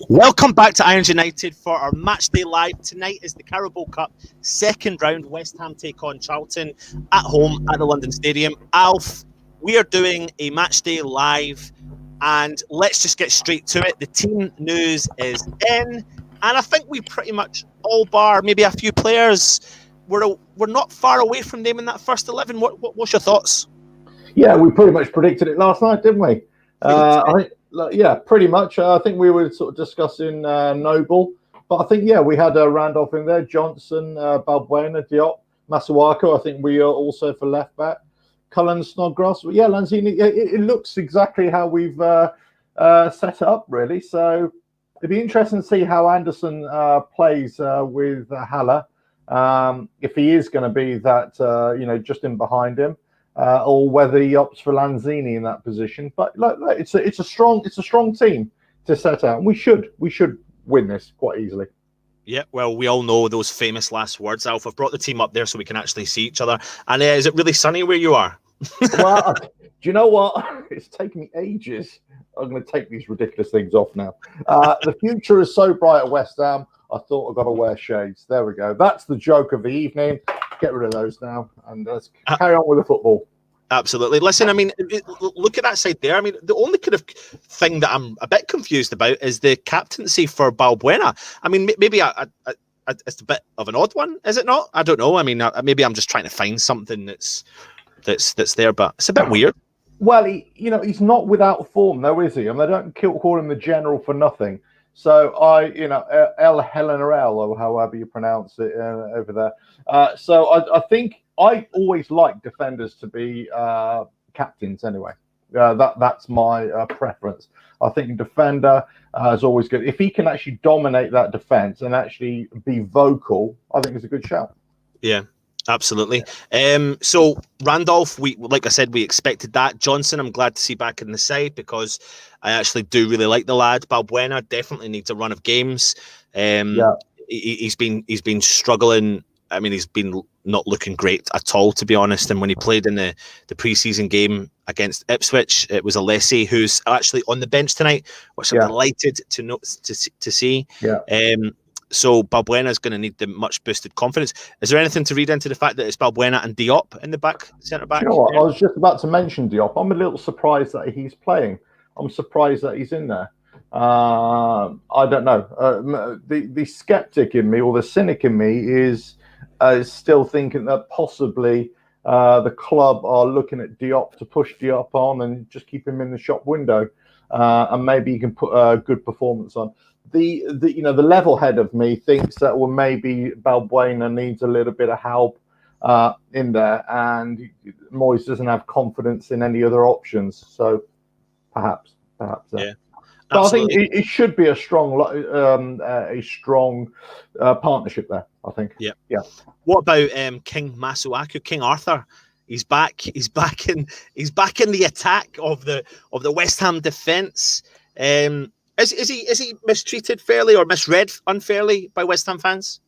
Welcome back to Irons United for our match day live. Tonight is the Carabao Cup second round. West Ham take on Charlton at home at the London Stadium. Alf, we are doing a match day live, and let's just get straight to it. The team news is in, and I think we pretty much all bar maybe a few players. We're not far away from naming that first 11. What's your thoughts? Yeah, we pretty much predicted it last night, didn't we? I think. Yeah, pretty much. I think we were sort of discussing Noble, but I think, yeah, we had Randolph in there, Johnson, Balbuena, Diop, Masuaku. I think we are also for left back. Cullen, Snodgrass. Yeah, Lanzini. It looks exactly how we've set it up, really. So it'd be interesting to see how Anderson plays with Haller, if he is going to be that, just in behind him. Or whether he opts for Lanzini in that position, but it's a strong team to set out, and we should win this quite easily. Yeah, well, we all know those famous last words, Alf. I've brought the team up there so we can actually see each other. And is it really sunny where you are? Well, do you know what? It's taken me ages. I'm going to take these ridiculous things off now. The future is so bright at West Ham. I thought I've got to wear shades. There we go. That's the joke of the evening. Get rid of those now, and let's carry on with the football. Absolutely. Listen, I mean, look at that side there. I mean, the only kind of thing that I'm a bit confused about is the captaincy for Balbuena. I mean, maybe it's a bit of an odd one, is it not? I don't know. I mean, maybe I'm just trying to find something that's there, but it's a bit weird. Well, he's not without form, though, is he? I mean, they don't call him the general for nothing. So El Helenarel, or however you pronounce it over there. So I think I always like defenders to be captains anyway. That's my preference. I think a defender is always good. If he can actually dominate that defense and actually be vocal, I think it's a good shout. Yeah. Absolutely. So Randolph, like I said, we expected that. Johnson, I'm glad to see back in the side because I actually do really like the lad. Balbuena definitely needs a run of games. He's been struggling. I mean, he's been not looking great at all, to be honest. And when he played in the preseason game against Ipswich, it was Alessi, who's actually on the bench tonight, which I'm delighted to see. Yeah. So Balbuena is going to need the much boosted confidence. Is there anything to read into the fact that it's Balbuena and Diop in the back centre back? You know what? I was just about to mention Diop. I'm a little surprised that he's playing. I'm surprised that he's in there. I don't know. The skeptic in me, or the cynic in me, is still thinking that possibly the club are looking at Diop to push Diop on and just keep him in the shop window, and maybe he can put a good performance on. The level head of me thinks that maybe Balbuena needs a little bit of help in there, and Moyes doesn't have confidence in any other options. So perhaps. Yeah. But I think it should be a strong partnership there. I think. Yeah. What about King Masuaku, King Arthur? He's back. He's back in the attack of the West Ham defence. Is he mistreated fairly or misread unfairly by West Ham fans?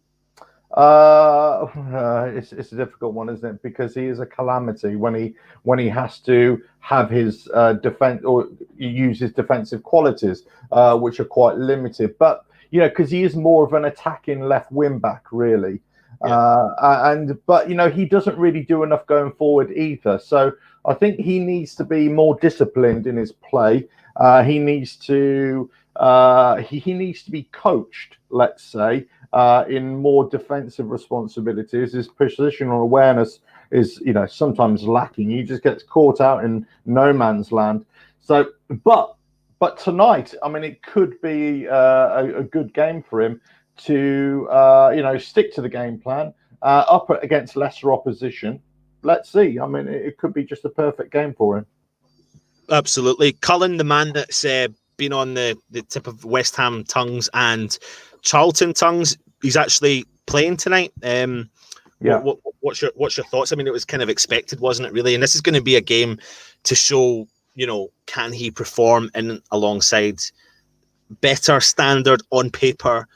It's a difficult one, isn't it? Because he is a calamity when he has to have his defense, or use his defensive qualities, which are quite limited. But because he is more of an attacking left wing back, really. But he doesn't really do enough going forward either. So I think he needs to be more disciplined in his play. He needs to be coached, let's say, in more defensive responsibilities. His positional awareness is, sometimes lacking. He just gets caught out in no man's land. So, but tonight, I mean, it could be a good game for him to, stick to the game plan up against lesser opposition. Let's see. I mean, it could be just a perfect game for him. Absolutely. Cullen, the man that's been on the tip of West Ham tongues and Charlton tongues, he's actually playing tonight. What's your thoughts? I mean, it was kind of expected, wasn't it, really? And this is going to be a game to show, can he perform in alongside better standard on paper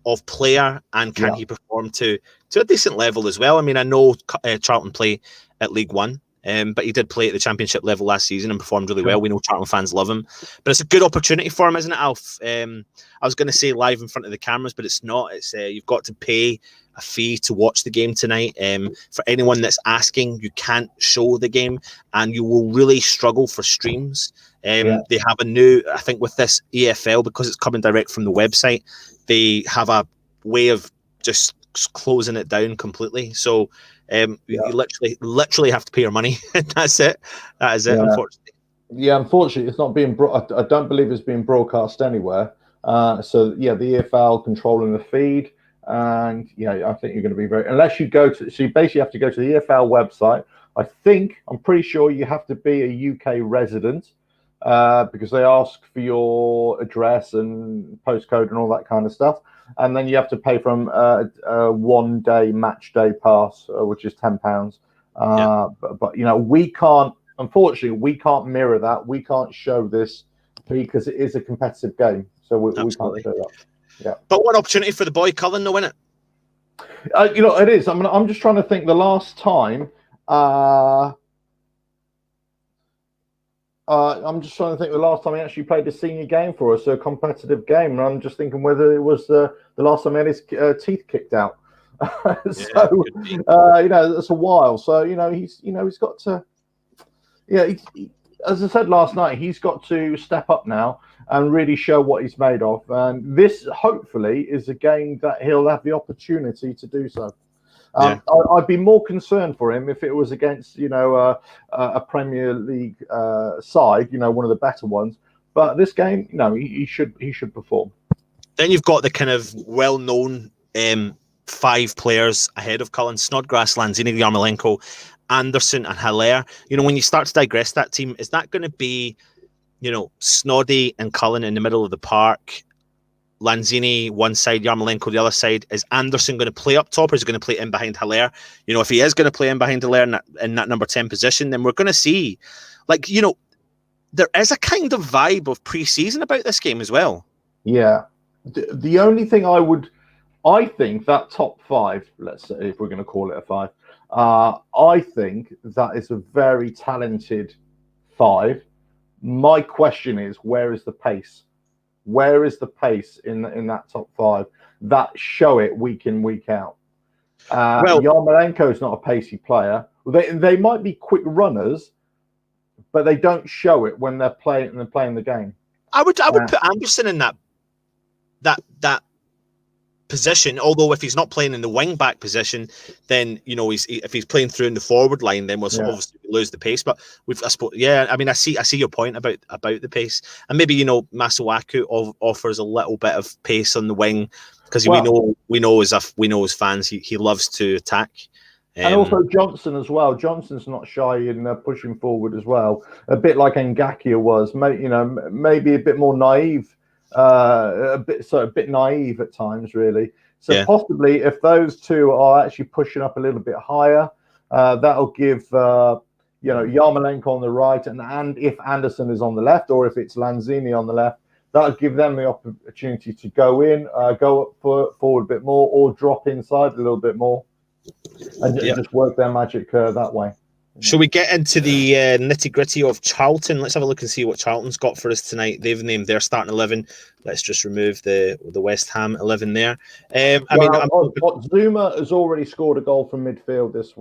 of player, and can he perform to a decent level as well? I mean, I know Charlton play at League One, but he did play at the Championship level last season and performed really well. We know Charlton fans love him, but it's a good opportunity for him, isn't it, Alf? I was going to say live in front of the cameras, but it's not. It's you've got to pay a fee to watch the game tonight. For anyone that's asking, you can't show the game, and you will really struggle for streams. They have a new, I think, with this EFL, because it's coming direct from the website, they have a way of just closing it down completely. So you literally have to pay your money. That's it. That is it, unfortunately. Yeah, unfortunately, it's not being brought. I don't believe it's being broadcast anywhere. So the EFL controlling the feed, and I think you're going to be unless you go to. So you basically have to go to the EFL website. I'm pretty sure you have to be a UK resident, because they ask for your address and postcode and all that kind of stuff. And then you have to pay from a 1 day match day pass, which is £10. But we can't. Unfortunately, we can't mirror that. We can't show this because it is a competitive game, so we can't show that. Yeah. But what opportunity for the boy Cullen, though, isn't it? It is. I mean, I'm just trying to think. The last time. I'm just trying to think the last time he actually played a senior game for us, a competitive game. And I'm just thinking whether it was the last time he had his teeth kicked out. That's a while. So, he's got to, as I said last night, he's got to step up now and really show what he's made of. And this, hopefully, is a game that he'll have the opportunity to do so. I'd be more concerned for him if it was against, a Premier League side, one of the better ones. But this game, he should perform. Then you've got the kind of well-known 5 players ahead of Cullen: Snodgrass, Lanzini, Yarmolenko, Anderson, and Haller. When you start to digress that team, is that going to be, Snoddy and Cullen in the middle of the park? Lanzini one side, Yarmolenko the other side. Is Anderson going to play up top, or is he going to play in behind Haller? If he is going to play in behind Haller in that number 10 position, then we're going to see, there is a kind of vibe of pre-season about this game as well. Yeah. The only thing I think that top 5, let's say, if we're going to call it a 5, I think that is a very talented 5. My question is, where is the pace? Where is the pace in that top 5? That show it week in, week out. Yarmolenko is not a pacey player. They might be quick runners, but they don't show it when they're playing the game. I would put Anderson in that position. Although if he's not playing in the wing back position, then if he's playing through in the forward line, then we'll obviously lose the pace. But I suppose, I see your point about the pace, and maybe Masuaku offers a little bit of pace on the wing, because we know as fans he loves to attack. And also Johnson as well. Johnson's not shy in pushing forward as well, a bit like Ngakia was. Maybe a bit more naive. A bit naive at times, really. So possibly if those two are actually pushing up a little bit higher, that'll give Yarmolenko on the right, and if Anderson is on the left, or if it's Lanzini on the left, that'll give them the opportunity to go in, go up forward a bit more, or drop inside a little bit more, and just work their magic that way. Shall we get into the nitty gritty of Charlton? Let's have a look and see what Charlton's got for us tonight. They've named their starting 11. Let's just remove the West Ham 11 there. Zuma has already scored a goal from midfield this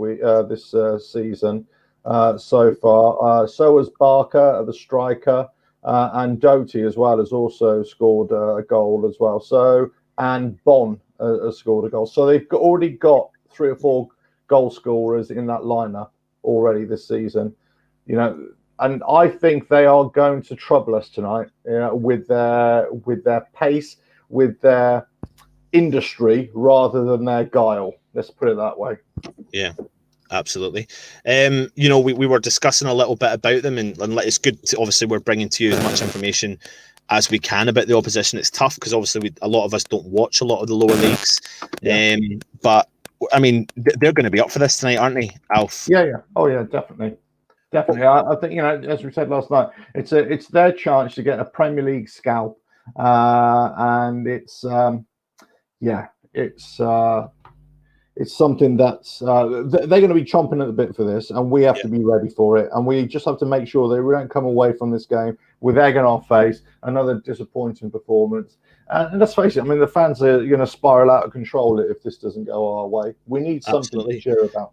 season so far. So has Barker, the striker, and Doty as well has also scored a goal as well. So and Bon has scored a goal. So they've already got 3 or 4 goal scorers in that lineup already this season, and I think they are going to trouble us tonight, with their pace, with their industry rather than their guile. Let's put it that way. Yeah, absolutely. We were discussing a little bit about them, and it's good to, obviously we're bringing to you as much information as we can about the opposition. It's tough because obviously a lot of us don't watch a lot of the lower leagues, but I mean, they're going to be up for this tonight, aren't they, Alf? Yeah. Oh, yeah, definitely. I think, as we said last night, it's their chance to get a Premier League scalp, and it's something that's they're going to be chomping at the bit for this, and we have to be ready for it, and we just have to make sure that we don't come away from this game with egg on our face, another disappointing performance. And let's face it, I mean, the fans are going to spiral out of control if this doesn't go our way. We need something to cheer about.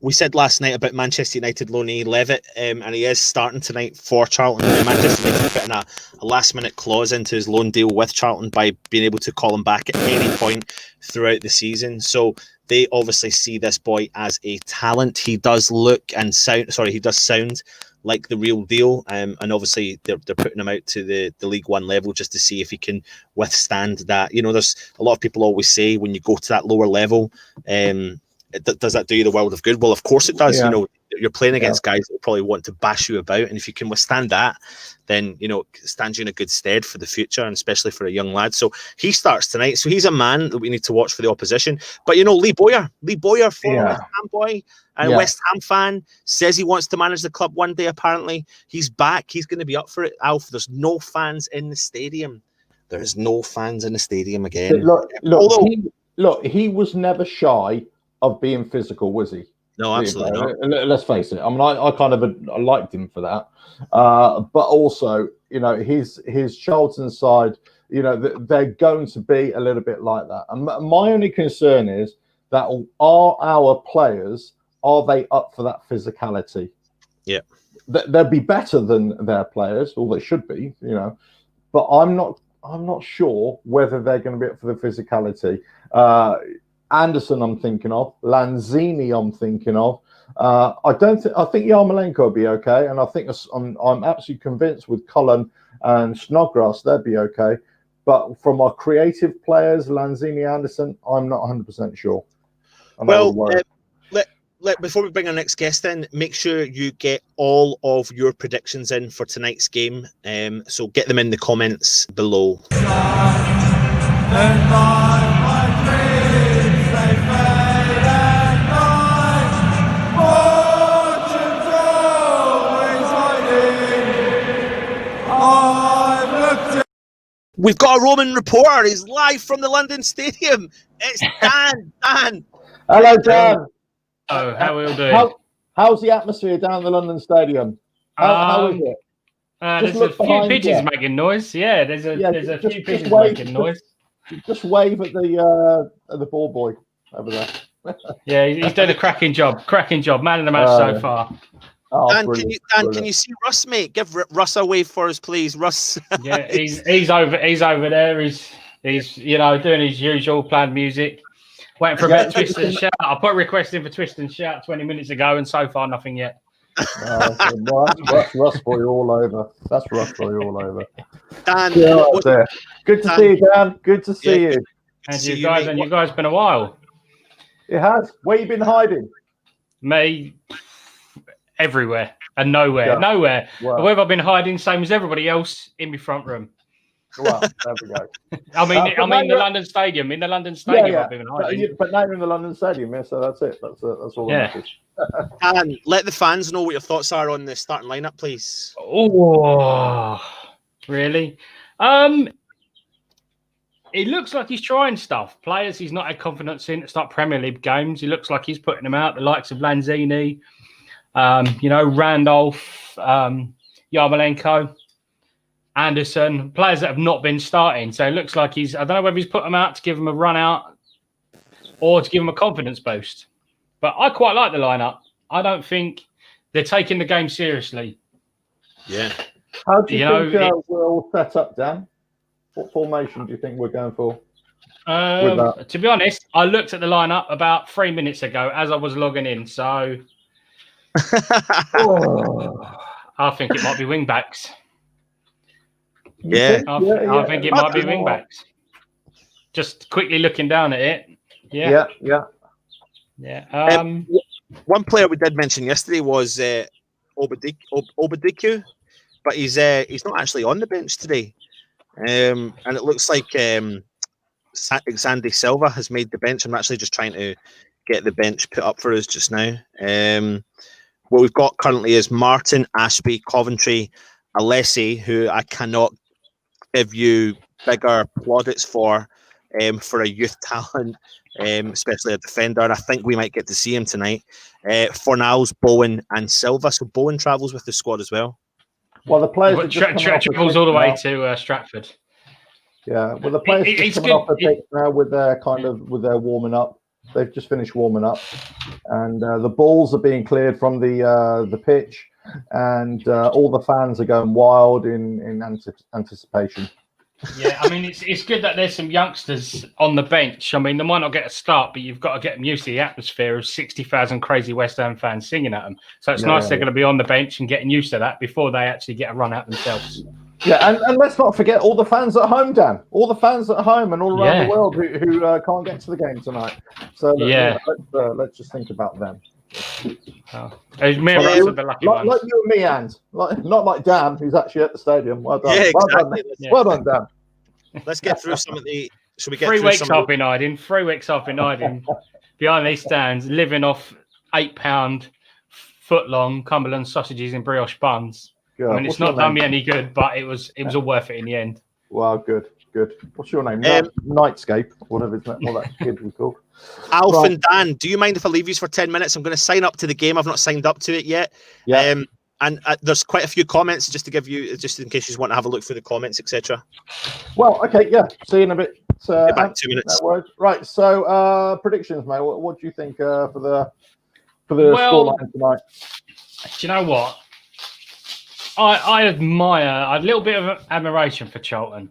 We said last night about Manchester United loanee Levitt, and he is starting tonight for Charlton. Manchester United putting a last-minute clause into his loan deal with Charlton by being able to call him back at any point throughout the season. So they obviously see this boy as a talent. He does sound like the real deal, and obviously they're putting him out to the League One level just to see if he can withstand that. There's a lot of people always say when you go to that lower level, does that do you the world of good? Well, of course it does. You're playing against guys that probably want to bash you about, and if you can withstand that, then it stands you in a good stead for the future, and especially for a young lad. So he starts tonight. So he's a man that we need to watch for the opposition. But Lee Bowyer, former West Ham boy and West Ham fan, says he wants to manage the club one day. Apparently, he's back. He's going to be up for it. Alf, there's no fans in the stadium. There's no fans in the stadium again. Look, he was never shy of being physical, was he? No, absolutely not. Let's face it. I mean, I liked him for that, but also, his Charlton side, they're going to be a little bit like that. And my only concern is that are our players, are they up for that physicality? Yeah, they'll be better than their players, or they should be, But I'm not sure whether they're going to be up for the physicality. Anderson, I'm thinking of. Lanzini, I'm thinking of. I think Yarmolenko will be okay, and I think I'm absolutely convinced with Cullen and Snodgrass they'll be okay. But from our creative players, Lanzini, Anderson, I'm not 100% sure. Before we bring our next guest in, make sure you get all of your predictions in for tonight's game. So get them in the comments below. We've got a Roman reporter. He's live from the London Stadium. It's Dan. Dan. Hello, Dan. Oh, how are we all doing? How's the atmosphere down at the London Stadium? How is it? There's a few pigeons making noise. Yeah, there's a few pigeons making noise. Just wave at the ball boy over there. Yeah, he's done a cracking job. Man of the match so far. Oh, Dan, can you see Russ, mate? Give Russ a wave for us, please, Russ. Yeah, he's over there. He's doing his usual planned music. Waiting for a bit of twist and shout. I put a request in for twist and shout 20 minutes ago, and so far nothing yet. That's Russ for you all over. That's Russ for you all over. Dan, good to see you, Dan. Good to see you. And you guys been a while. It has. Where you been hiding? Me. Everywhere and nowhere. Wow. Where have I been hiding? Same as everybody else in my front room. Well, there we go. I mean, the London Stadium. In the London Stadium, I've been hiding. But now you're in the London Stadium, so that's it. That's all. Yeah. And let the fans know what your thoughts are on the starting lineup, please. Oh, really? It looks like he's trying stuff. Players he's not had confidence in to start Premier League games. He looks like he's putting them out. The likes of Lanzini. Randolph, Yarmolenko, Anderson, players that have not been starting. So it looks like I don't know whether he's put them out to give them a run out or to give them a confidence boost. But I quite like the lineup. I don't think they're taking the game seriously. Yeah. How do you think we're all set up, Dan? What formation do you think we're going for? To be honest, I looked at the lineup about 3 minutes ago as I was logging in. So I think it might be wingbacks. Yeah. I think it might be wingbacks. Just quickly looking down at it. Yeah. One player we did mention yesterday was Obadiku, but he's not actually on the bench today. And it looks like Sandy Silva has made the bench. I'm actually just trying to get the bench put up for us just now. What we've got currently is Martin, Ashby, Coventry, Alessi, who I cannot give you bigger plaudits for a youth talent, especially a defender. And I think we might get to see him tonight. Fornals, Bowen, and Silva. So Bowen travels with the squad as well. Well, the players travels all the way to Stratford. Yeah, well, the players just coming off the pitch now with their warming up. They've just finished warming up, and the balls are being cleared from the pitch, and all the fans are going wild in anticipation. Yeah, I mean, it's good that there's some youngsters on the bench. I mean, they might not get a start, but you've got to get them used to the atmosphere of 60,000 crazy West Ham fans singing at them. So it's nice they're going to be on the bench and getting used to that before they actually get a run out themselves. Yeah, and let's not forget all the fans at home, Dan. All the fans at home and all around the world who can't get to the game tonight. So let's just think about them. Like you and me, and not like Dan, who's actually at the stadium. Well done. Yeah, exactly. Well done, Dan. Let's get through some of the. Should we get 3 weeks I've been hiding. 3 weeks I've been hiding behind these stands, living off £8 foot-long Cumberland sausages and brioche buns. Good. I mean, it's not done me any good, but it was all worth it in the end. Well, good. What's your name? Nightscape, whatever that kid was called. Alf and Dan, do you mind if I leave you for 10 minutes? I'm going to sign up to the game. I've not signed up to it yet. Yeah. And there's quite a few comments just to give you, just in case you want to have a look through the comments, etc. Well, okay, yeah. See you in a bit. Back 2 minutes. Right. So, predictions, mate. What do you think for the scoreline tonight? Do you know what? I admire a little bit of admiration for Charlton.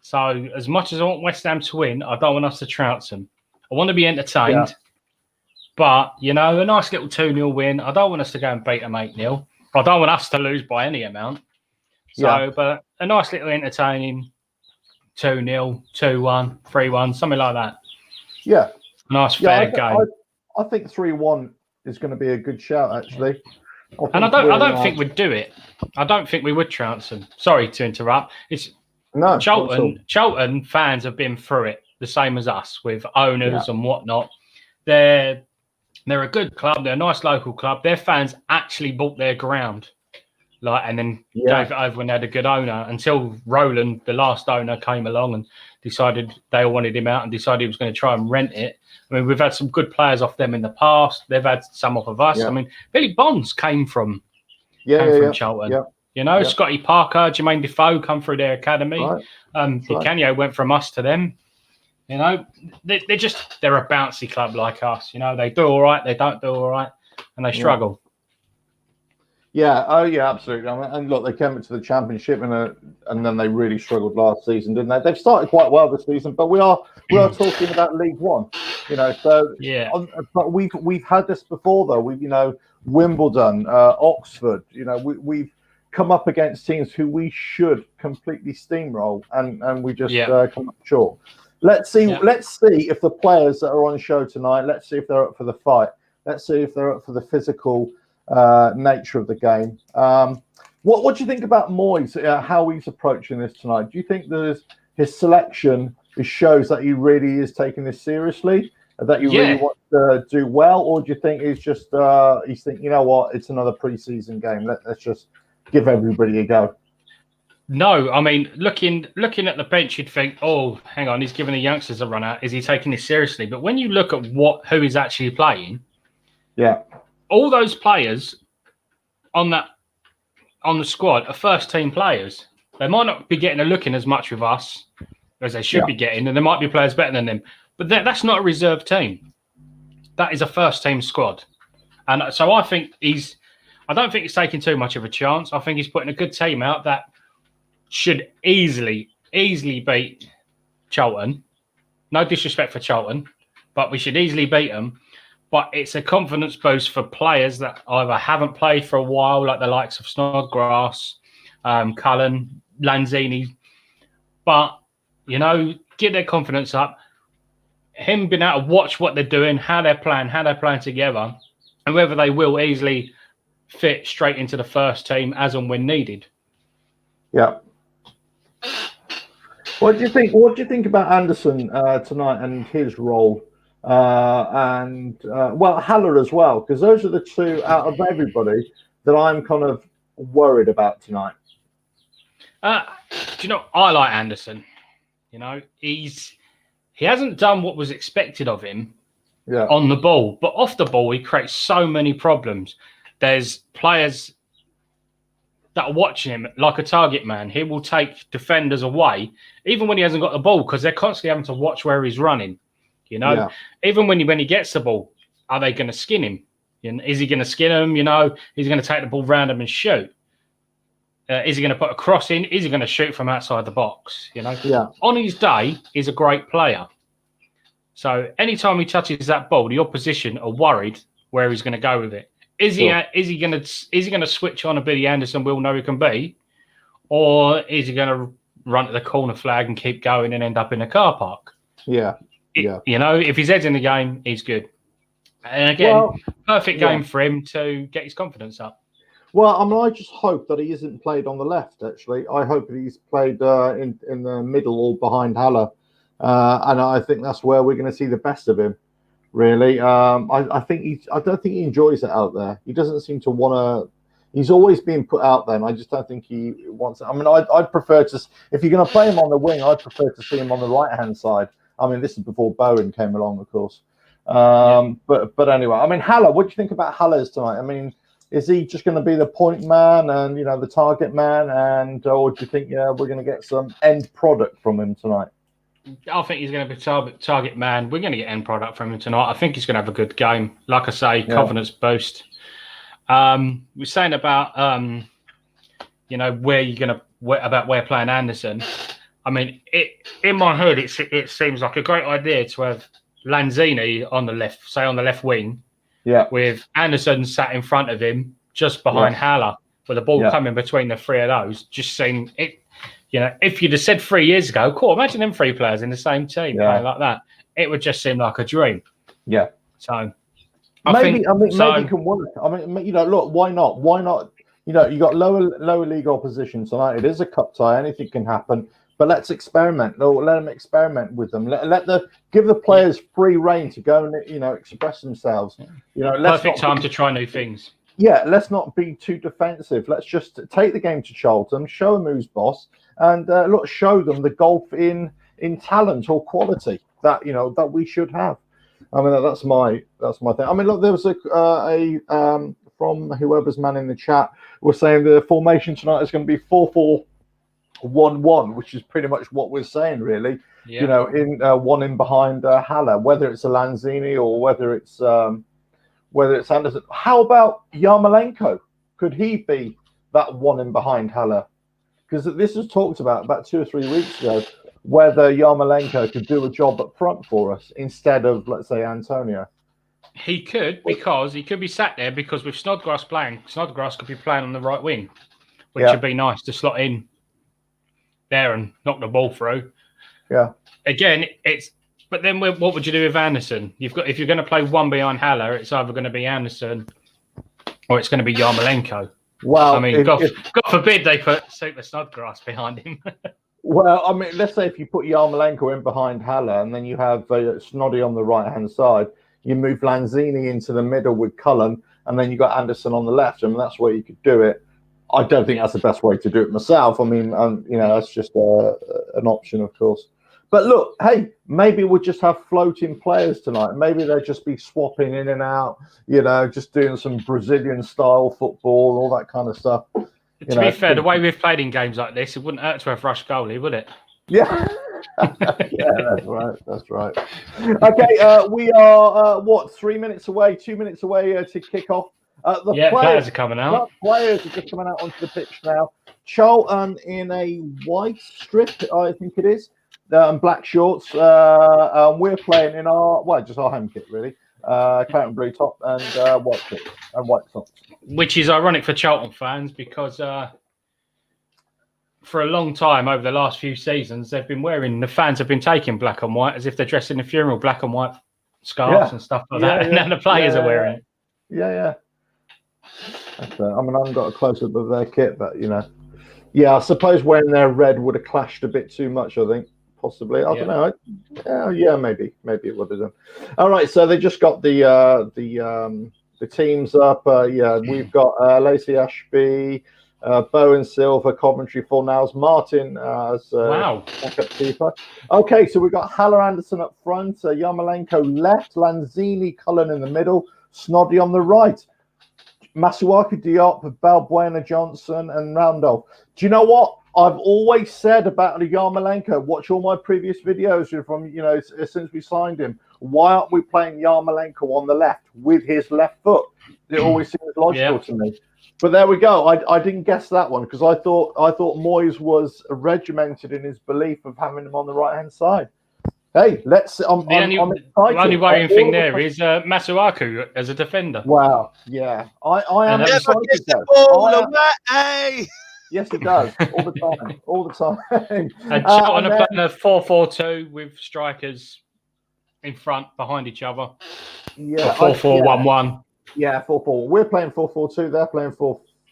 So, as much as I want West Ham to win, I don't want us to trounce them. I want to be entertained. Yeah. But, a nice little 2-0 win. I don't want us to go and beat them 8-0. I don't want us to lose by any amount. So, but a nice little entertaining 2-0, 2-1, 3-1, something like that. Yeah. Nice fair game. I think 3-1 is going to be a good shout, actually. I don't think we'd do it. I don't think we would trounce them. Sorry to interrupt. Charlton fans have been through it the same as us with owners and whatnot. They're a good club. They're a nice local club. Their fans actually bought their ground, and then gave it over when they had a good owner. Until Roland, the last owner, came along and decided they all wanted him out and decided he was going to try and rent it. I mean, we've had some good players off them in the past. They've had some off of us. Yeah. I mean, Billy Bonds came from Charlton. Yeah. Scotty Parker, Jermaine Defoe come through their academy. Right. Di Canio went from us to them. They're a bouncy club like us. They do all right, they don't do all right, and they struggle. Yeah, absolutely. And look, they came into the championship and then they really struggled last season, didn't they? They've started quite well this season, but we are talking about League One, But we've had this before though. We've Wimbledon, Oxford. We've come up against teams who we should completely steamroll, and we just come up short. Let's see if the players that are on show tonight, let's see if they're up for the fight. Let's see if they're up for the physical nature of the game. What do you think about Moyes, how he's approaching this tonight? Do you think his selection shows that he really is taking this seriously, that he really wants to do well, or do you think he's just he's thinking, you know what, it's another pre-season game, let's just give everybody a go? No, I mean, looking at the bench, you'd think, oh, hang on, he's giving the youngsters a run out. Is he taking this seriously? But when you look at who is actually playing, yeah, all those players on the squad are first team players. They might not be getting a look in as much with us as they should be getting, and there might be players better than them. But that's not a reserve team. That is a first team squad. And so I think I don't think he's taking too much of a chance. I think he's putting a good team out that should easily beat Charlton. No disrespect for Charlton, but we should easily beat them. But it's a confidence boost for players that either haven't played for a while, like the likes of Snodgrass, Cullen, Lanzini. But, get their confidence up. Him being able to watch what they're doing, how they're playing together, and whether they will easily fit straight into the first team as and when needed. Yeah. What do you think? What do you think about Anderson tonight and his role, and Haller as well? Because those are the two out of everybody that I'm kind of worried about tonight. I like Anderson. He hasn't done what was expected of him on the ball, but off the ball he creates so many problems. There's players that are watching him like a target man. He will take defenders away, even when he hasn't got the ball, because they're constantly having to watch where he's running. Even when he gets the ball, are they going to skin him? Is he going to skin him? Is he going to take the ball round him and shoot? Is he going to put a cross in? Is he going to shoot from outside the box? On his day, he's a great player. So anytime he touches that ball, the opposition are worried where he's going to go with it. Is he going to switch on a Billy Anderson we'll know he can be, or is he going to run to the corner flag and keep going and end up in a car park? If his head's in the game, he's good. And again, perfect game for him to get his confidence up. Well, I just hope that he isn't played on the left, actually. I hope that he's played in the middle or behind Haller. And I think that's where we're going to see the best of him, really. I don't think he enjoys it out there. He doesn't seem to want to. He's always being put out there, and I just don't think he wants it. I mean, I'd prefer to, if you're going to play him on the wing, I'd prefer to see him on the right-hand side. I mean, this is before Bowen came along, of course. But anyway, I mean, Haller, what do you think about Haller's tonight? I mean, is he just going to be the point man and, the target man? Or do you think, we're going to get some end product from him tonight? I think he's going to be target man. We're going to get end product from him tonight. I think he's going to have a good game. Like I say, confidence boost. We're saying about, where playing Anderson. I mean, in my head, it seems like a great idea to have Lanzini on the left, say on the left wing. Yeah, with Anderson sat in front of him, just behind Haller, with the ball coming between the three of those. Just seemed it. If you'd have said 3 years ago, cool, imagine them three players in the same team playing like that. It would just seem like a dream. Yeah. So maybe it can work. I mean, look, why not? Why not? You got lower league opposition tonight. It is a cup tie. Anything can happen. But let's experiment. No, let them experiment with them. Give the players free rein to go and express themselves. Perfect time to try new things. Yeah, let's not be too defensive. Let's just take the game to Charlton, show them who's boss, and show them the golf in talent or quality that we should have. I mean, that's my thing. I mean, look, there was a from whoever's man in the chat was saying the formation tonight is going to be 4-4-1-1, which is pretty much what we're saying, really. Yeah. In one in behind Haller, whether it's a Lanzini or whether it's Anderson. How about Yarmolenko? Could he be that one in behind Haller? Because this was talked about 2 or 3 weeks ago, whether Yarmolenko could do a job up front for us instead of, let's say, Antonio. He could, because he could be sat there, because with Snodgrass playing, Snodgrass could be playing on the right wing, which would be nice to slot in there and knock the ball through. Yeah. Again, but then what would you do with Anderson? If you're going to play one behind Haller, it's either going to be Anderson or it's going to be Yarmolenko. Well, I mean, God forbid they put Super Snodgrass behind him. Well, I mean, let's say if you put Yarmolenko in behind Haller and then you have Snoddy on the right-hand side, you move Lanzini into the middle with Cullen, and then you got Anderson on the left. I mean, that's where you could do it. I don't think that's the best way to do it myself. I mean, that's just an option, of course. But look, hey, maybe we'll just have floating players tonight. Maybe they'll just be swapping in and out, just doing some Brazilian style football, all that kind of stuff. To be fair, the way we've played in games like this, it wouldn't hurt to have rush goalie, would it? Yeah. Yeah, that's right. That's right. Okay, we are, 2 minutes away to kick off. Players are coming out. Players are just coming out onto the pitch now. Charlton in a white strip, I think it is, and black shorts. We're playing in just our home kit, really. Claret and blue top and white kit and white socks. Which is ironic for Charlton fans because for a long time over the last few seasons, the fans have been taking black and white as if they're dressed in a funeral, black and white scarves and stuff like that. And now the players are wearing it. Yeah. That's, I haven't got a close-up of their kit, but, I suppose wearing their red would have clashed a bit too much, I think. Possibly. I don't know. Maybe it would have done. All right, so they just got the teams up. We've got Lacey Ashby, Bowen Silver, Coventry Fornals, Martin as backup keeper. Okay, so we've got Haller Anderson up front, Yarmolenko left, Lanzini, Cullen in the middle, Snoddy on the right, Masuaku, Diop, Balbuena, Johnson, and Randolph. Do you know what I've always said about Yarmolenko? Watch all my previous videos from since we signed him. Why aren't we playing Yarmolenko on the left with his left foot? It always seems logical to me. But there we go. I didn't guess that one because I thought Moyes was regimented in his belief of having him on the right hand side. Hey, I'm excited. The only worrying thing there is Masuaku as a defender. Wow. Yeah. I am excited. Yes, it does. All the time. And Charlton are playing a 4-4-2 with strikers in front, behind each other. Yeah. 4-4-1-1. Yeah, 4-4. We're playing 4-4-2. They're playing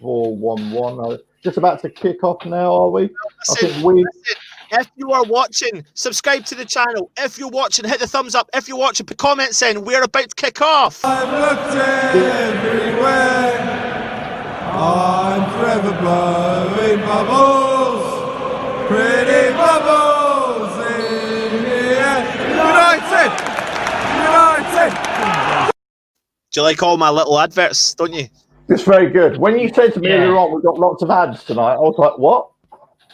4-4-1-1. Just about to kick off now, are we? Listen, if you are watching, subscribe to the channel. If you're watching, hit the thumbs up. If you're watching, put comments in. We're about to kick off. I've looked everywhere. I'm forever blowing bubbles, pretty bubbles in the air. United! Do you like all my little adverts, don't you? It's very good. When you said to me earlier on, we've got lots of ads tonight, I was like, what?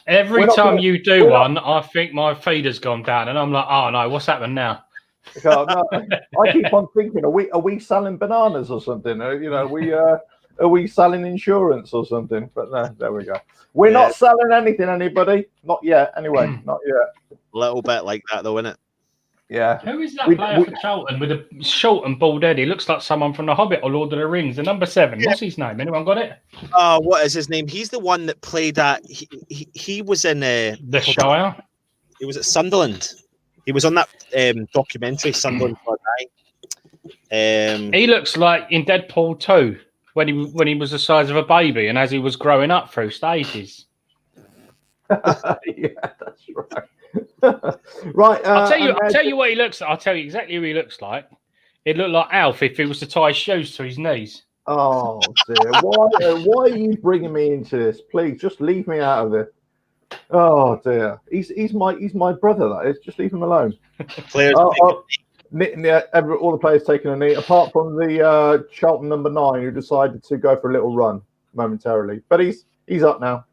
Every time you do one, I think my feed has gone down, and I'm like, oh no, what's happened now? I keep on thinking, are we selling bananas or something? Are we selling insurance or something? But no, there we go. We're not selling anything, anybody. Not yet, anyway. Not yet. A little bit like that, though, isn't it? Yeah. Who is that player for Charlton with a short and bald head? He looks like someone from The Hobbit or Lord of the Rings. The number 7. Yeah. What's his name? Anyone got it? What is his name? He's the one that played at. He was in the Shire. He was at Sunderland. He was on that documentary, Sunderland for a Guy. He looks like in Deadpool 2 when he was the size of a baby and as he was growing up through stages. Yeah, that's right. Right. I'll tell you what he looks like. I'll tell you exactly who he looks like. He'd look like Alf if he was to tie his shoes to his knees. Oh dear! Why are you bringing me into this? Please, just leave me out of it. Oh dear! He's my brother. That is. Just leave him alone. Players. All the players taking a knee, apart from the Charlton number 9 who decided to go for a little run momentarily. But he's up now.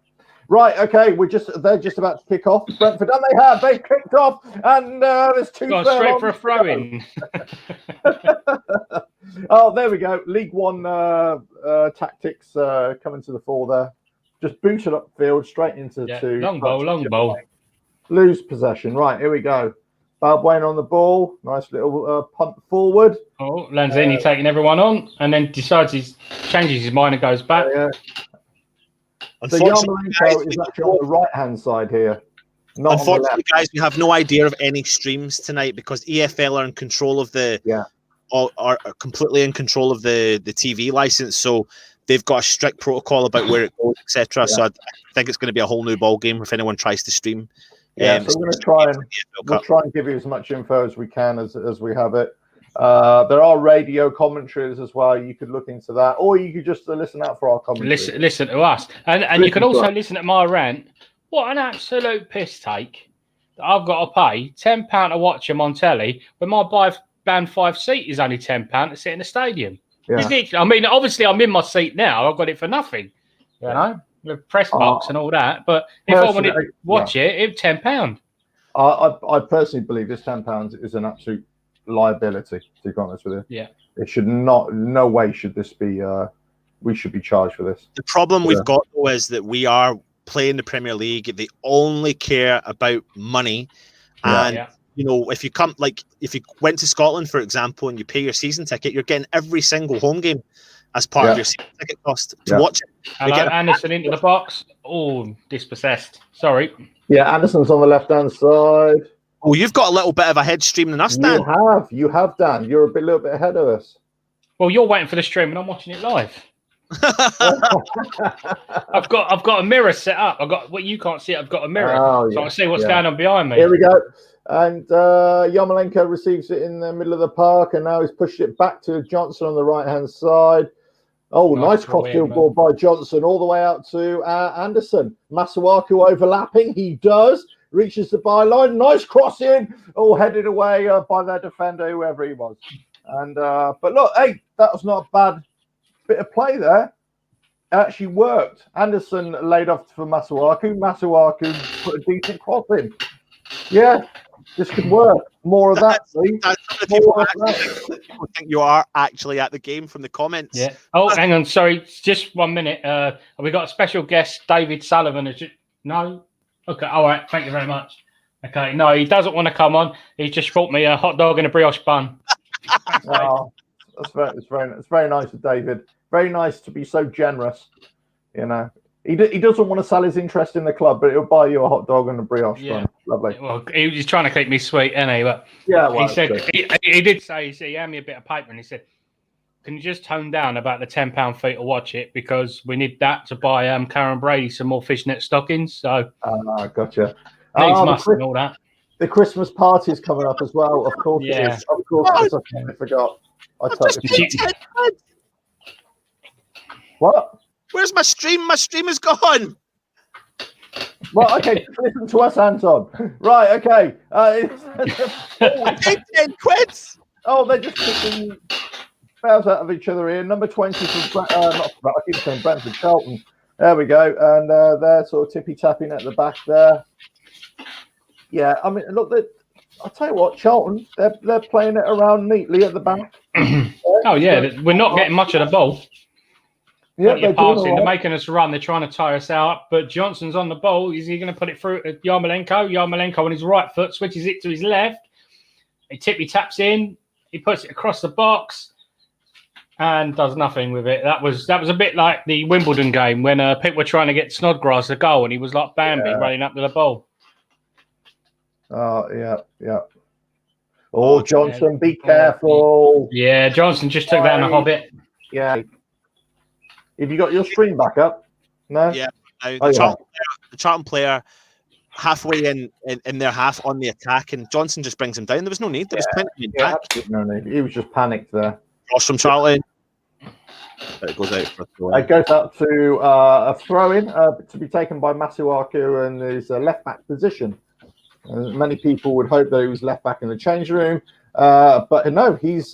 Right, okay, they're just about to kick off. Brentford, and they've kicked off, and there's 2 gone straight for a throw-in. Oh, there we go. League One tactics coming to the fore there. Just booted upfield, straight into 2. Long ball. Lose possession. Right, here we go. Balbuena on the ball. Nice little punt forward. Oh, Lanzini taking everyone on, and then changes his mind and goes back. Yeah. So Yarmolenko is actually on the right-hand side here. Unfortunately, guys, we have no idea of any streams tonight because EFL are in control of are completely in control of the TV license. So they've got a strict protocol about where it goes, etc. Yeah. So I think it's going to be a whole new ball game if anyone tries to stream. Yeah, so we're going to try and give you as much info as we can as we have it. There are radio commentaries as well. You could look into that, or you could just listen out for our commentary. Listen to us, and you can also listen to my rant. What an absolute piss take that I've got to pay £10 to watch him on telly when my band 5 seat is only £10 to sit in the stadium. Yeah. Ridiculous. I mean, obviously, I'm in my seat now. I've got it for nothing, you know, the press box and all that. But if I wanted to watch it's £10. I personally believe this £10 is an absolute liability, to be honest with you. Yeah. It should not, no way should this be, we should be charged for this. The problem we've got, though, is that we are playing the Premier League. They only care about money. And, you know, if you went to Scotland, for example, and you pay your season ticket, you're getting every single home game as part of your season ticket cost to watch it. Hello, Anderson into the box. Oh, dispossessed. Sorry. Yeah, Anderson's on the left-hand side. Oh, you've got a little bit of a head stream than us, Dan. You have, Dan. You're a little bit ahead of us. Well, you're waiting for the stream and I'm watching it live. I've got a mirror set up. I've got what you can't see. I've got a mirror, so I can see what's going on behind me. Here we go. And Yarmolenko receives it in the middle of the park, and now he's pushed it back to Johnson on the right-hand side. Oh, nice cross-field ball by Johnson all the way out to Anderson. Masuaku overlapping. He does. Reaches the byline. Nice crossing. Oh, headed away by their defender, whoever he was. And but look, hey, that was not a bad bit of play there. It actually worked. Anderson laid off for Masuaku. Masuaku put a decent cross in. Yeah, this could work. More of that, please. People think you are actually at the game from the comments. Yeah. Oh, hang on. Sorry, just 1 minute. We got a special guest, David Sullivan. No. Okay. All right. Thank you very much. Okay. No, he doesn't want to come on. He just brought me a hot dog and a brioche bun. Oh, it's very nice of David. Very nice to be so generous. You know, he doesn't want to sell his interest in the club, but he'll buy you a hot dog and a brioche bun. Lovely. Well, he was trying to keep me sweet, anyway. But he said he did say he handed me a bit of paper and he said, "Can you just tone down about the £10 fee to watch it because we need that to buy Karen Brady some more fishnet stockings." So, gotcha. Needs must and all that. The Christmas party is coming up as well. Of course, it is. Of course, I forgot. What? Where's my stream? My stream is gone. Well, okay, listen to us, Anton. Right, okay. I paid 10 quid. Oh, they're just kicking fouls out of each other here. Number 20 from I keep saying Brentford, Charlton. There we go, and they're sort of tippy tapping at the back there. Yeah, I mean, look, I'll tell you what, Charlton, they're playing it around neatly at the back. Oh yeah, we're not getting much of the ball. Yeah, they're passing. They're making us run. They're trying to tire us out. But Johnson's on the ball. Is he going to put it through to Yarmolenko? Yarmolenko on his right foot switches it to his left. He taps in. He puts it across the box and does nothing with it. That was a bit like the Wimbledon game when people were trying to get Snodgrass a goal and he was like Bambi running up to the ball. Oh, yeah. Oh, Johnson, be careful. Yeah, Johnson just took that in a hobbit. Yeah. Have you got your stream back up? No? Yeah. The Charlton player halfway in their half on the attack, and Johnson just brings him down. There was no need. There was plenty of back. No need. He was just panicked there. Cross from Charlton. It goes out for a throw. It goes up to a throw-in to be taken by Masuaku in his left-back position. Many people would hope that he was left back in the change room, but no, he's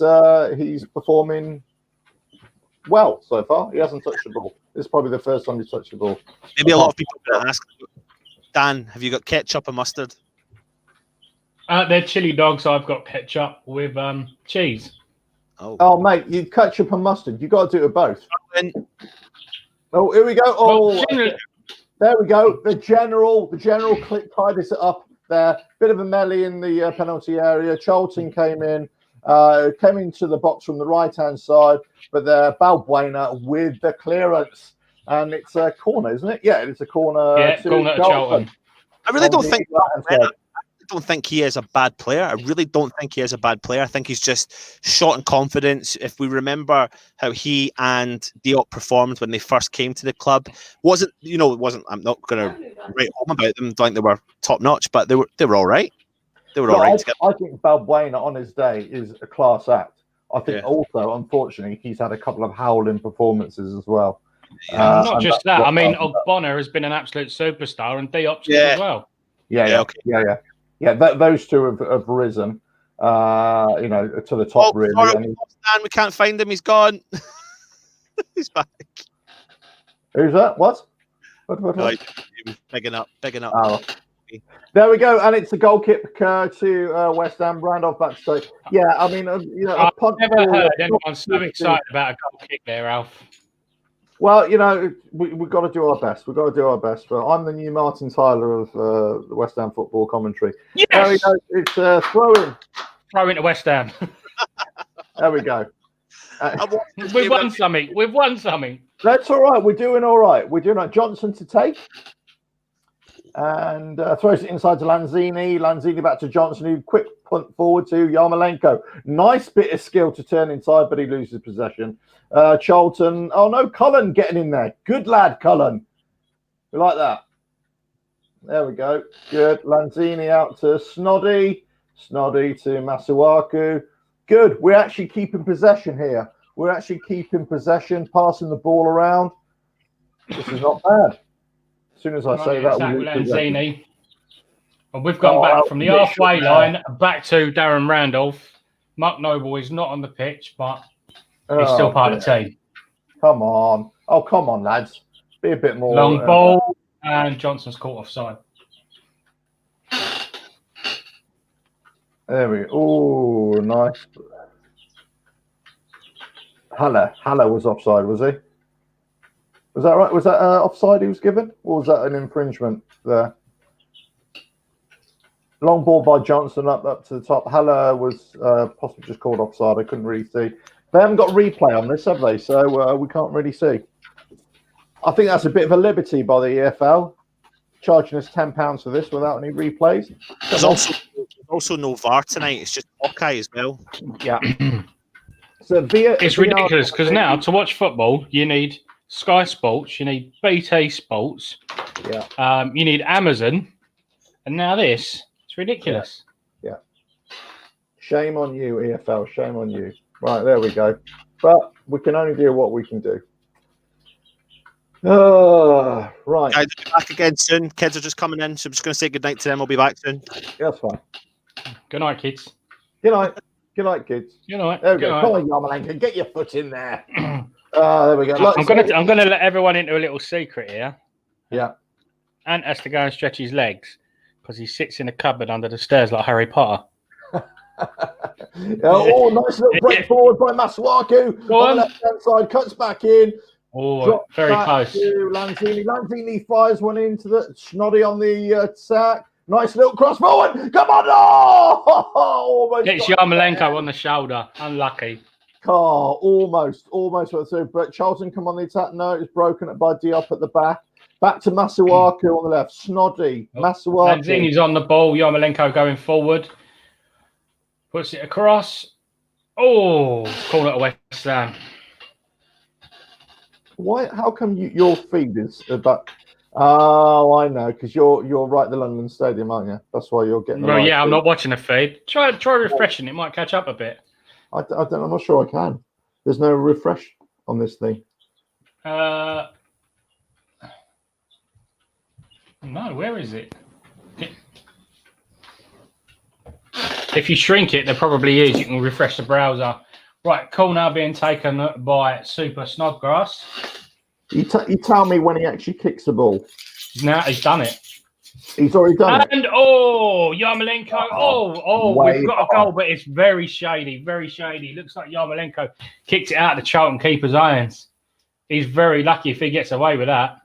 performing well so far. He hasn't touched the ball. This is probably the first time he's touched the ball. Maybe a lot of people are going to ask, Dan, have you got ketchup and mustard? They're chili dogs. I've got ketchup with cheese. Oh, mate, you ketchup and mustard. You got to do it both. Oh, here we go. Oh, there we go. The general tied this up. There, bit of a melee in the penalty area. Charlton came into the box from the right-hand side, but Balbuena with the clearance, and it's a corner, isn't it? Yeah, it's a corner. Yeah, corner at Charlton. I really don't think. I don't think he is a bad player. I really don't think he is a bad player. I think he's just shot in confidence. If we remember how he and Diop performed when they first came to the club, wasn't. I'm not going to write home about them. Don't think they were top notch, but they were all right. They were all right together. I think Balbuena on his day is a class act. I think also, unfortunately, he's had a couple of howling performances as well. Not just that. I mean, Ogbonna has been an absolute superstar, and Diop's as well. Yeah. Yeah, those two have risen, to the top, really. Sorry, we can't find him. He's gone. He's back. Who's that? What? Right, bigging up. Oh. There we go, and it's a goal kick to West Ham. Randolph back to say, yeah. I mean, I've never heard anyone so excited about a goal kick there, Alf. Well, we've got to do our best. We've got to do our best. But I'm the new Martin Tyler of the West Ham football commentary. Yes! There we go. It's throw-in. Throw into West Ham. There we go. We've won something. That's all right. We're doing all right. Johnson to take. And throws it inside to Lanzini. Lanzini back to Johnson, who quick punt forward to Yarmolenko. Nice bit of skill to turn inside, but he loses possession. Charlton. Oh, no, Cullen getting in there. Good lad, Cullen. We like that. There we go. Good. Lanzini out to Snoddy. Snoddy to Masuaku. Good. We're actually keeping possession here. We're actually keeping possession, passing the ball around. This is not bad. As soon as I say that, Lanzini. And we've gone back from the halfway line back to Darren Randolph. Mark Noble is not on the pitch, but he's still part of the team. Come on. Oh, come on, lads. Be a bit more. Long ball, and Johnson's caught offside. There we go. Oh, nice. Haller was offside, was he? Was that right? Was that offside he was given? Or was that an infringement there? Long ball by Johnson up to the top. Haller was possibly just called offside. I couldn't really see. They haven't got replay on this, have they? So we can't really see. I think that's a bit of a liberty by the EFL, charging us £10 for this without any replays. There's also no VAR tonight. It's just Hawkeye as well. Yeah. It's ridiculous because now to watch football, you need Sky Sports, you need BT Sports, you need Amazon, and now this. It's ridiculous. Yeah. Shame on you, EFL. Shame on you. Right, there we go. But we can only do what we can do. Right. Guys, will be back again soon. Kids are just coming in, so I'm just going to say goodnight to them. We'll be back soon. Yeah, that's fine. Good night, kids. Good night. Good night, kids. Good night. There we go. Come on, Yarmolenko, get your foot in there. There we go. I'm gonna let everyone into a little secret here. Yeah. Ant has to go and stretch his legs because he sits in a cupboard under the stairs like Harry Potter. Oh, nice little break forward by Masuaku. On the left-hand side, cuts back in. Oh, very close. Lanzini. Lanzini fires one into the Snoddy on the attack. Nice little cross forward. Come on. Oh! It's Yarmolenko on the shoulder. Unlucky. Oh, almost went through. But Charlton come on the attack. No, it's broken up by Diop at the back. Back to Masuaku on the left. Snoddy. Masuaku. Lanzini's on the ball. Yarmolenko going forward. Puts it across. Oh, corner to West Ham. Why? How come your feed is about? Oh, I know, because you're right at the London Stadium, aren't you? That's why you're getting. Well, yeah, I'm not watching the feed. Try refreshing. It might catch up a bit. I'm not sure I can. There's no refresh on this thing. No, where is it? If you shrink it, there probably is. You can refresh the browser. Right, call now being taken by Super Snodgrass. You tell me when he actually kicks the ball. Now he's done it. He's already done it. And Yarmolenko. We've got a goal, but it's very shady. Very shady. Looks like Yarmolenko kicked it out of the Charlton keeper's irons. He's very lucky if he gets away with that.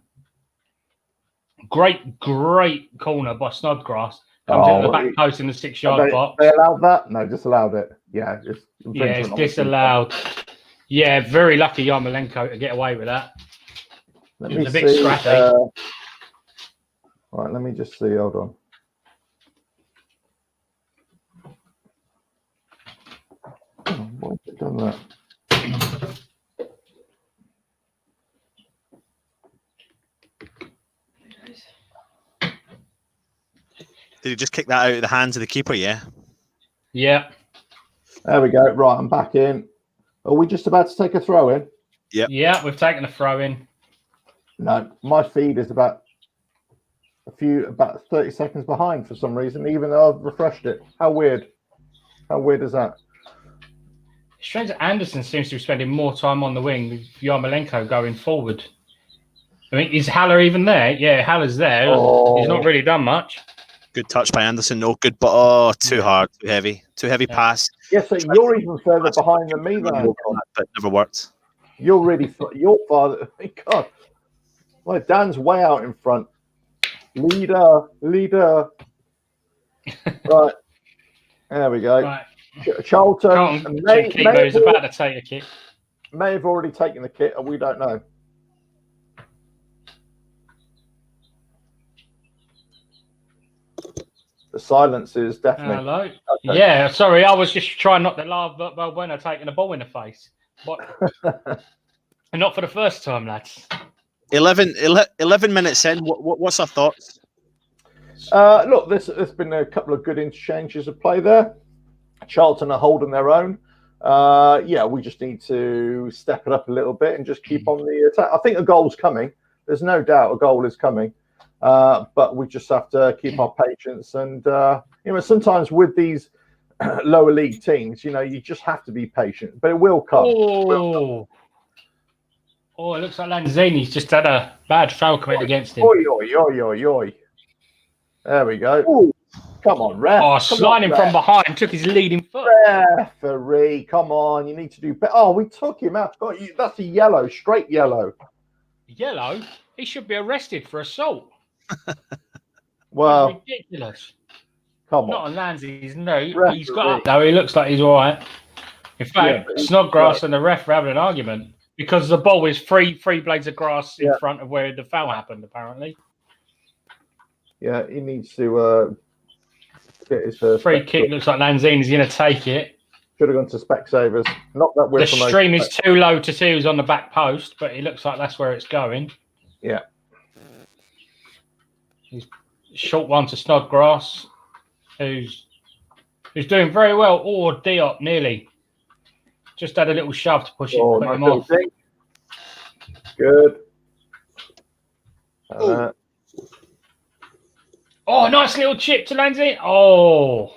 Great corner by Snodgrass. Comes into the back post in the 6-yard box. They allowed that? No, disallowed it. Yeah, it's disallowed. Yeah, very lucky Yarmolenko to get away with that. It was a bit scrappy. Right, let me just see. Hold on. Why have they done that? Did he just kick that out of the hands of the keeper? Yeah. Yeah. There we go. Right, I'm back in. Are we just about to take a throw in? Yep. Yeah, we've taken a throw in. No, my feed is about. about 30 seconds behind for some reason, even though I've refreshed it. How weird? How weird is that? It's strange that Anderson seems to be spending more time on the wing with Yarmolenko going forward. I mean, is Haller even there? Yeah, Haller's there. He's not really done much. Good touch by Anderson. No good, but too hard, too heavy pass. Yeah, so you're even further behind than me, then. But never worked. You're farther. God, well, Dan's way out in front. Leader. Right, there we go. Right. Charlton Keeper's about to take a kick. May have already taken the kit, and we don't know. The silence is definitely. Hello. Okay. Yeah, sorry, I was just trying not to laugh about when I'm taking the ball in the face. But and not for the first time, lads. 11 minutes in. What's our thoughts? Look, there's been a couple of good interchanges of play there. Charlton are holding their own. Yeah, we just need to step it up a little bit and just keep on the attack. I think a goal's coming. There's no doubt a goal is coming. But we just have to keep our patience. And, sometimes with these lower league teams, you just have to be patient. But it will come. Oh, it looks like Lanzini's just had a bad foul commit against him. Oi. There we go. Ooh. Come on, ref. Oh, sliding from behind, took his leading foot. Referee, come on. You need to do better. Oh, we took him out. That's a yellow, straight yellow. Yellow? He should be arrested for assault. Well, that's ridiculous. Come on. Not on Lanzi's note. He's got up though. He looks like he's all right. In fact, Snodgrass and the ref are having an argument because the ball is three blades of grass in front of where the foul happened, apparently. Yeah, he needs to get his free kick. Looks like Lanzini's going to take it. Should have gone to Specsavers. Not that we're the stream is too low to see who's on the back post, but it looks like that's where it's going. Yeah. He's short one to Snodgrass, who's doing very well. Oh, Diop nearly. Just had a little shove to push put him off. Good. Nice little chip to Lanzini. Oh.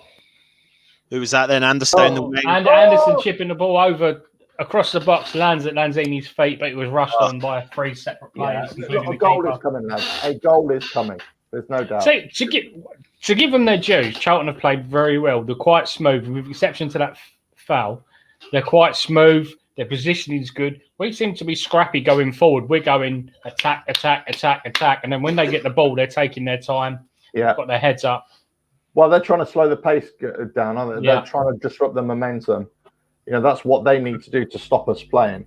Who was that then? Anderson. And Anderson chipping the ball over across the box, lands at Lanzini's feet, but it was rushed on by 3 separate players. A goal is coming, lads. A goal is coming. There's no doubt. So, to give them their dues, Charlton have played very well. They're quite smooth, with the exception to that foul. They're quite smooth. Their positioning is good. We seem to be scrappy going forward. We're going attack, and then when they get the ball, they're taking their time. Yeah, got their heads up. Well, they're trying to slow the pace down, aren't they? They're trying to disrupt the momentum. That's what they need to do to stop us playing.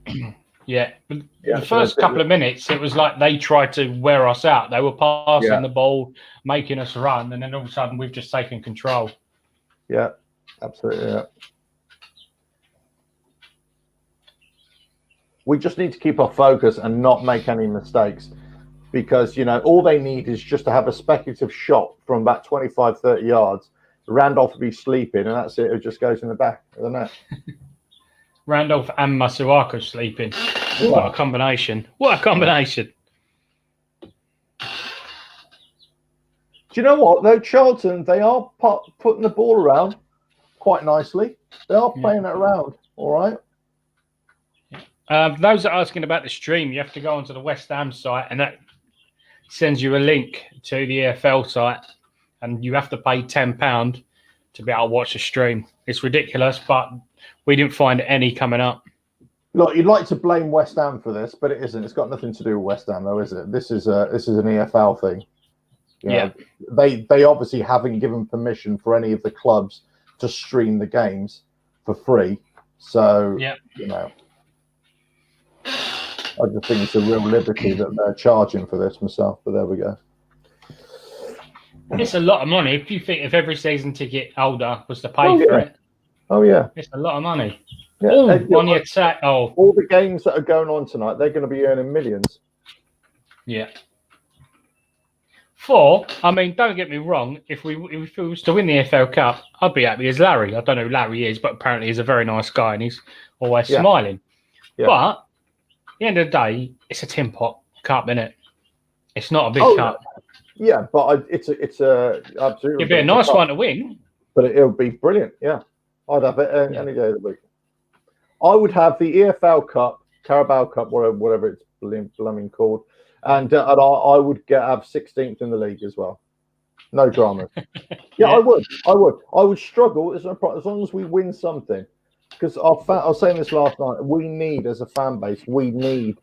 The first couple of minutes, it was like they tried to wear us out. They were passing the ball, making us run, and then all of a sudden we've just taken control. Yeah, absolutely. Yeah. We just need to keep our focus and not make any mistakes because, all they need is just to have a speculative shot from about 25, 30 yards. Randolph will be sleeping, and that's it. It just goes in the back of the net. Randolph and Masuaku sleeping. What a combination. What a combination. Do you know what, though? Charlton, they are putting the ball around quite nicely. They are playing it around, all right? Those that are asking about the stream, you have to go onto the West Ham site, and that sends you a link to the EFL site, and you have to pay £10 to be able to watch the stream. It's ridiculous, but we didn't find any coming up. Look, you'd like to blame West Ham for this, but it isn't. It's got nothing to do with West Ham, though, is it? This is an EFL thing. They obviously haven't given permission for any of the clubs to stream the games for free. So, I just think it's a real liberty that they're charging for this myself, but there we go. It's a lot of money. If you think if every season ticket holder was to pay for it. Oh, yeah. It's a lot of money. Yeah, on the attack. Oh. All the games that are going on tonight, they're going to be earning millions. Yeah. Don't get me wrong. If we was to win the FL Cup, I'd be happy as Larry. I don't know who Larry is, but apparently he's a very nice guy and he's always smiling. Yeah. But at the end of the day, it's a tin pot cup, isn't it? It's not a big cup. Yeah, but it's a absolutely. It'd be a nice one to win. But it'll be brilliant. Yeah, I'd have it any day of the week. I would have the EFL Cup, Carabao Cup, whatever it's blooming called, and I would have 16th in the league as well. No drama. Yeah, I would. I would struggle as long as we win something. Because I was saying this last night. We need, as a fan base, we need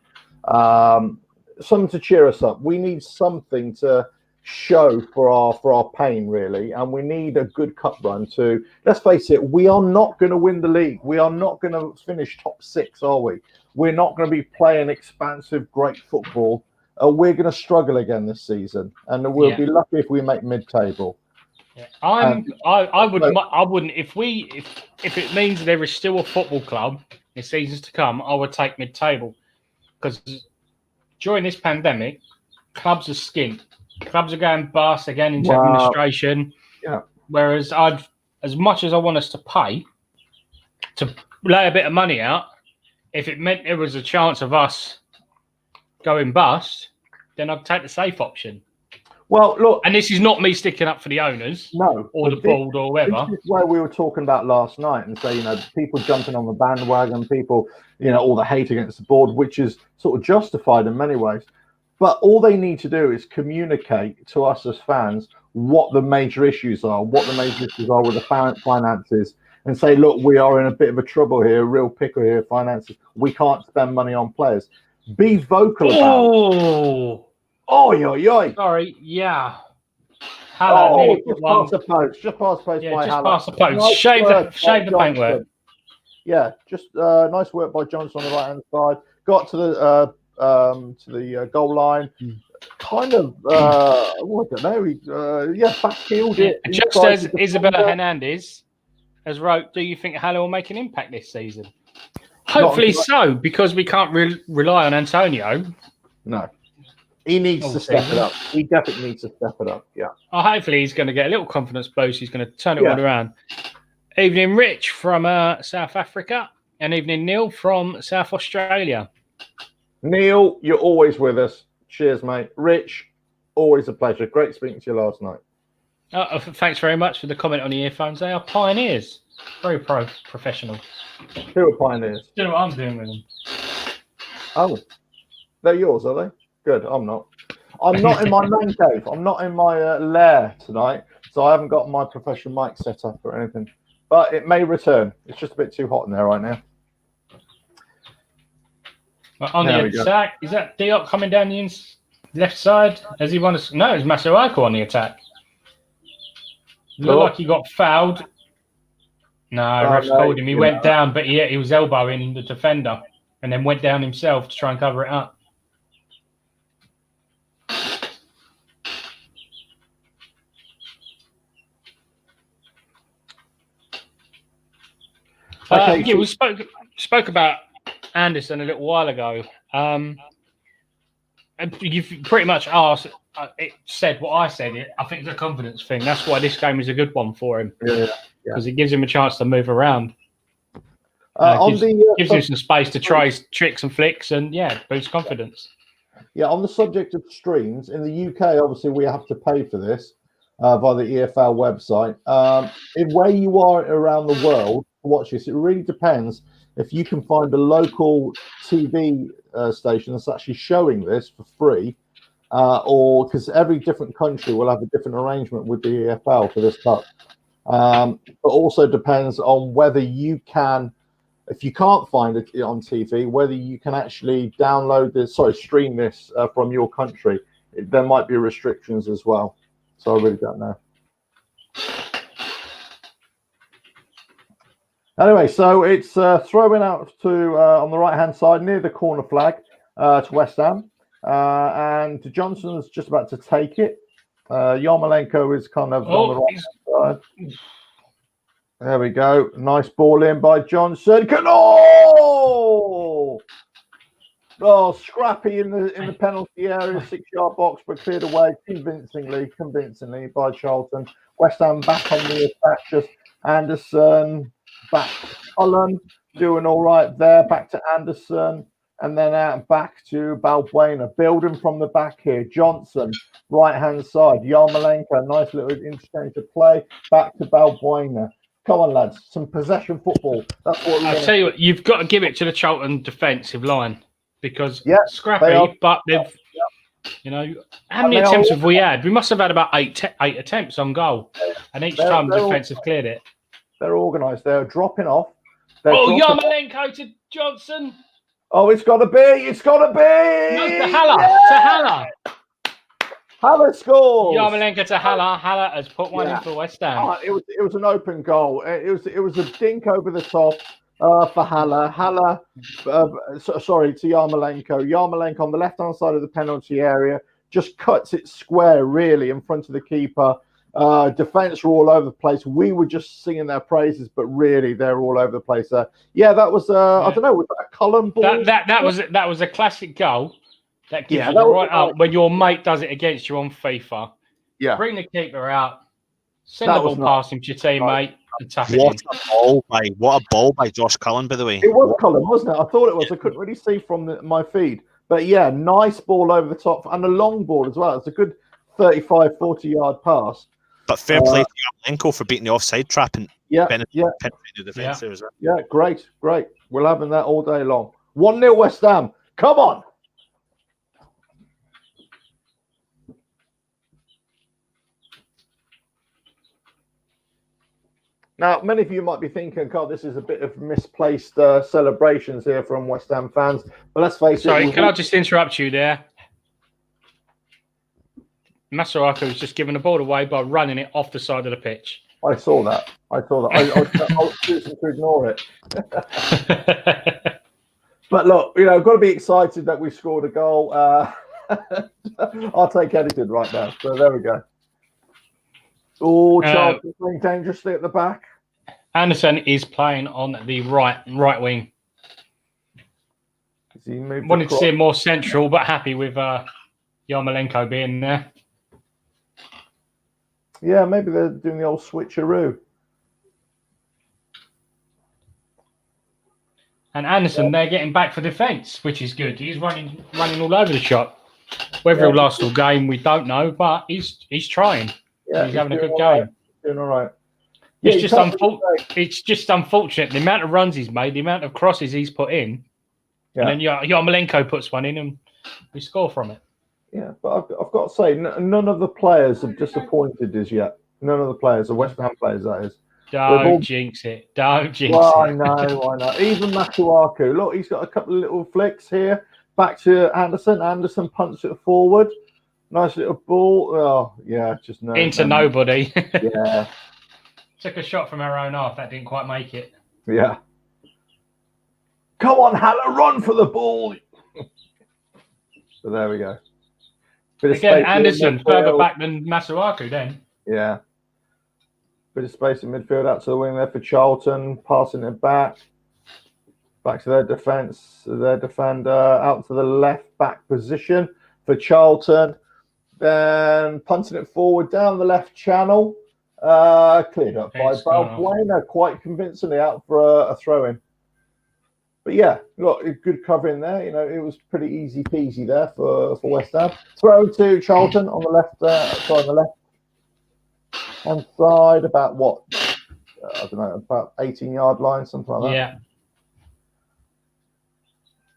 something to cheer us up. We need something to show for our pain, really, and we need a good cup run to. Let's face it, we are not going to win the league. We are not going to finish top 6, are we? We're not going to be playing expansive, great football. We're going to struggle again this season, and we'll be lucky if we make mid-table. Yeah. I wouldn't if it means there is still a football club in seasons to come. I would take mid-table, because during this pandemic, clubs are skint. Clubs are going bust again into administration. Yeah. Whereas as much as I want us to pay to lay a bit of money out, if it meant there was a chance of us going bust, then I'd take the safe option. Well, look, and this is not me sticking up for the owners, or the board, or whatever. This is where we were talking about last night, and say, people jumping on the bandwagon, people, all the hate against the board, which is sort of justified in many ways. But all they need to do is communicate to us as fans what the major issues are, with the finances, and say, look, we are in a bit of a trouble here, a real pickle here, finances. We can't spend money on players. Be vocal about it. Oh, sorry, yeah. Hello, just pass the post. Just pass the post. Yeah, just pass the post. Nice shave the paintwork. Yeah, just nice work by Johnson on the right hand side. Got to the goal line. Kind of, I don't know. Backfield it. Just as Isabella Hernandez has wrote, do you think Haller will make an impact this season? Hopefully so, because we can't rely on Antonio. No. He needs to step it up. He definitely needs to step it up. Yeah. Hopefully he's going to get a little confidence boost. He's going to turn it all around. Evening, Rich from South Africa, and evening, Neil from South Australia. Neil, you're always with us. Cheers, mate. Rich, always a pleasure. Great speaking to you last night. Thanks very much for the comment on the earphones. They are pioneers. Very professional. Who are pioneers? Do you know what I'm doing with them? Oh, they're yours, are they? Good. I'm not. I'm not in my man cave. I'm not in my lair tonight, so I haven't got my professional mic set up or anything. But it may return. It's just a bit too hot in there right now. On the attack, is that Diop coming down the left side? Has he won? No, it's Masuaku on the attack. Looked like he got fouled. No, ref called him. He went down, but he was elbowing the defender and then went down himself to try and cover it up. We spoke about Anderson a little while ago. And you've pretty much asked. It said what I said. I think it's a confidence thing. That's why this game is a good one for him. Because it gives him a chance to move around. Gives him some space to try his tricks and flicks, and boosts confidence. Yeah, on the subject of streams, in the UK, obviously we have to pay for this via the EFL website. Where you are around the world to watch this, it really depends if you can find a local TV station that's actually showing this for free, or because every different country will have a different arrangement with the EFL for this cup. But also depends on whether you can, if you can't find it on TV, whether you can actually stream this from your country. There might be restrictions as well. So I really don't know. Anyway, so it's throwing out to on the right-hand side near the corner flag to West Ham. And Johnson's just about to take it. Yarmolenko is kind of on the right side. There we go. Nice ball in by Johnson. Oh, scrappy in the penalty area, 6-yard box, but cleared away convincingly by Charlton. West Ham back on the attack. Just Anderson back to Cullen, doing all right there. Back to Anderson. and then out back to Balbuena. Building from the back here. Johnson, right-hand side. Yarmolenko, nice little interchange of play. Back to Balbuena. Come on, lads. Some possession football. That's what we I'll tell you what, you've got to give it to the Charlton defensive line because scrappy, but they've, you know, how many attempts have we had? We must have had about eight attempts on goal, and each time the defence have cleared it. They're organised. They're dropping off. Yarmolenko to Johnson. Oh, it's got to be. It's got to be. No, to Haller. To Haller. Haller scores. Yarmolenko to Haller. Haller has put one in for West Ham. It was an open goal. It was a dink over the top for Haller. Haller, sorry, to Yarmolenko. Yarmolenko on the left-hand side of the penalty area just cuts it square, really, in front of the keeper. Defense were all over the place. We were just singing their praises, but really, they're all over the place there. Yeah, that was I don't know, was that a Cullen ball? That was a classic goal. That gives you the right up when your mate does it against you on FIFA. Yeah. Bring the keeper out, send the ball past him to your teammate, and tap it What in. a ball by Josh Cullen, by the way. It was Cullen, wasn't it? I thought it was. I couldn't really see from my feed. But yeah, nice ball over the top and a long ball as well. It's a good 35, 40-yard pass. But fair play to Yarmolenko for beating the offside trap and penetrating the defence there as well. Yeah, great. We're having that all day long. 1-0 West Ham. Come on. Now, many of you might be thinking, God, this is a bit of misplaced celebrations here from West Ham fans. But let's face it. Sorry, can I just interrupt you there? Masuaku was just giving the ball away by running it off the side of the pitch. I saw that. I was choosing to ignore it. But look, you know, I've got to be excited that we scored a goal. I'll take anything right now. So there we go. Oh, Charlton playing dangerously at the back. Anderson is playing on the right wing. Wanted to see him more central, but happy with Yarmolenko being there. Yeah, maybe they're doing the old switcheroo. And Anderson, they're getting back for defence, which is good. He's running all over the shop. Whether he'll last all game, we don't know, but he's trying. Yeah, he's having a good game. Doing all right. It's just unfortunate the amount of runs he's made, the amount of crosses he's put in, and then Yarmolenko puts one in and we score from it. Yeah, but I've got to say, none of the players have disappointed as yet. None of the players, the West Ham players, that is. Don't jinx it. Don't jinx it. I know. Even Masuaku. Look, he's got a couple of little flicks here. Back to Anderson. Anderson punts it forward. Nice little ball. Oh, yeah, just no. Into nobody. Yeah. Took a shot from our own half. That didn't quite make it. Yeah. Come on, Haller, run for the ball. So there we go. Again, Anderson further back than Masuaku then. Yeah. Bit of space in midfield out to the wing there for Charlton. Passing it back. Back to their defence. Their defender out to the left back position for Charlton. Then punting it forward down the left channel. Cleared up by Balbuena quite convincingly out for a throw-in. But yeah, got a good cover in there. You know, it was pretty easy peasy there for West Ham. Throw to Charlton on the left, on the left hand side, about what? I don't know, about 18-yard line, something like that. Yeah.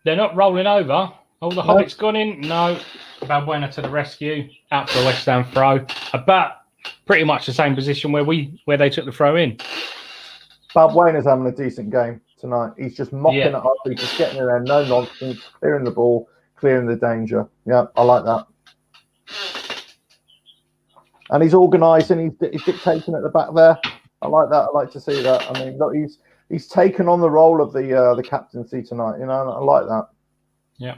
They're not rolling over. Oh, the Hobbit's gone in. No. Balbuena to the rescue. Out for a West Ham throw. About pretty much the same position where they took the throw in. Balbuena's having a decent game tonight. He's just mopping it up. He's just getting in there, no nonsense, clearing the ball, clearing the danger. Yeah, I like that. And he's organising. He's dictating at the back there. I like that. I like to see that. I mean, look, he's taken on the role of the captaincy tonight. You know, I like that. Yeah.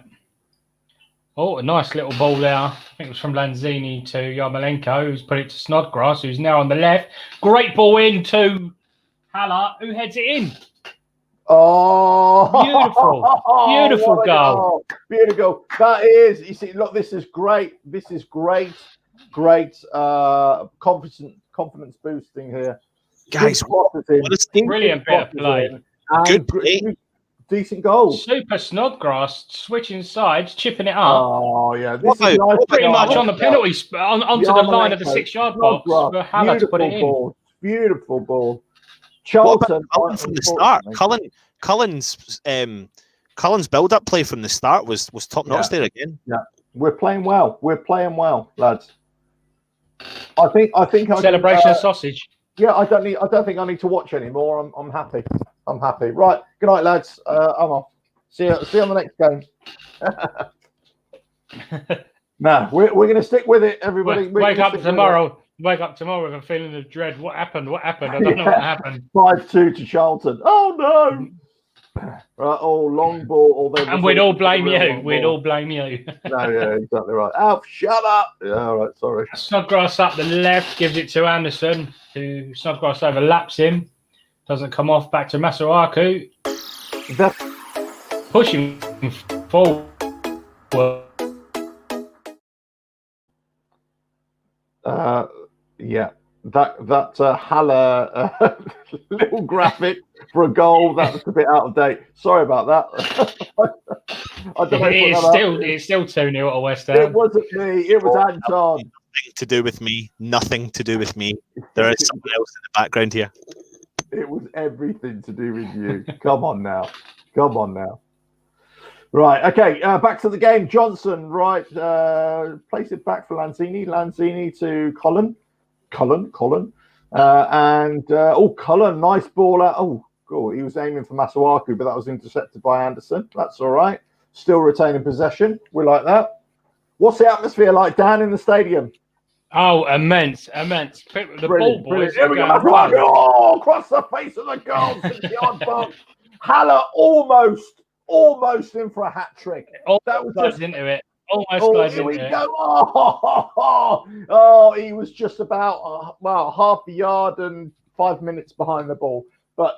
Oh, a nice little ball there. I think it was from Lanzini to Yarmolenko, who's put it to Snodgrass, who's now on the left. Great ball in to Haller, who heads it in. Oh, beautiful goal. Beautiful. That is, you see, look, this is great. This is great confidence boosting here. Guys, what a brilliant bit of play. Good play. decent goals. Super Snodgrass switching sides, chipping it up. Oh yeah, this What is about- nice. Pretty much goal. on the penalty onto the line of the Yarmolenko, 6-yard box for Haller to put it in. Ball. Beautiful ball. What Charlton about Cullen from the start? Cullen's build-up play from the start was top-notch there again. Yeah, we're playing well. We're playing well, lads. I think Celebration of sausage. Yeah, I don't think I need to watch anymore. I'm happy. I'm happy. Right. Good night, lads. I'm off. See you on the next game. No, we're going to stick with it, everybody. Wake up tomorrow with a feeling of dread. What happened? I don't know what happened. 5-2 to Charlton. Oh no! Right, long ball. And we'd all blame you. We'd all blame you. No, yeah, exactly right. Alf, shut up. Yeah, all right, sorry. Snodgrass up the left, gives it to Anderson, who Snodgrass overlaps him. Doesn't come off, back to Masuaku. Pushing forward. Yeah, that Haller little graphic for a goal that was a bit out of date. Sorry about that. I don't know it's still 2-0 at West Ham. It wasn't me. It was Anton. Nothing to do with me. Nothing to do with me. There is someone else in the background here. It was everything to do with you. Come on now. Right, okay, back to the game. Johnson, right, place it back for Lanzini. Lanzini to Cullen. Cullen. Cullen, nice ball out. Oh, cool. He was aiming for Masuaku, but that was intercepted by Anderson. That's all right. Still retaining possession. We like that. What's the atmosphere like down in the stadium? Oh, immense. The ball boys. Here we go. Across the face of the goal. 6-yard box. Haller almost in for a hat trick. That was just into it. Almost goes into it. Oh, he was just about half a yard and 5 minutes behind the ball, but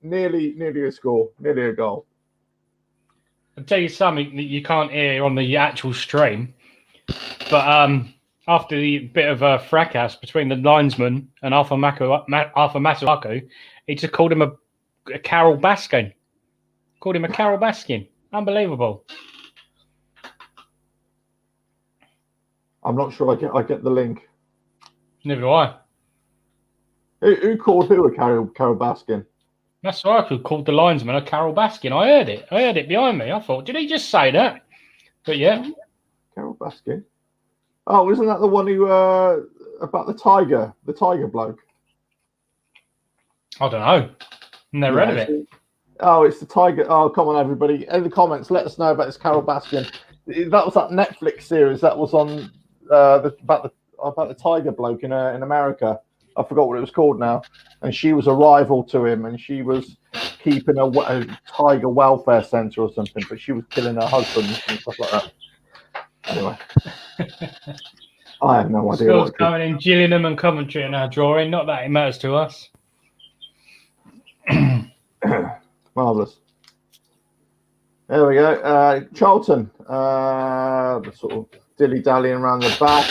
nearly a score, nearly a goal. I'll tell you something that you can't hear on the actual stream, but after the bit of a fracas between the linesman and Arthur Masuaku, he just called him a Carol Baskin. Called him a Carol Baskin. Unbelievable. I'm not sure I get the link. Neither do I. Who called who a Carol Baskin? Masuaku called the linesman a Carol Baskin. I heard it behind me. I thought, did he just say that? But yeah. Carol Baskin. Oh, isn't that the one who about the tiger bloke? I don't know. Never heard of it. Oh, it's the tiger. Oh, come on, everybody. In the comments, let us know about this Carol Baskin. That was that Netflix series that was on about the tiger bloke in America. I forgot what it was called now. And she was a rival to him, and she was keeping a tiger welfare center or something, but she was killing her husband and stuff like that. Anyway, I have no idea. Scores coming in Gillingham and Coventry in our drawing. Not that it matters to us. Marvellous. There we go. Charlton, sort of dilly-dallying around the back.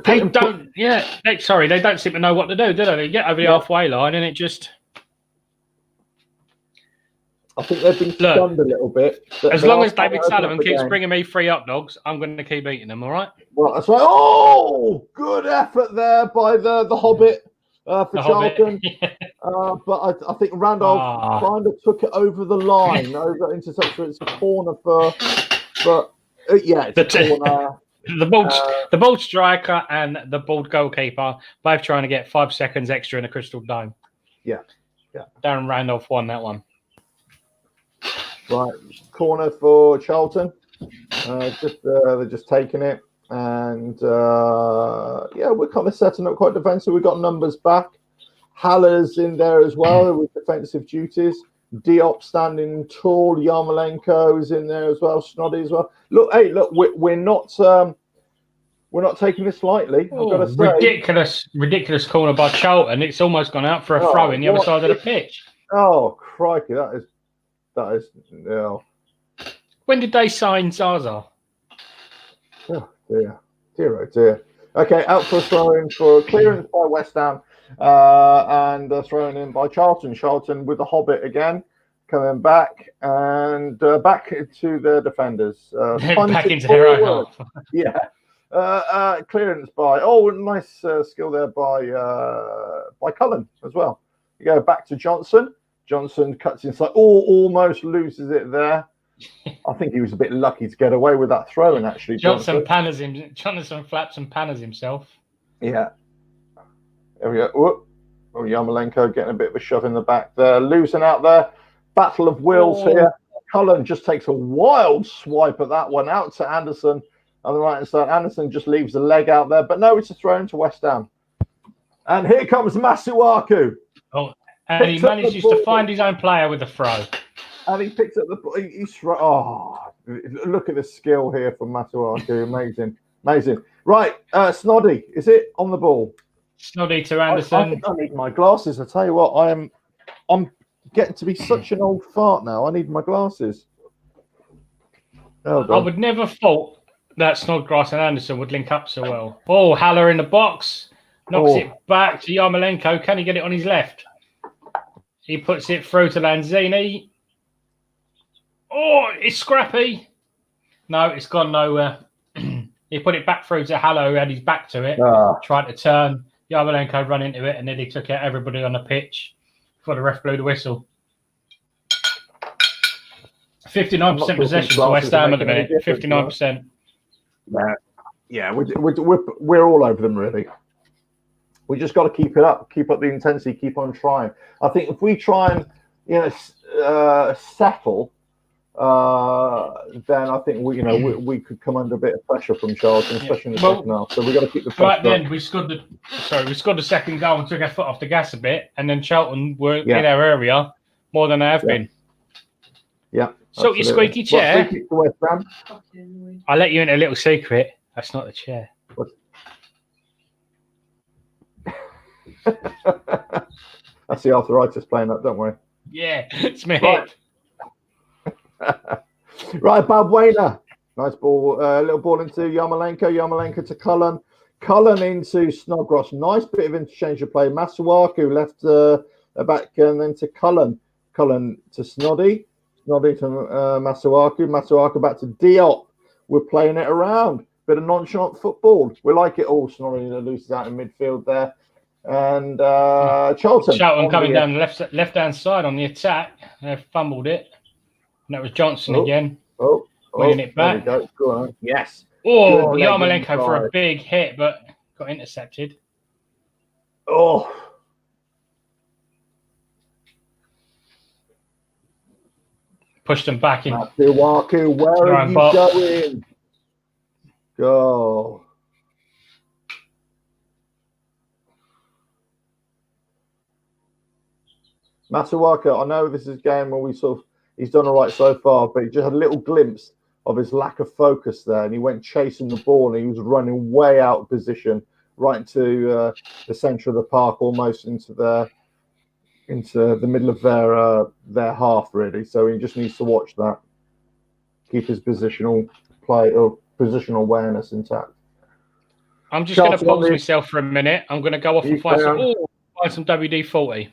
They don't seem to know what to do they? They get over the halfway line and it just... I think they've been stunned a little bit. As long as David Sullivan keeps bringing me 3 hot dogs, I'm going to keep eating them, all right? Well, that's right. Oh, good effort there by the Hobbit for Charlton. But I think Randolph kind of took it over the line, over into such it's a corner it's a corner. The bald striker and the bald goalkeeper both trying to get 5 seconds extra in the Crystal Dome. Yeah. Darren Randolph won that one. Right, corner for Charlton. They're just taking it, and we're kind of setting up quite defensive. We've got numbers back. Haller's in there as well with defensive duties. Diop standing tall. Yarmolenko is in there as well. Snoddy as well. Look, we're not taking this lightly. I've got to say. Ridiculous corner by Charlton. It's almost gone out for a throw in the other side of the pitch. Oh crikey, that is. When did they sign Zaza? Oh dear. Okay, out for a throw-in for clearance by West Ham, and thrown in by Charlton. Charlton with the Hobbit again, coming back and back to the defenders. Back into their own half. Yeah. Clearance by nice skill there by Cullen as well. You go back to Johnson. Johnson cuts inside. Almost loses it there. I think he was a bit lucky to get away with that throw-in, actually. Johnson flaps and panners himself. Yeah. There we go. Whoop. Oh, Yarmolenko getting a bit of a shove in the back there. Losing out there. Battle of wills here. Cullen just takes a wild swipe at that one out to Anderson on the right-hand side. Anderson just leaves the leg out there. But no, it's a throw into West Ham. And here comes Masuaku. Oh, and he manages to find his own player with a throw. And he picks up the ball. Look at the skill here from Masuaku. Amazing. Right, Snoddy, is it on the ball? Snoddy to Anderson. I need my glasses. I tell you what, I'm getting to be such an old fart now. I need my glasses. I would never thought that Snodgrass and Anderson would link up so well. Oh, Haller in the box. Knocks it back to Yarmolenko. Can he get it on his left? He puts it through to Lanzini. Oh, it's scrappy. No, it's gone nowhere. He put it back through to Haller, who had his back to it. Tried to turn. Yarmolenko ran into it, and then he took out everybody on the pitch before the ref blew the whistle. 59% possession for West Ham at the minute. 59%. Yeah, we're all over them, really. We just got to keep it up, keep up the intensity, keep on trying. I think if we try and settle, then I think we could come under a bit of pressure from Charlton, especially in the second half. So we got to keep the pressure. Right then, we scored the second goal and took our foot off the gas a bit, and then Charlton were in our area more than they have been. Yeah. So your squeaky chair. West Ham? I'll let you in a little secret. That's not the chair. That's the arthritis playing up, don't worry. Yeah, it's me. Right, Balbuena. Nice ball. Little ball into Yarmolenko. Yarmolenko to Cullen. Cullen into Snodgrass. Nice bit of interchange of play. Masuaku left back and then to Cullen. Cullen to Snoddy. Snoddy to Masuaku. Masuaku back to Diop. We're playing it around. Bit of nonchalant football. We like it all. Snoddy loses out in midfield there. And Charlton coming down the left-hand side on the attack. They fumbled it. And that was Johnson again. Winning it back. Go on. Yes. Oh, Yarmolenko for a big hit, but got intercepted. Oh. Pushed them back in. Masuaku, where are you going? Go. Masuaku, I know this is a game where he's done all right so far, but he just had a little glimpse of his lack of focus there, and he went chasing the ball, and he was running way out of position, right into the centre of the park, almost into the middle of their half, really. So he just needs to watch that, keep his positional play or positional awareness intact. I'm just going to pause myself for a minute. I'm going to go off and find some WD-40.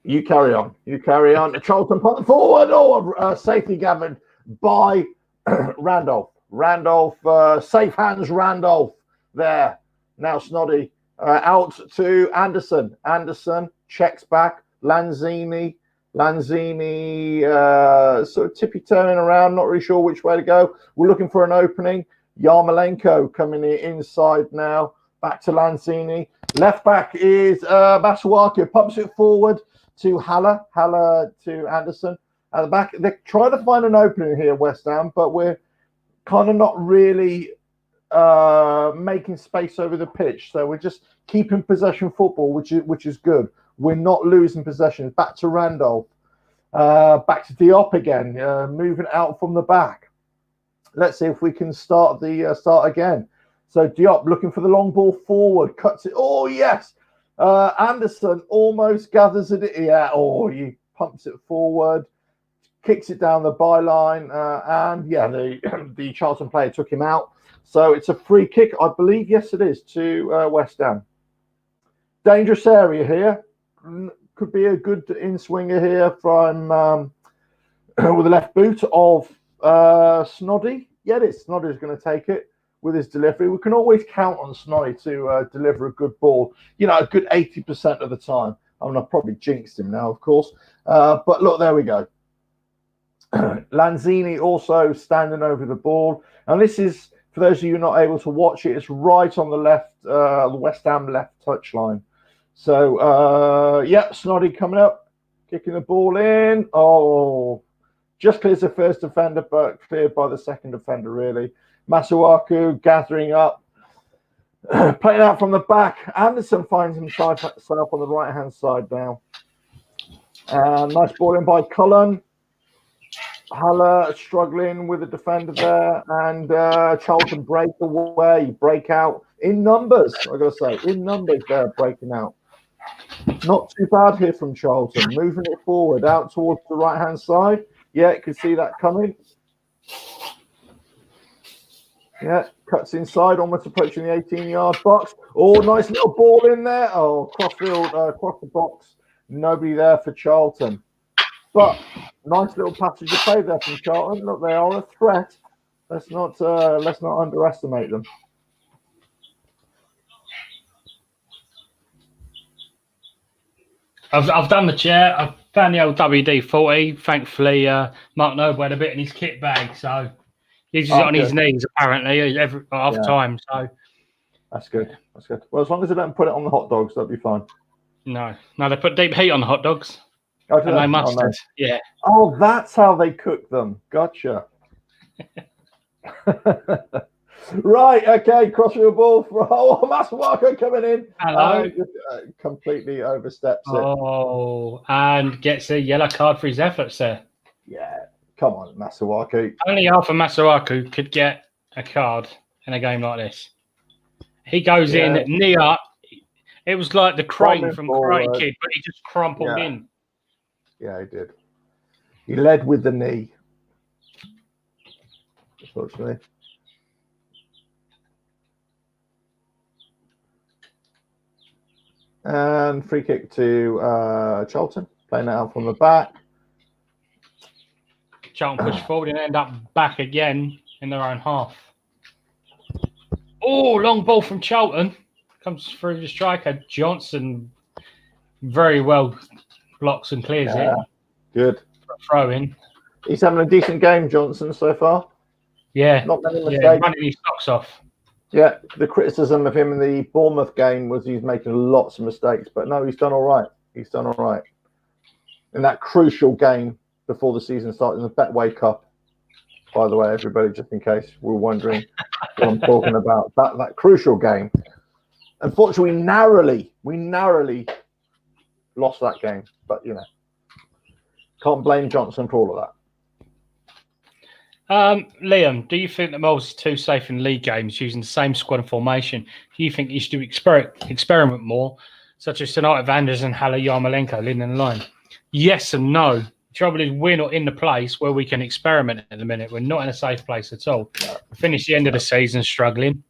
You carry on. Charlton put forward. Safety gathered by Randolph. Safe hands, Randolph. There. Now Snoddy out to Anderson. Anderson checks back. Lanzini sort of tippy turning around. Not really sure which way to go. We're looking for an opening. Yarmolenko coming inside now. Back to Lanzini. Left back is Masuaku. Pumps it forward to Haller to Anderson at the back. They're trying to find an opening here, West Ham, but we're kind of not really making space over the pitch. So we're just keeping possession football, which is good. We're not losing possession. Back to Randolph. Back to Diop again, moving out from the back. Let's see if we can start again. So Diop looking for the long ball forward, cuts it. Oh, yes. Anderson almost gathers it. Yeah. Oh, he pumps it forward, kicks it down the byline, and yeah, the Charlton player took him out. So it's a free kick, I believe. Yes, it is to West Ham. Dangerous area here. Could be a good in-swinger here from with the left boot of Snoddy. Yeah, Snoddy's going to take it with his delivery. We can always count on Snoddy to deliver a good ball, a good 80% of the time. I mean, I've probably jinxed him now, of course. But look, there we go. Lanzini also standing over the ball. And this is, for those of you not able to watch it, it's right on the left, the West Ham left touchline. So, Snoddy coming up, kicking the ball in. Oh, just clears the first defender, but cleared by the second defender, really. Masuaku gathering up, playing out from the back. Anderson finds himself on the right-hand side now. Nice ball in by Cullen. Haller struggling with the defender there, and Charlton break out in numbers. I got to say, in numbers, they're breaking out. Not too bad here from Charlton, moving it forward out towards the right-hand side. Yeah, you can see that coming. Yeah, cuts inside, almost approaching the 18-yard box. Oh, nice little ball in there. Oh, crossfield, across the box. Nobody there for Charlton. But nice little passage of play there from Charlton. Look, they are a threat. Let's not underestimate them. I've done the chair. I've found the old WD-40. Thankfully, Mark Noble had a bit in his kit bag, so he uses it on his knees apparently every half time. So that's good. That's good. Well, as long as they don't put it on the hot dogs, that'll be fine. No, they put deep heat on the hot dogs. Oh, and they mustard. No. Yeah. Oh, that's how they cook them. Gotcha. Right. Okay. Crossfield ball for Masuaku coming in. Hello. Completely oversteps it. Oh, and gets a yellow card for his efforts there. Yeah. Come on, Masuaku. Only Alpha Masuaku could get a card in a game like this. He goes in knee up. It was like the crane from Karate Kid, but he just crumpled in. Yeah, he did. He led with the knee, unfortunately. And free kick to Charlton, playing it out from the back. Charlton push forward and end up back again in their own half. Oh, long ball from Charlton. Comes through the striker. Johnson very well blocks and clears it. Good. Throw in. He's having a decent game, Johnson, so far. Yeah. Not many mistakes. Yeah, running his socks off. Yeah, the criticism of him in the Bournemouth game was he's making lots of mistakes, but no, he's done all right. He's done all right. In that crucial game before the season started in the Betway Cup, by the way, everybody, just in case we're wondering what I'm talking about, that crucial game. Unfortunately, we narrowly lost that game, but can't blame Johnson for all of that. Liam, do you think the Moles is too safe in league games using the same squad and formation? Do you think you should experiment more, such as tonight with Anderson, Haller, Yarmolenko leading the line? Yes and no. The trouble is we're not in the place where we can experiment at the minute. We're not in a safe place at all. We finished the end of the season struggling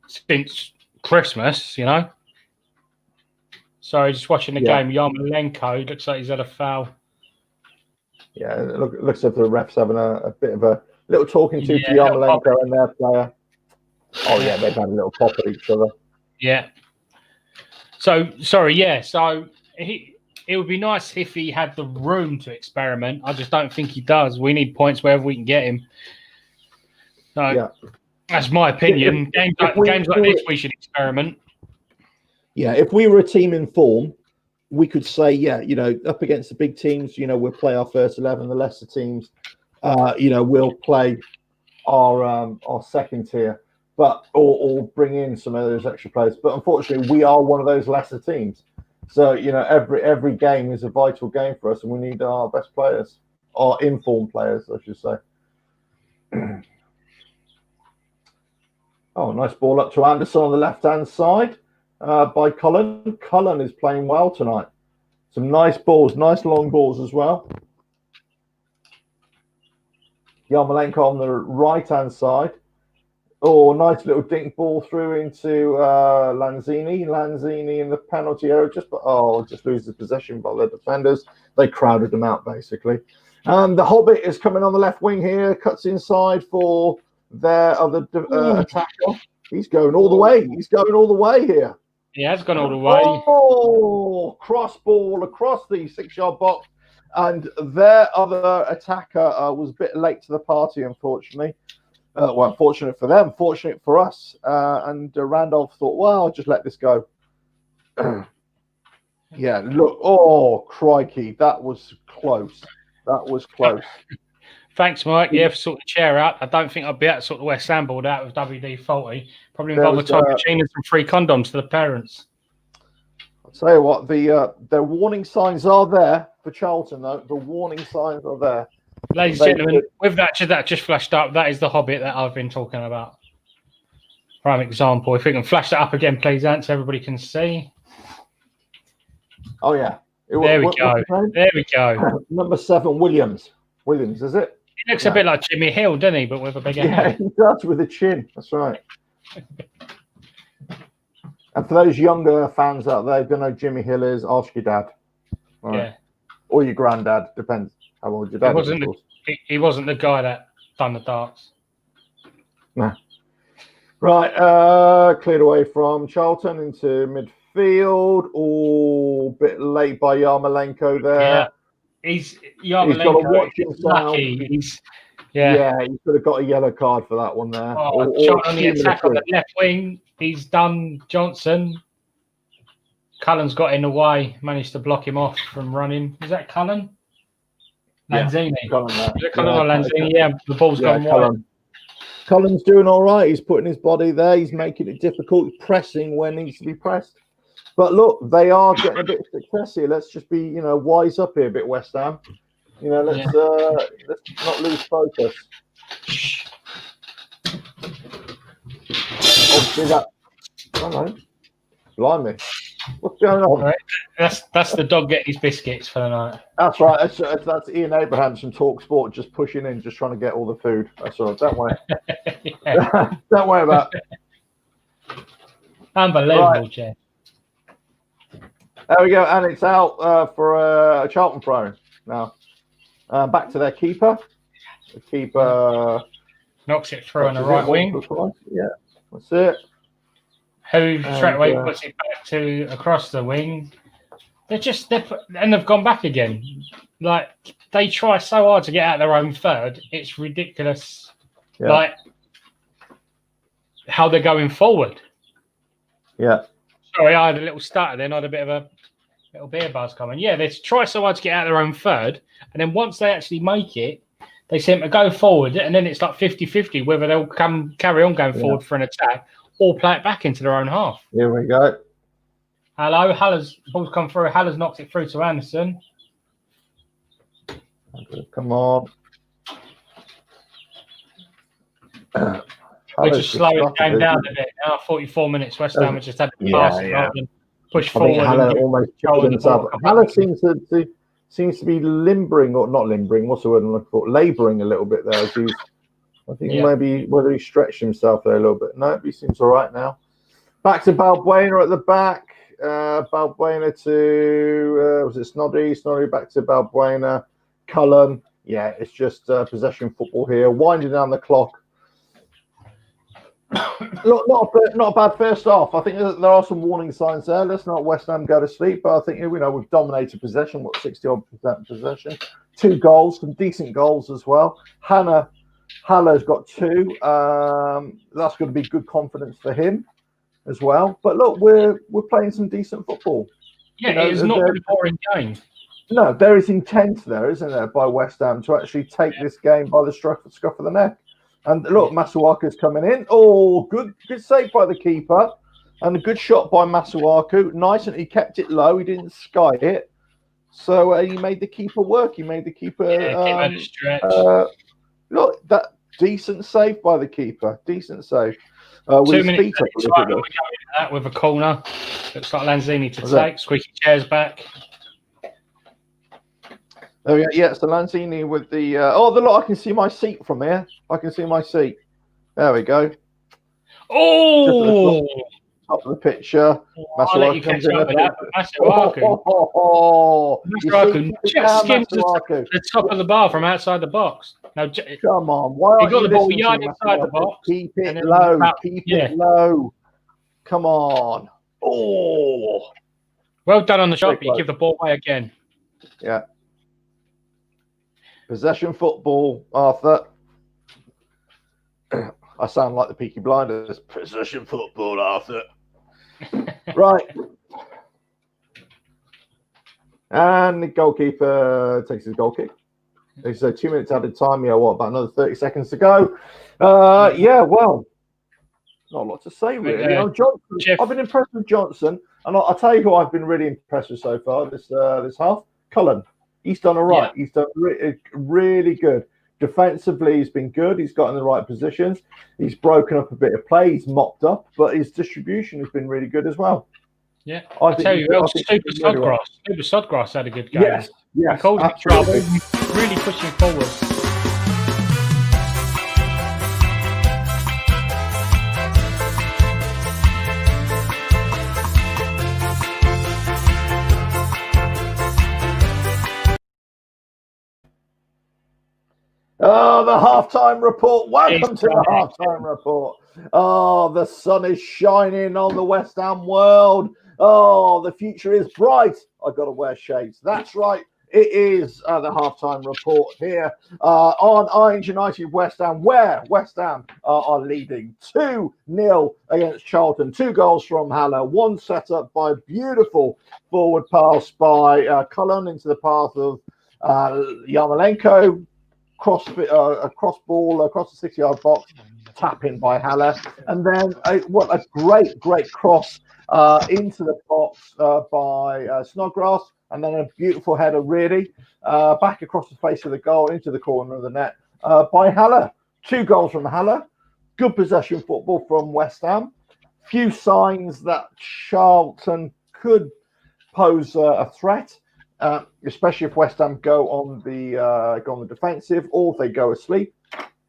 since Christmas, So just watching the game, Yarmolenko looks like he's had a foul. Yeah, it looks like the refs having a bit of a little talking to Yarmolenko and their player. Oh, yeah, they've had a little pop at each other. Yeah. So, sorry, So, it would be nice if he had the room to experiment. I just don't think he does. We need points wherever we can get him. So, that's my opinion. Games like this, we should experiment. Yeah, if we were a team in form, we could say, up against the big teams, we'll play our first 11. The lesser teams, we'll play our second tier, but or bring in some of those extra players. But unfortunately, we are one of those lesser teams. So every game is a vital game for us, and we need our best players, our informed players, I should say. Oh, nice ball up to Anderson on the left-hand side. By Cullen. Cullen is playing well tonight. Some nice balls, nice long balls as well. Yarmolenko on the right-hand side. Oh, nice little dink ball through into Lanzini. Lanzini in the penalty area, just loses possession by the defenders. They crowded them out, basically. The Hobbit is coming on the left wing here, cuts inside for their other attacker. He's going all the way. He's going all the way here. He has gone all the way. Oh, cross ball across the 6-yard box. And their other attacker was a bit late to the party, unfortunately. Well, unfortunate for them, fortunate for us. And Randolph thought, well, I'll just let this go. Yeah, look. Oh, crikey. That was close. That was close. Thanks, Mike. Yeah, for sorting the chair out. I don't think I'd be able to sort the West Ham board out with WD-40. Probably involve a time machine and some free condoms to the parents. I'll tell you what, their warning signs are there for Charlton, though. The warning signs are there. Ladies and gentlemen, with that just flashed up, that is the Hobbit that I've been talking about. Prime example. If we can flash that up again, please, Ant, so everybody can see. Oh, yeah. There we go. There we go. Number 7, Williams. Williams, is it? He looks a bit like Jimmy Hill, doesn't he? But with a bigger head. He does, with a chin. That's right. And for those younger fans out there who don't know who Jimmy Hill is, ask your dad. Right. Yeah. Or your granddad. Depends how old your dad is. He wasn't the guy that done the darts. No. Right. Cleared away from Charlton into midfield. Oh, bit late by Yarmolenko there. Yeah. He's got to watch himself. He's could have got a yellow card for that one there. Shot on the attack on the left wing. He's done Johnson. Cullen's got in the way, managed to block him off from running. Is that Cullen? Lanzini. Is it Cullen or Lanzini? Yeah, the ball's gone wide. Cullen's doing all right. He's putting his body there. He's making it difficult, pressing where needs to be pressed. But look, they are getting a bit of success here. Let's just be, wise up here a bit, West Ham. Let's not lose focus. Obviously, that. I don't know. Blimey, what's going on? Right. That's the dog getting his biscuits for the night. That's right. That's Ian Abrahams from Talk Sport just pushing in, just trying to get all the food. That's all right. Don't worry. Don't worry about it. Unbelievable, Jeff. There we go, and it's out for a Charlton throw now. Back to their keeper. The keeper knocks it through on the right wing. Yeah, that's it. Who straight away puts it back to across the wing. They've gone back again. Like, they try so hard to get out their own third. It's ridiculous. Yeah. Like how they're going forward. Yeah. Sorry, I had a little stutter then. I had a bit of a little beer buzz coming. Yeah, they try so hard to get out their own third. And then once they actually make it, they seem to go forward. And then it's like 50-50 whether they'll carry on going forward for an attack or play it back into their own half. Here we go. Hello, Haller's ball's come through. Haller's knocked it through to Anderson. Come on. We're just slowing the game down a bit now. 44 minutes. West Ham just had to pass rather than push forward. Haller almost himself. Haller seems to be limbering, or not limbering. What's the word I'm looking for? Labouring a little bit there. I think maybe whether he stretched himself there a little bit. No, he seems all right now. Back to Balbuena at the back. Balbuena to was it Snoddy? Snoddy back to Balbuena. Cullen. Yeah, it's just possession football here. Winding down the clock. Look, not a bad first half. I think there are some warning signs there. Let's not West Ham go to sleep, but I think we've dominated possession. 60-odd% possession, 2 goals, some decent goals as well. Haller's got 2. That's going to be good confidence for him as well. But look, we're playing some decent football. Yeah, it's not a boring game. No, there is intent there, isn't there, by West Ham to actually take this game by the scruff of the neck. And look, Masuaku's coming in. Oh, good save by the keeper. And a good shot by Masuaku. Nice, and he kept it low. He didn't sky it. So he made the keeper work. He made the keeper... look, that decent save by the keeper. Decent save. 2 minutes with a corner. Looks like Lanzini to take. Squeaky chairs back. Oh yeah, so Lanzini with the look, I can see my seat from here. I can see my seat. There we go. Oh, top of the picture. I'll let you catch up with that. Masuaku. Masuaku just skimmed the top of the bar from outside the box. Now, come on, why he aren't got you the ball listening yard to me, inside the Masuaku? box. Keep it low. Keep it low. Come on. Oh, well done on the shot, but you give the ball away again. Yeah. Possession football, Arthur. I sound like the Peaky Blinders. Possession football, Arthur. Right. And the goalkeeper takes his goal kick. It's 2 minutes added time. Yeah, what, about another 30 seconds to go? Yeah, well, not a lot to say, really. Johnson, I've been impressed with Johnson. And I'll tell you who I've been really impressed with so far this half. Cullen. He's done all right. Yeah. He's done really good. Defensively, he's been good. He's got in the right positions. He's broken up a bit of play. He's mopped up, but his distribution has been really good as well. Yeah, I tell you, Super Sodgrass had a good game. Yes, he called him trouble, really pushing forward. Oh, the halftime report. Welcome to the halftime report. Oh, the sun is shining on the West Ham world. Oh, the future is bright. I've got to wear shades. That's right. It is the halftime report here on Irons United West Ham, where West Ham are leading 2-0 against Charlton. 2 goals from Haller. One set up by a beautiful forward pass by Cullen into the path of Yarmolenko. Cross ball across the 6-yard box, tap in by Haller, and then what a great cross into the box by Snodgrass, and then a beautiful header really back across the face of the goal into the corner of the net by Haller. 2 goals from Haller. Good possession football from West Ham. Few signs that Charlton could pose a threat. Especially if West Ham go on the defensive or if they go asleep.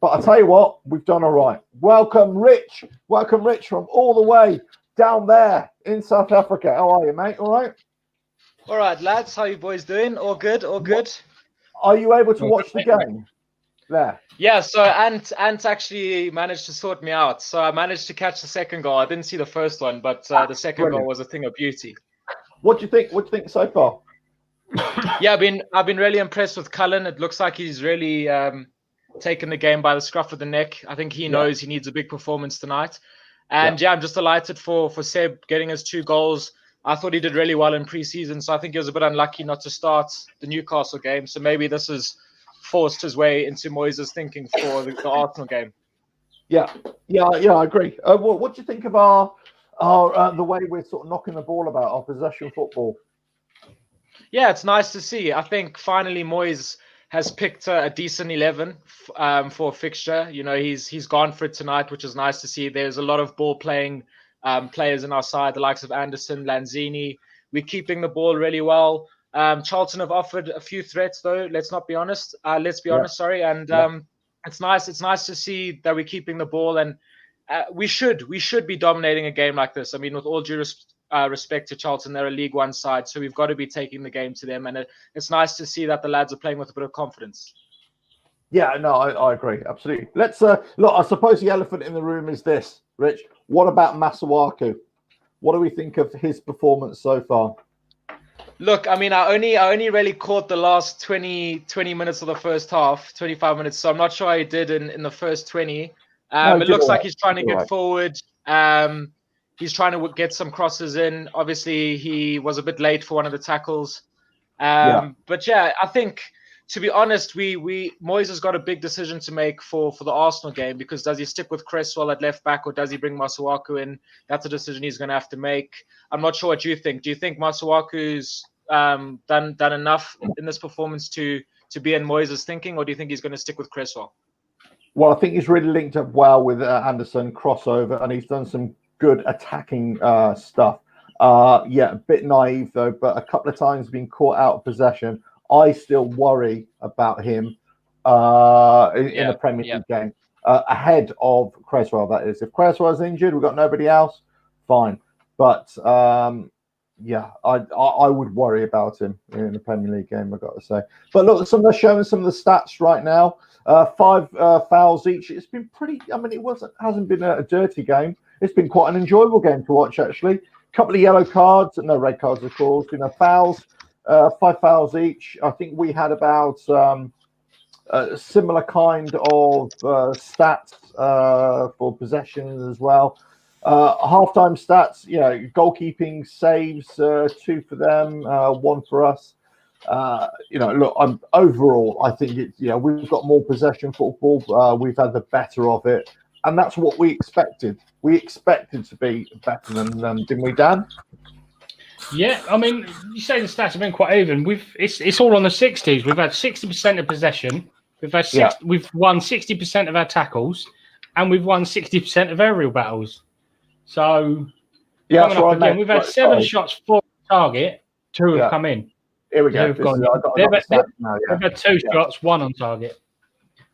But I tell you what, we've done all right. Welcome, Rich. Welcome, Rich, from all the way down there in South Africa. How are you, mate? All right? All right, lads. How you boys doing? All good? All good? Are you able to watch the game there? Yeah, so Ant actually managed to sort me out. So I managed to catch the second goal. I didn't see the first one, but the second goal was a thing of beauty. What do you think? What do you think so far? Yeah, I've been really impressed with Cullen. It looks like he's really taken the game by the scruff of the neck. I think he knows he needs a big performance tonight. And I'm just delighted for Seb getting his 2 goals. I thought he did really well in pre-season, so I think he was a bit unlucky not to start the Newcastle game. So maybe this has forced his way into Moyes' thinking for the Arsenal game. Yeah, I agree. What do you think of our the way we're sort of knocking the ball about, our possession football? Yeah, it's nice to see. I think finally Moyes has picked a decent 11 for a fixture. You know, he's gone for it tonight, which is nice to see. There's a lot of ball playing players on our side, the likes of Anderson, Lanzini. We're keeping the ball really well. Charlton have offered a few threats, though. Let's be honest. And it's nice. It's nice to see that we're keeping the ball, and we should be dominating a game like this. I mean, with all due respect to Charlton, they're a League One side, so we've got to be taking the game to them, and it's nice to see that the lads are playing with a bit of confidence. Yeah, no, I agree, absolutely. Let's look. I suppose the elephant in the room is this, Rich. What about Masuaku? What do we think of his performance so far? Look, I mean, I only really caught the last 20 minutes of the first half, 25 minutes. So I'm not sure how he did in the first 20. It looks like he's trying to get forward. He's trying to get some crosses in. Obviously, he was a bit late for one of the tackles. But yeah, I think, to be honest, Moyes has got a big decision to make for the Arsenal game, because does he stick with Cresswell at left back or does he bring Masuaku in? That's a decision he's going to have to make. I'm not sure what you think. Do you think Masuaku's done enough in this performance to be in Moyes' thinking, or do you think he's going to stick with Cresswell? Well, I think he's really linked up well with Anderson, crossover, and he's done some good attacking stuff. A bit naive though, but a couple of times been caught out of possession. I still worry about him in a Premier League game. ahead of Cresswell, that is. If Cresswell's injured, we've got nobody else, fine. But, yeah, I would worry about him in the Premier League game, I've got to say. But look, they're showing some of the stats right now. 5 fouls each. It's been pretty, I mean, hasn't been a dirty game. It's been quite an enjoyable game to watch, actually. A couple of yellow cards, no red cards, of course. Fouls, 5 fouls each. I think we had about a similar kind of stats for possessions as well. Halftime stats, goalkeeping saves, 2 for them, 1 for us. Look, overall, I think we've got more possession football. We've had the better of it. And that's what we expected. We expected to be better than them, didn't we, Dan? Yeah, I mean, you say the stats have been quite even. It's all on the 60s. We've had 60% of possession. We've won 60% of our tackles, and we've won 60% of aerial battles. So coming up again, we've had 7 shots for target, 2 have come in. Here we go. They've had 2 shots, 1 on target.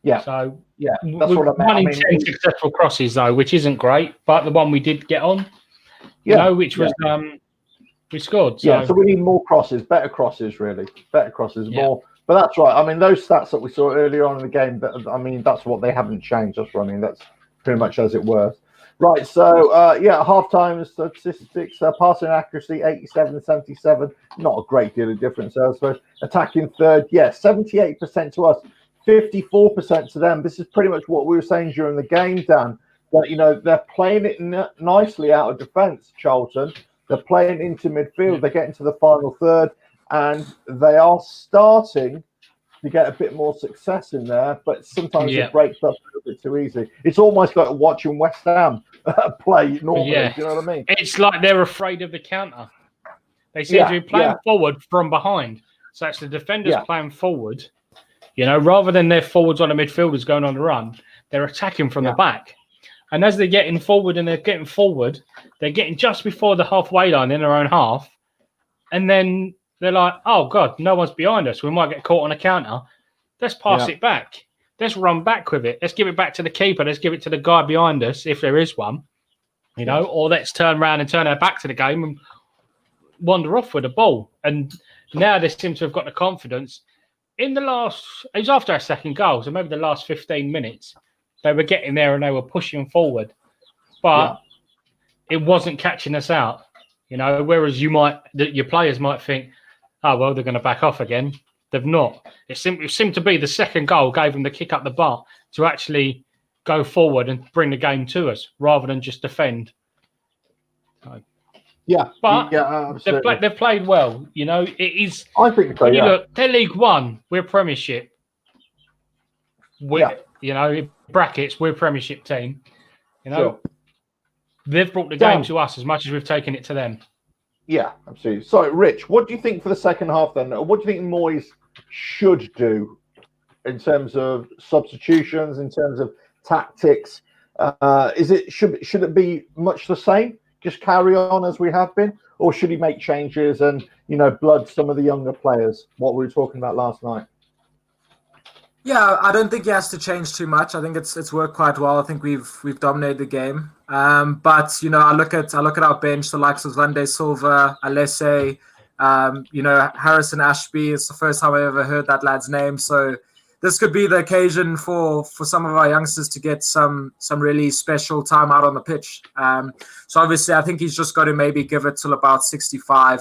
Yeah. So that's what I meant. 10 successful crosses though, which isn't great, but the one we did get on, which was we scored. So. So we need more crosses, better crosses, really, more. But that's right. I mean, those stats that we saw earlier on in the game, that's what they haven't changed. That's pretty much as it were. Right, so, half-time statistics, passing accuracy, 87-77, not a great deal of difference, I suppose. Attacking third, 78% to us, 54% to them. This is pretty much what we were saying during the game, Dan, that, they're playing it nicely out of defence, Charlton. They're playing into midfield, they're getting to the final third, and they are starting to get a bit more success in there, but sometimes it breaks up a little bit too easy. It's almost like watching West Ham play normally. Do you know what I mean? It's like they're afraid of the counter. They seem to be playing forward from behind. So it's the defenders playing forward, rather than their forwards on the midfielders going on the run, they're attacking from the back. And as they're getting forward, they're getting just before the halfway line in their own half, and then they're like, oh, God, no one's behind us. We might get caught on a counter. Let's pass it back. Let's run back with it. Let's give it back to the keeper. Let's give it to the guy behind us, if there is one, or let's turn around and turn our back to the game and wander off with the ball. And now they seem to have got the confidence. It was after our second goal, so maybe the last 15 minutes, they were getting there and they were pushing forward. But it wasn't catching us out, whereas your players might think, oh, well, they're going to back off again. They've not. It seemed to be the second goal gave them the kick up the butt to actually go forward and bring the game to us rather than just defend. But they've played well. It is. I think so. Look, they're League One. We're Premiership. In brackets, we're a Premiership team. They've brought the game to us as much as we've taken it to them. Yeah, absolutely. So, Rich, what do you think for the second half then? What do you think Moyes should do in terms of substitutions, in terms of tactics? Should it be much the same? Just carry on as we have been? Or should he make changes and, blood some of the younger players, what we were talking about last night? Yeah, I don't think he has to change too much. I think it's worked quite well. I think we've dominated the game. But I look at our bench, the likes of Zande Silva, Alese, Harrison Ashby. It's the first time I ever heard that lad's name. So this could be the occasion for some of our youngsters to get some really special time out on the pitch. So obviously, I think he's just got to maybe give it till about 65.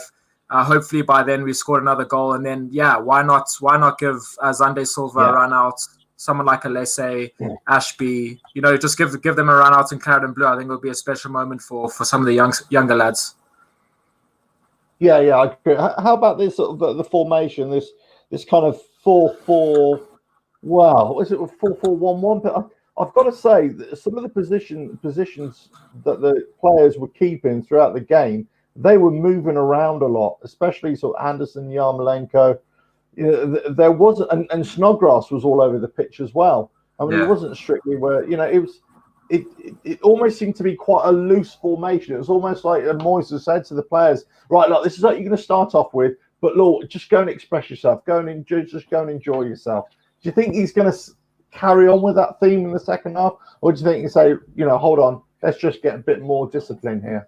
Hopefully by then we've scored another goal, and then why not give Zande Silva a run out? Someone like Alese, Ashby, just give them a run out in claret and blue. I think it would be a special moment for some of the younger lads. Yeah, I agree. How about this sort of the formation? This kind of 4-4. Wow, is it 4-4-1-1? But I've got to say that some of the positions that the players were keeping throughout the game, they were moving around a lot, especially sort of Anderson, Yarmolenko. There was, and Snodgrass was all over the pitch as well. I mean, it wasn't strictly where, it almost seemed to be quite a loose formation. It was almost like Moyes has said to the players, right, look, this is what you're going to start off with, but look, just go and express yourself. Just go and enjoy yourself. Do you think he's going to carry on with that theme in the second half, or do you think you say, hold on, let's just get a bit more discipline here?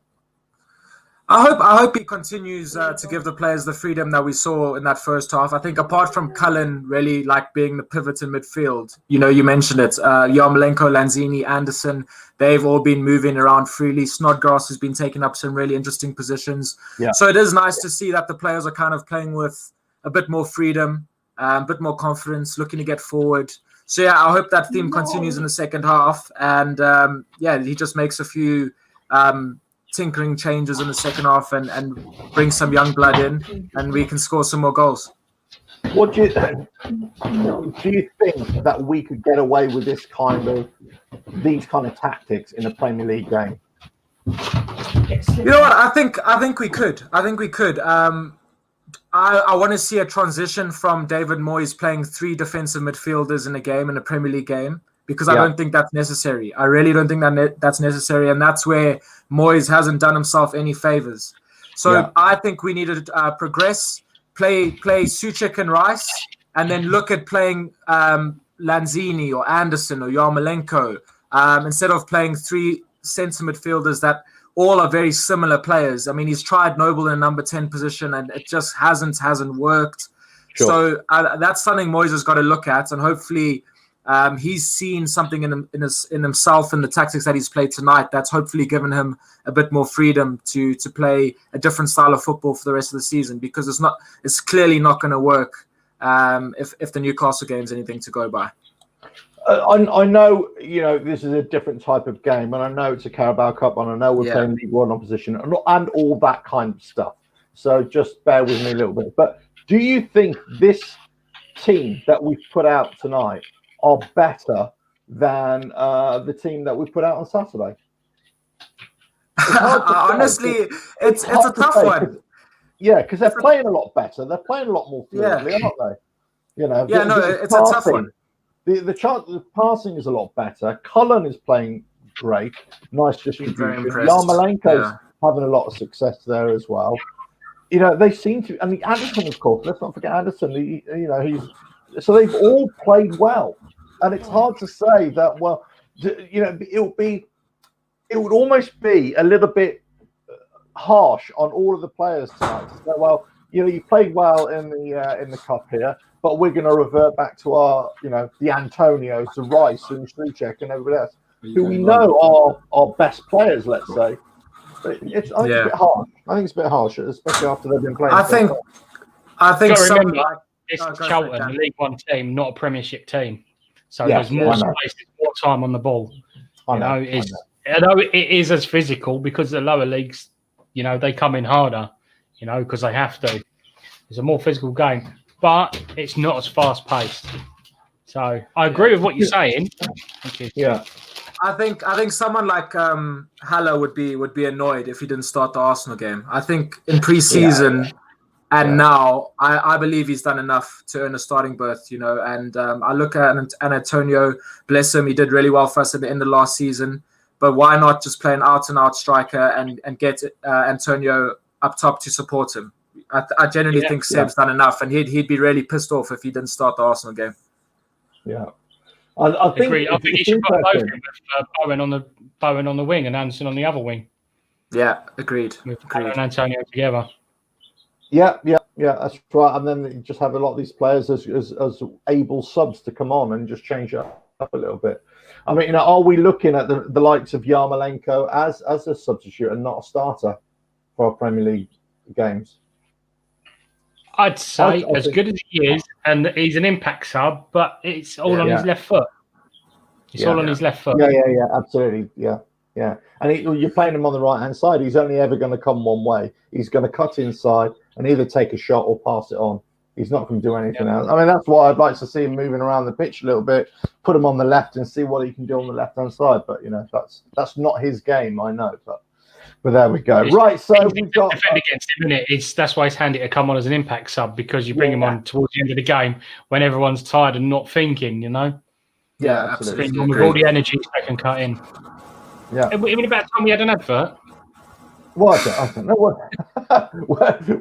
I hope he continues to give the players the freedom that we saw in that first half. I think apart from Cullen really being the pivot in midfield, you mentioned it, Yarmolenko, Lanzini, Anderson, they've all been moving around freely. Snodgrass has been taking up some really interesting positions. Yeah. So it is nice to see that the players are kind of playing with a bit more freedom, a bit more confidence, looking to get forward. So yeah, I hope that theme continues in the second half. And he just makes a few tinkering changes in the second half and bring some young blood in, and we can score some more goals. What do you think that we could get away with these kind of tactics in a Premier League game? You know what? I think we could. I want to see a transition from David Moyes playing 3 defensive midfielders in a Premier League game, because I don't think that's necessary. I really don't think that's necessary, and that's where Moyes hasn't done himself any favors. So I think we need to progress, play Souček and Rice, and then look at playing Lanzini or Anderson or Yarmolenko instead of playing 3 centre midfielders that all are very similar players. I mean, he's tried Noble in a number 10 position, and it just hasn't worked. Sure. So that's something Moyes has got to look at, and hopefully he's seen something in himself and the tactics that he's played tonight that's hopefully given him a bit more freedom to play a different style of football for the rest of the season, because it's clearly not going to work if the Newcastle game's anything to go by. I know, this is a different type of game, and I know it's a Carabao Cup, and I know we're playing League One opposition and all that kind of stuff. So just bear with me a little bit. But do you think this team that we've put out tonight are better than the team that we put out on Saturday? Honestly, it's a tough one. Because they're playing a lot better. They're playing a lot more fluidly, aren't they? It's a tough one. The passing is a lot better. Cullen is playing great. Nice distribution. Yarmolenko's having a lot of success there as well. They seem to. I mean, Anderson, of course. Let's not forget Anderson. So they've all played well, and it's hard to say that. Well, it would almost be a little bit harsh on all of the players tonight to say, well, you played well in the cup here, but we're going to revert back to our, the Antonios, the Rice and Souček and everybody else, who we know are best players, let's say. But it's a bit harsh. I think it's a bit harsh, especially after they've been playing. I think remember, it's Charlton, a League One team, not a Premiership team. So there's more space, more time on the ball. Although it is as physical, because the lower leagues, they come in harder, because they have to. It's a more physical game, but it's not as fast paced. So I agree with what you're saying. Thank you. Yeah. I think someone like Haller would be annoyed if he didn't start the Arsenal game. I think in pre-season now, I believe he's done enough to earn a starting berth, and I look at Antonio, bless him, he did really well for us at the end of last season, but why not just play an out-and-out striker and get Antonio up top to support him? I genuinely think Seb's done enough, and he'd be really pissed off if he didn't start the Arsenal game. Yeah. I think he should put both with Bowen on the wing and Anderson on the other wing. Yeah, agreed. With Cullen and Antonio together. Yeah, that's right. And then you just have a lot of these players as able subs to come on and just change it up a little bit. I mean, are we looking at the likes of Yarmolenko as a substitute and not a starter for our Premier League games? I'd say as good as he is, and he's an impact sub, but it's all on his left foot. It's all on his left foot. Yeah, absolutely. Yeah. And you're playing him on the right-hand side. He's only ever going to come one way. He's going to cut inside and either take a shot or pass it on. He's not going to do anything else. I mean, that's why I'd like to see him moving around the pitch a little bit, put him on the left and see what he can do on the left-hand side. But, that's not his game, I know. But there we go. Right, so we've got... defend against him, isn't it? That's why it's handy to come on as an impact sub, because you bring him on towards the end of the game when everyone's tired and not thinking, Yeah, absolutely. Bring on with all the energy they can cut in. Yeah. Even about time we had an advert. What? I don't know.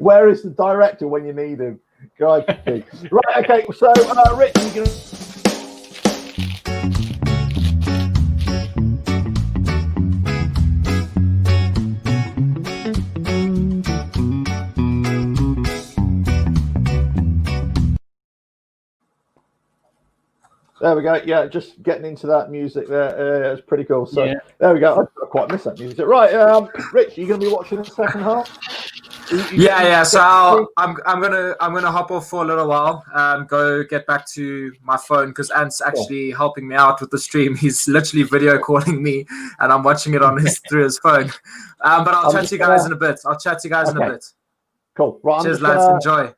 Where is the director when you need him? Right, okay. So, Rich, you can... There we go. Yeah, just getting into that music there. It's pretty cool. So there we go. I quite miss that music. Right, Rich, you going to be watching the second half? Yeah. So I'm gonna hop off for a little while. Go get back to my phone because Ant's actually helping me out with the stream. He's literally video calling me, and I'm watching it on through his phone. But I'll chat to you guys in a bit. Cool. Right. Cheers, lads. Enjoy.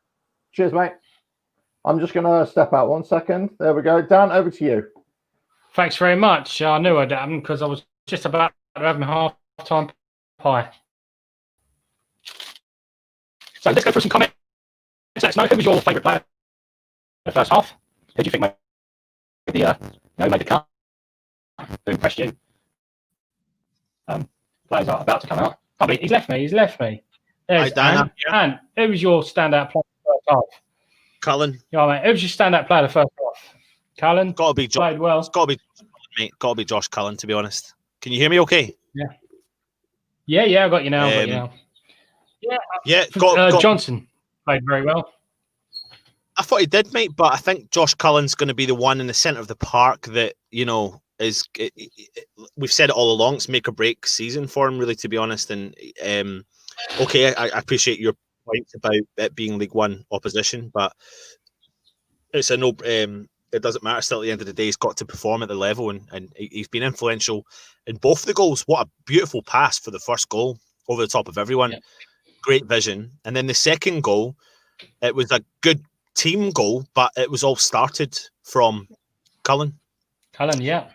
Cheers, mate. I'm just gonna step out 1 second. There we go. Dan, over to you. Thanks very much. I knew I'd happen because I was just about to have my half-time pie. So let's go through some comments. Let us know who was your favourite player in the first half. Who do you think made the cut? Who impressed you? Players are about to come out. Oh, he's left me. There's Dan. Dan, who was your standout player in the first half? Cullen. Yeah, mate. Who was your standout player in the first half? Cullen. Got to be played well. It's got to be, mate. Got to be Josh Cullen. To be honest, can you hear me? Okay. Yeah. I got you now. Johnson played very well. I thought he did, mate, but I think Josh Cullen's going to be the one in the centre of the park that, is. We've said it all along. It's make or break season for him, really, to be honest. And I appreciate your points about it being League One opposition, but it's a no. It doesn't matter. Still, at the end of the day, he's got to perform at the level, and he's been influential in both the goals. What a beautiful pass for the first goal over the top of everyone. Yeah. Great vision. And then the second goal, it was a good team goal, but it was all started from Cullen. Yeah.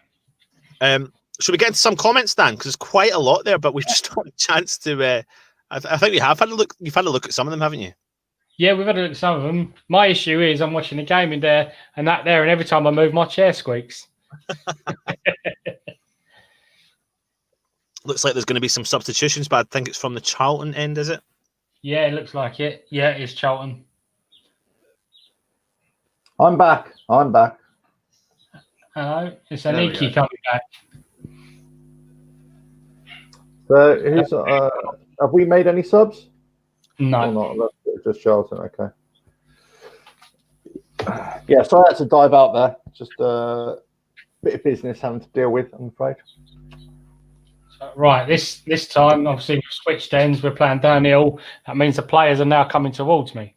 Should we get into some comments, Dan? Because there's quite a lot there, but we've just not had a chance to. I think we have had a look. You've had a look at some of them, haven't you? Yeah, we've had a look at some of them. My issue is I'm watching the game in there and that there, and every time I move, my chair squeaks. Looks like there's going to be some substitutions, but I think it's from the Charlton end, is it? Yeah, it looks like it. Yeah, it is Charlton. I'm back. Hello, it's Aniki coming back. So, have we made any subs? No. Or not? That's just Charlton. Okay. Yeah, so I had to dive out there. Just a bit of business having to deal with, I'm afraid. Right, this time, obviously, we've switched ends. We're playing downhill. That means the players are now coming towards me.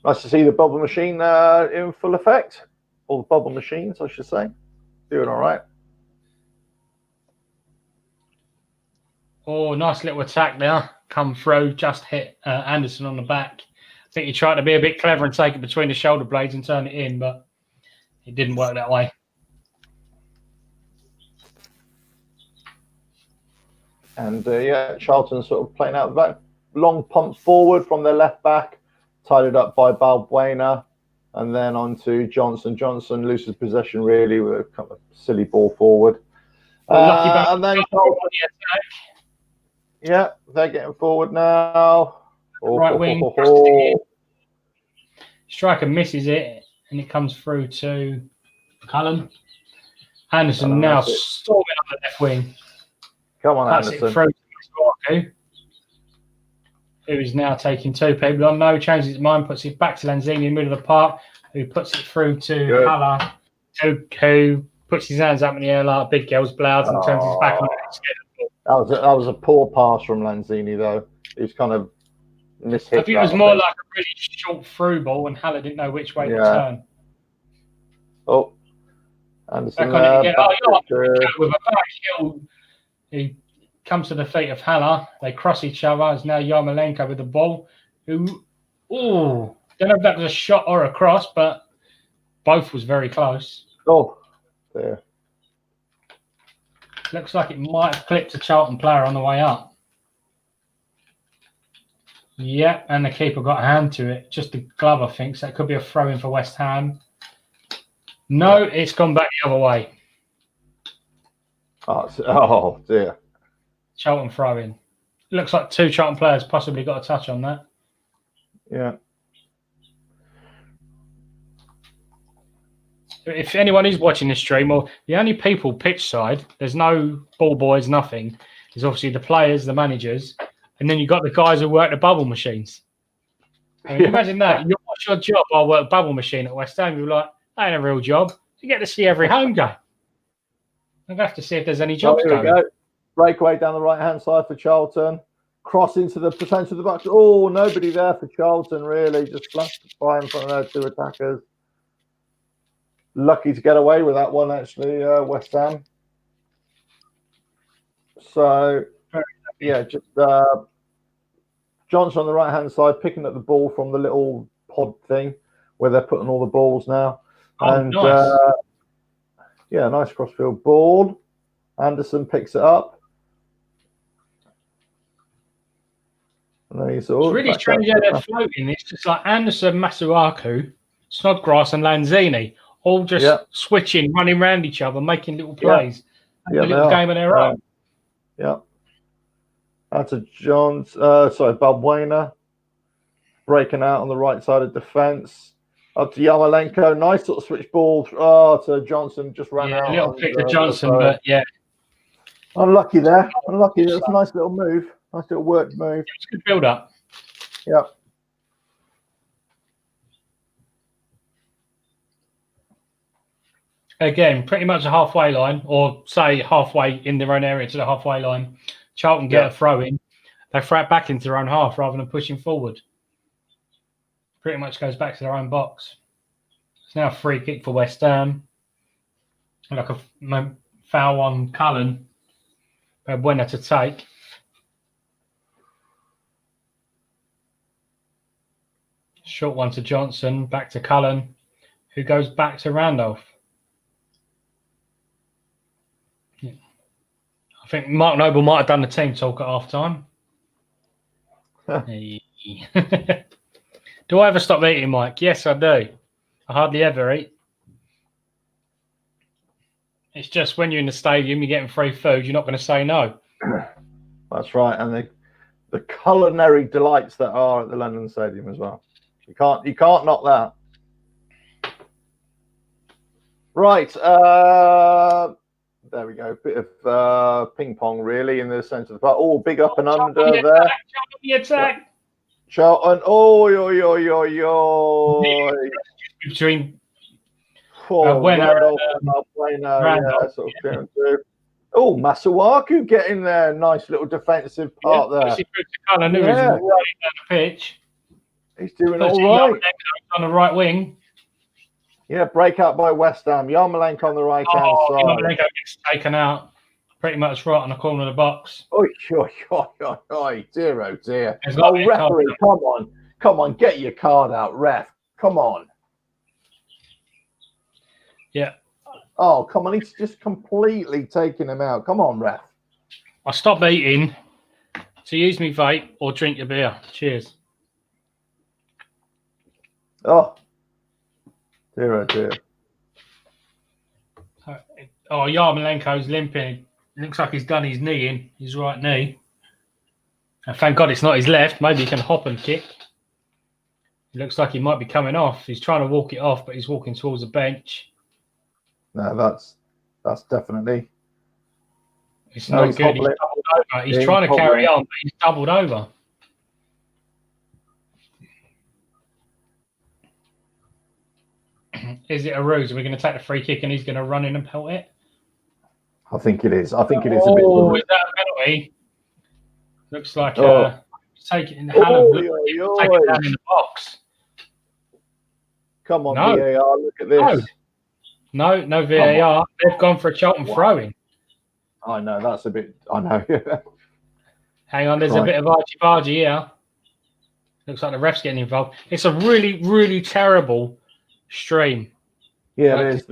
Nice to see the bubble machine in full effect. All the bubble machines, I should say. Doing all right. Oh, nice little attack there. Come through, just hit Anderson on the back. I think he tried to be a bit clever and take it between the shoulder blades and turn it in, but it didn't work that way. And Charlton sort of playing out the back. Long pump forward from their left back, tied it up by Balbuena, and then on to Johnson. Johnson loses possession really with a kind of silly ball forward. And then Charlton, they're getting forward now. Right wing. Striker misses it, and it comes through to Cullen. Anderson now storming up the left wing. Come on, That's Anderson. It through to Masuaku, who is now taking two people on. No, changes his mind, puts it back to Lanzini in the middle of the park, who puts it through to Haller, who puts his hands up in the air like a big girl's blouse and turns his back on it. That was a poor pass from Lanzini, though. He's kind of mishit. I think it was more like a really short through ball, and Haller didn't know which way to turn. Oh, Anderson. Back on it again. With a back heel, he comes to the feet of Haller. They cross each other. It's now Yarmolenko with the ball. Don't know if that was a shot or a cross, but both was very close. Oh, there. Looks like it might have clipped a Charlton player on the way up. Yeah, and the keeper got a hand to it. Just a glove, I think. So it could be a throw-in for West Ham. No, it's gone back the other way. Oh dear. Charlton throw-in. Looks like two Charlton players possibly got a touch on that. Yeah. If anyone is watching this stream, or the only people pitch side, there's no ball boys, nothing. There's obviously the players, the managers, and then you've got the guys who work the bubble machines. I mean, imagine that. What's your job? I work bubble machine at West Ham. You're like, That ain't a real job. You get to see every home game. I'm going to have to see if there's any jobs Here we going. go. Breakaway down the right-hand side for Charlton. Cross into the potential of the box. Oh, nobody there for Charlton, really. Just flashed by in front of their 2 attackers. Lucky to get away with that one, actually, West Ham. So, yeah, just Johnson on the right-hand side, picking up the ball from the little pod thing where they're putting all the balls now. Oh, and nice. Yeah, nice crossfield ball. Anderson picks it up. And then he's It's really strange how they're floating. It's just like Anderson, Masuaku, Snodgrass, and Lanzini all just switching, running around each other, making little plays. Yeah, a little game of their own. Yeah. That's a Balbuena breaking out on the right side of defence. Up to Yarmolenko. Nice sort of switch ball. To Johnson. Just ran out. A little pick to Johnson, but yeah. Unlucky there. Unlucky. That's a nice little move. Nice little work move. It's a good build up. Yeah. Again, pretty much a halfway line, or say halfway in their own area to the halfway line. Charlton get a throw in. They throw it back into their own half rather than pushing forward. Pretty much goes back to their own box. It's now a free kick for West Ham. Like a foul on Cullen. Buena to take. Short one to Johnson. Back to Cullen, who goes back to Randolph. Yeah. I think Mark Noble might have done the team talk at half time. Do I ever stop eating, Mike? Yes, I do. I hardly ever eat. It's just when you're in the stadium, you're getting free food, you're not going to say no. That's right. And the culinary delights that are at the London Stadium as well. You can't knock that. Right. There we go. Bit of ping pong, really, in the centre of the park. Oh, big up and under there. Attack. Charlton. Between Randolph Oh, Masuaku getting there. Nice little defensive part there. Cullen, who is right down the pitch. He's doing all right. On the right wing. Yeah, breakout by West Ham. Yarmolenko on the right-hand side. Yarmolenko gets taken out pretty much right on the corner of the box. Oi, dear, oh dear. Referee, come on, get your card out, ref. Come on. Yeah. Oh, come on, he's just completely taking him out. Come on, ref. I stop eating to use me vape or drink your beer. Cheers. Oh, dear, oh dear. Oh, Yarmolenko's limping. Looks like he's done his knee in, his right knee. And thank God it's not his left. Maybe he can hop and kick. It looks like he might be coming off. He's trying to walk it off, but he's walking towards the bench. No, that's definitely. It's not good. He's doubled over. He's trying to carry on, but he's doubled over. Is it a ruse? Are we going to take the free kick and he's going to run in and pelt it? I think it is. I think it is a bit. Oh, is that a penalty? Looks like take it in the hand. Take it down in the box. Come on, VAR, look at this. No VAR. They've gone for a Charlton throw-in. I know, that's a bit... I know. Hang on, there's a bit of argy-bargy here. Looks like the ref's getting involved. It's a really, really terrible stream. Yeah, it is.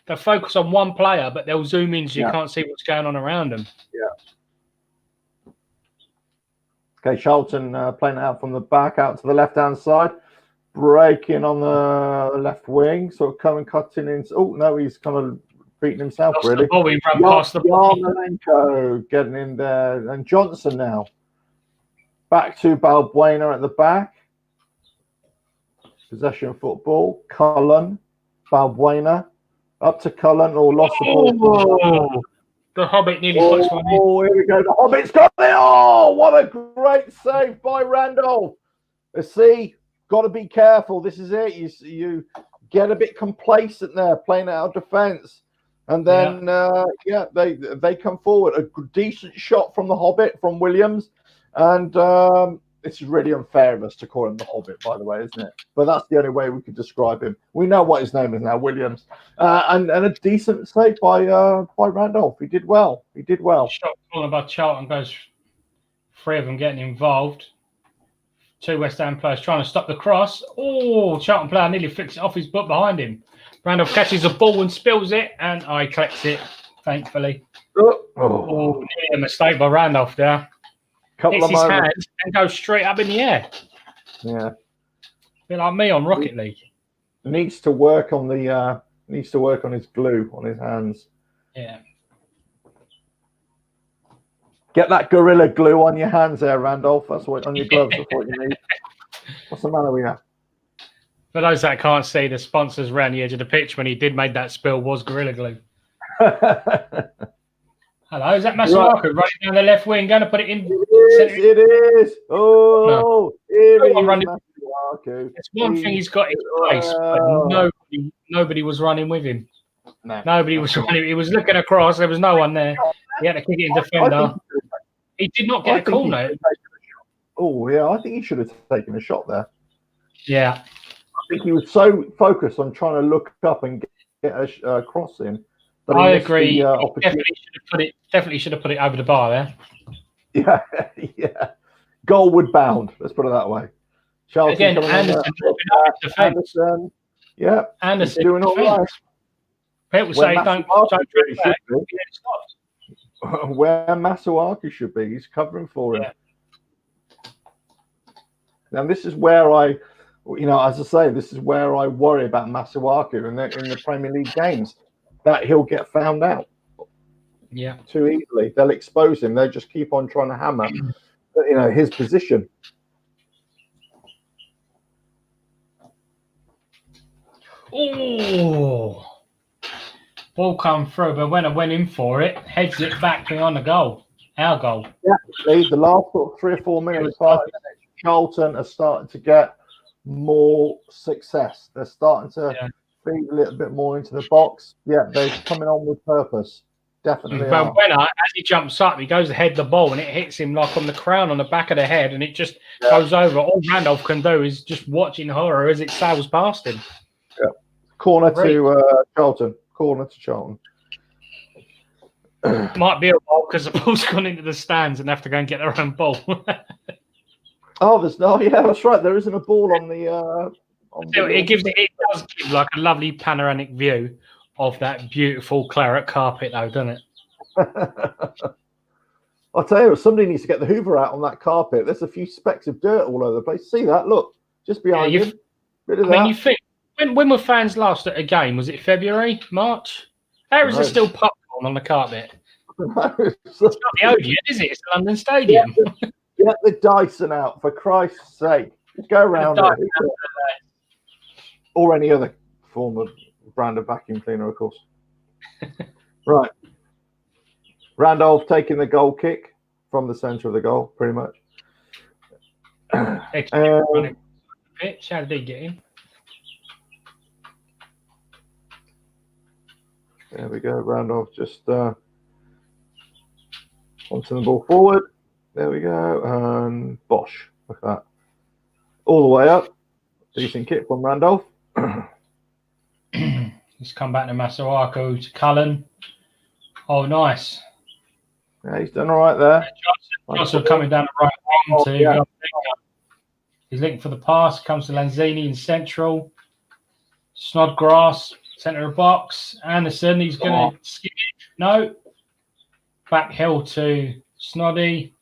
They focus on one player, but they'll zoom in so you can't see what's going on around them. Yeah. Okay, Charlton playing it out from the back, out to the left-hand side. Breaking on the left wing. Sort of coming, cutting in. Oh, no, he's kind of beating himself, really. Yarmolenko getting in there. And Johnson now. Back to Balbuena at the back. Possession football. Cullen. Balbuena. Up to Cullen. Or lost the ball. The Hobbit nearly puts one in. Oh, here we go. The Hobbit's got it. Oh, what a great save by Randolph. Let's see. Got to be careful. This is it. You get a bit complacent there, playing out of defence. And then, they come forward. A decent shot from the Hobbit, from Williams. And this is really unfair of us to call him the Hobbit, by the way, isn't it? But that's the only way we could describe him. We know what his name is now, Williams. And a decent save by Randolph. He did well. Shot calling by Charlton goes, 3 of them getting involved. 2 West Ham players trying to stop the cross. Oh, Charlton player nearly flicks it off his butt behind him. Randolph catches the ball and spills it, and I collects it, thankfully. Oh, a mistake by Randolph there. Hits his hand and goes straight up in the air. Yeah. A bit like me on Rocket League. Needs to work on his glue on his hands. Yeah. Get that Gorilla Glue on your hands there, Randolph. That's what on your gloves. That's what you need. What's the matter with you? For those that can't see, the sponsors around the edge of the pitch when he did make that spill was Gorilla Glue. Hello, is that Masuaku running down the left wing, going to put it in? It is. Oh, Masuaku. It's one thing he's got in place, but nobody was running with him. No. Nobody was running. He was looking across. There was no one there. He had to kick it in defender. He did not get a corner. Oh, yeah, I think he should have taken a shot there. Yeah. I think he was so focused on trying to look up and get a cross in. I agree. Definitely should have put it over the bar there. Yeah, yeah. Goalward bound. Let's put it that way. Charlton again, Anderson. Yeah, Anderson doing all right. People say don't track back. Where Masuaku should be, he's covering for him. Yeah. Now this is where as I say, this is where I worry about Masuaku in the Premier League games, that he'll get found out. Yeah, too easily. They'll expose him. They just keep on trying to hammer, his position. Oh, ball come through, but when I went in for it, heads it back behind the goal. Our goal. Yeah, the last 3 or 4 minutes, Charlton are starting to get more success. They're starting to feed a little bit more into the box. Yeah, they're coming on with purpose. Definitely. But as he jumps up, he goes to head the ball and it hits him like on the crown on the back of the head, and it just goes over. All Randolph can do is just watch in horror as it sails past him. Yeah. Corner to Charlton. Might be a ball because the ball's gone into the stands and have to go and get their own ball. That's right. There isn't a ball on the. It does give like a lovely panoramic view of that beautiful claret carpet, though, doesn't it? I'll tell you, somebody needs to get the Hoover out on that carpet. There's a few specks of dirt all over the place. See that? Look, just behind you. You think when were fans last at a game? Was it February, March? How is there still popcorn on the carpet? It's not the Odeon, is it? It's the London Stadium. Get the Dyson out, for Christ's sake. Just go around it. Or any other form of brand of vacuum cleaner, of course. Right. Randolph taking the goal kick from the centre of the goal, pretty much. Pitch. How did he get in? There we go. Randolph just onto the ball forward. There we go. And Bosch. Look at that. All the way up. Decent kick from Randolph. He's come back to Masuaku, to Cullen. Oh, nice. Yeah, he's done all right there. Johnson coming down the right wing. He's looking for the pass. Comes to Lanzini in central. Snodgrass, centre of box. Anderson, he's going to skip it. No. Back hill to Snoddy.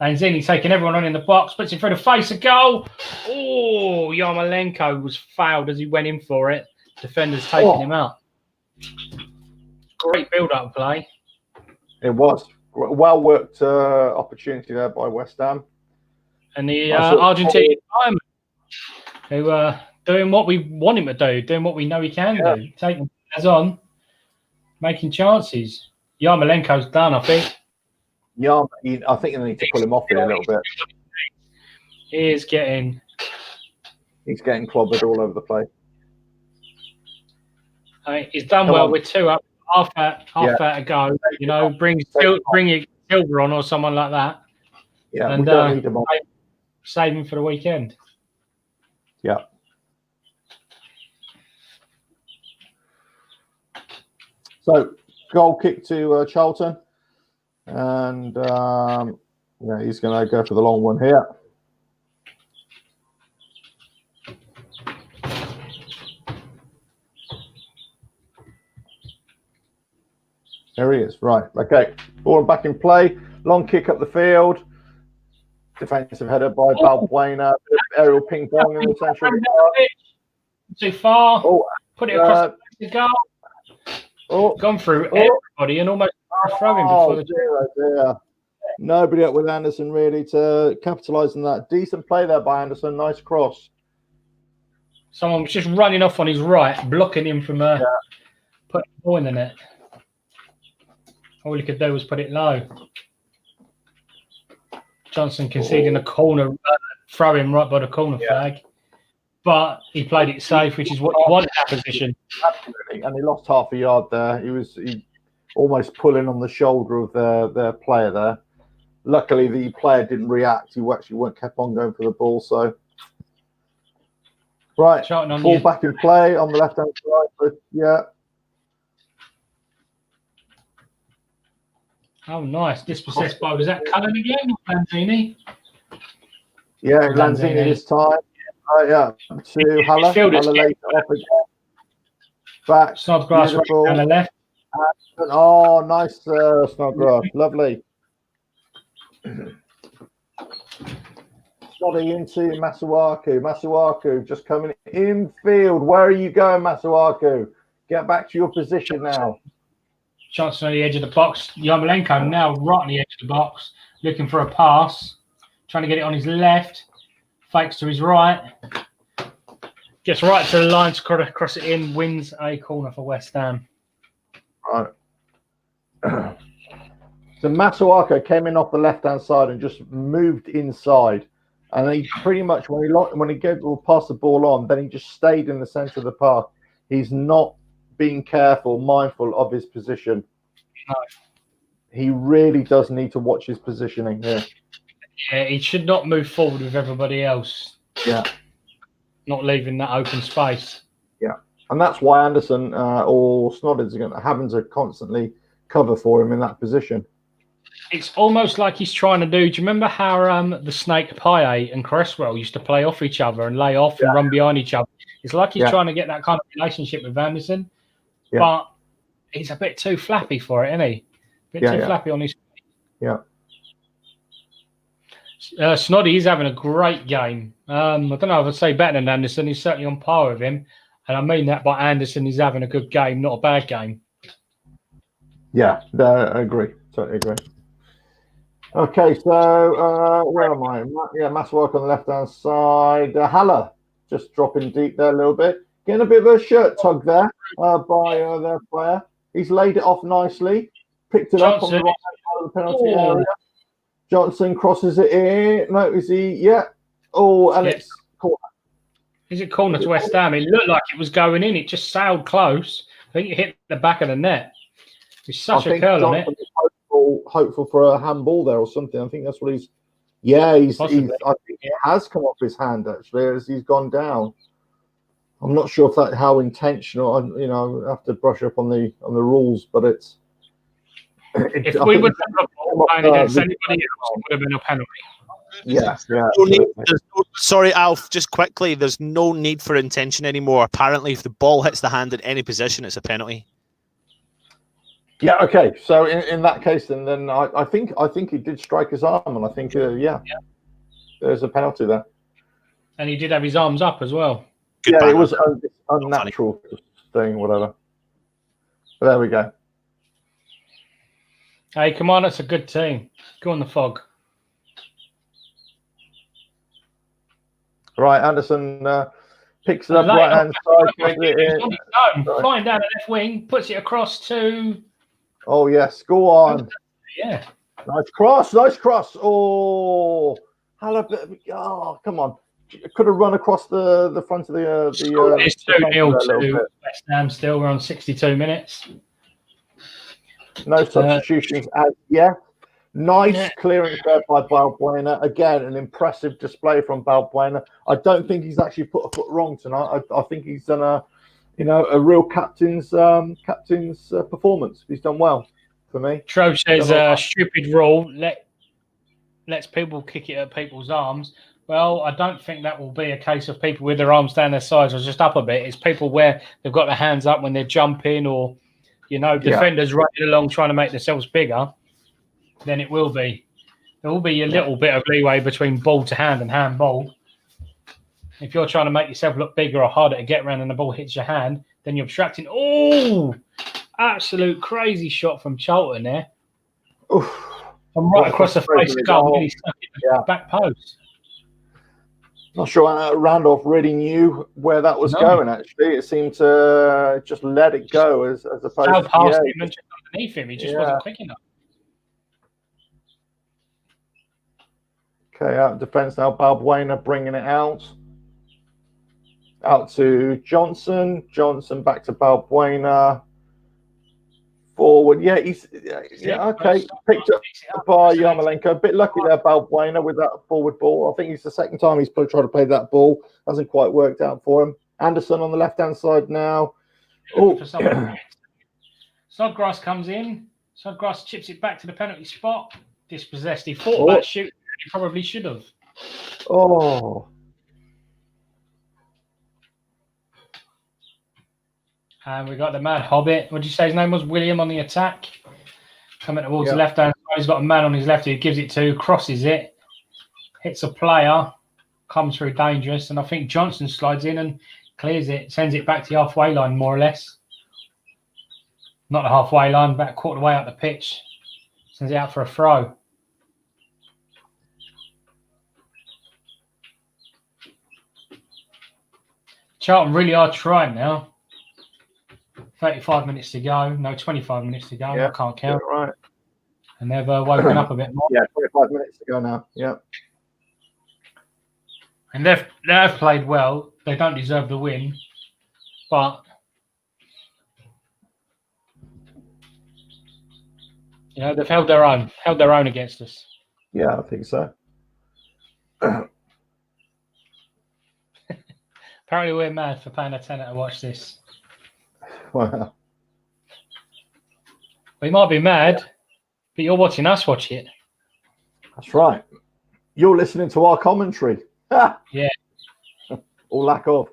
Lanzini taking everyone on in the box. Puts it through the face. A goal. Oh, Yarmolenko was fouled as he went in for it. Defenders taking him out. Great build-up play. It was. Well worked opportunity there by West Ham. And the Argentinian fireman who doing what we want him to do, doing what we know he can do, taking players on, making chances. Yarmolenko's done, I think. I think they need to pull him off here a little bit. He's getting clobbered all over the place. I mean, he's done well with 2 up, half out to go. You know, bring your Silver on or someone like that. Yeah, and we don't need him on. Save him for the weekend. Yeah. So goal kick to Charlton, and he's going to go for the long one here. There he is. Right. Okay. Ball back in play. Long kick up the field. Defensive header by Balbuena. Aerial ping pong in the centre of the park. Too far. Oh, put it across the goal. Oh, gone through everybody and almost throwing before the dear. Nobody up with Anderson really to capitalise on that. Decent play there by Anderson. Nice cross. Someone was just running off on his right, blocking him from putting the ball in the net. All he could do was put it low. Johnson conceding a corner, throwing right by the corner flag. But he played it safe, which is what you want in that position. Absolutely. And he lost half a yard there. He almost pulling on the shoulder of their player there. Luckily, the player didn't react. He actually kept on going for the ball. So, right, ball back in play on the left-hand side. But Oh, nice. Dispossessed by, was that Cullen again or Lanzini? Yeah, Lanzini this time. To Haller. Haller laid it off again. Back. Snodgrass right down the left. Oh, nice Snodgrass. Lovely. Snoddy into Masuaku. Masuaku just coming in field. Where are you going, Masuaku? Get back to your position now. Johnson on the edge of the box. Yarmolenko now right on the edge of the box, looking for a pass. Trying to get it on his left. Fakes to his right. Gets right to the line to cross it in. Wins a corner for West Ham. Right. So Masuaku came in off the left-hand side and just moved inside. And he pretty much, when he passed the ball on, then he just stayed in the centre of the park. He's not being careful, mindful of his position. No. He really does need to watch his positioning here. Yeah, he should not move forward with everybody else. Yeah. Not leaving that open space. Yeah. And that's why Anderson or Snodders are having to constantly cover for him in that position. It's almost like he's trying to do. Do you remember how the Snake Payet and Cresswell used to play off each other and lay off and run behind each other? It's like he's trying to get that kind of relationship with Anderson, but he's a bit too flappy for it, isn't he? A bit too flappy on his feet. Yeah. Snoddy is having a great game. I don't know if I'd say better than Anderson. He's certainly on par with him. And I mean that by Anderson is having a good game, not a bad game. Yeah, I agree. Totally agree. Okay, so where am I? Yeah, Masuaku on the left-hand side. Haller just dropping deep there a little bit. Getting a bit of a shirt tug there by their player. He's laid it off nicely. Picked it up on the right side of the penalty area. Johnson crosses it in. No, is he? Yeah. Oh, and it's corner. Is it corner to West Ham? It looked like it was going in. It just sailed close. I think it hit the back of the net. It's such a curl on it. Hopeful for a handball there or something. I think that's what he's. Yeah, I think it has come off his hand actually as he's gone down. I'm not sure if that how intentional. I have to brush up on the rules, but it's. If we would have a ball against anybody else, it would have been a penalty. Yeah. Sorry, Alf. Just quickly, there's no need for intention anymore. Apparently, if the ball hits the hand in any position, it's a penalty. Yeah. Okay. So in that case, then I think he did strike his arm, and I think there's a penalty there. And he did have his arms up as well. Good it was unnatural thing, whatever. But there we go. Hey, come on, that's a good team. Go on the fog. Right, Anderson picks it up right hand side. Flying down the left wing, puts it across to. Oh yes, go on. Yeah. Nice cross. Oh, come on. could have run across the front of the. It's 2-0 to West Ham. Still, we're on 62 minutes. No substitutions as yet. Nice clearance there by Balbuena. Again, an impressive display from Balbuena. I don't think he's actually put a foot wrong tonight. I think he's done a real captain's performance. He's done well for me. Tro says a stupid rule lets people kick it at people's arms. Well, I don't think that will be a case of people with their arms down their sides or just up a bit. It's people where they've got their hands up when they're jumping or, defenders running along trying to make themselves bigger. Then it will be. There will be a little bit of leeway between ball to hand and handball. If you're trying to make yourself look bigger or harder to get around and the ball hits your hand, then you're obstructing. Oh, absolute crazy shot from Charlton there. Oof. From right across the face of goal. Really stuck in the back post. Not sure Randolph really knew where that was going, actually. It seemed to just let it go as opposed to past him and just underneath him. He just wasn't quick enough. Okay, out of defence now. Balbuena bringing it out. Out to Johnson. Johnson back to Balbuena. Forward. Yeah, okay. Picked up by Yarmolenko. A bit lucky there, Balbuena, with that forward ball. I think it's the second time he's tried to play that ball. Hasn't quite worked out for him. Anderson on the left-hand side now. Snodgrass comes in. Snodgrass chips it back to the penalty spot. Dispossessed. He thought about shooting. He probably should have. Oh. And we got the mad hobbit. What did you say his name was? William on the attack. Coming towards the left hand side. He's got a man on his left who he gives it to, crosses it, hits a player, comes through dangerous. And I think Johnson slides in and clears it, sends it back to the halfway line, more or less. Not the halfway line, back quarter way up the pitch. Sends it out for a throw. Charlton really are trying now. 35 minutes to go. No, 25 minutes to go. I can't count. Right. And they've woken up a bit more. Yeah, 25 minutes to go now. Yeah. And they've played well. They don't deserve the win. But, they've held their own against us. Yeah, I think so. Apparently we're mad for paying a tenner to watch this. Wow. We might be mad, but you're watching us watch it. That's right. You're listening to our commentary. Yeah. Or lack of.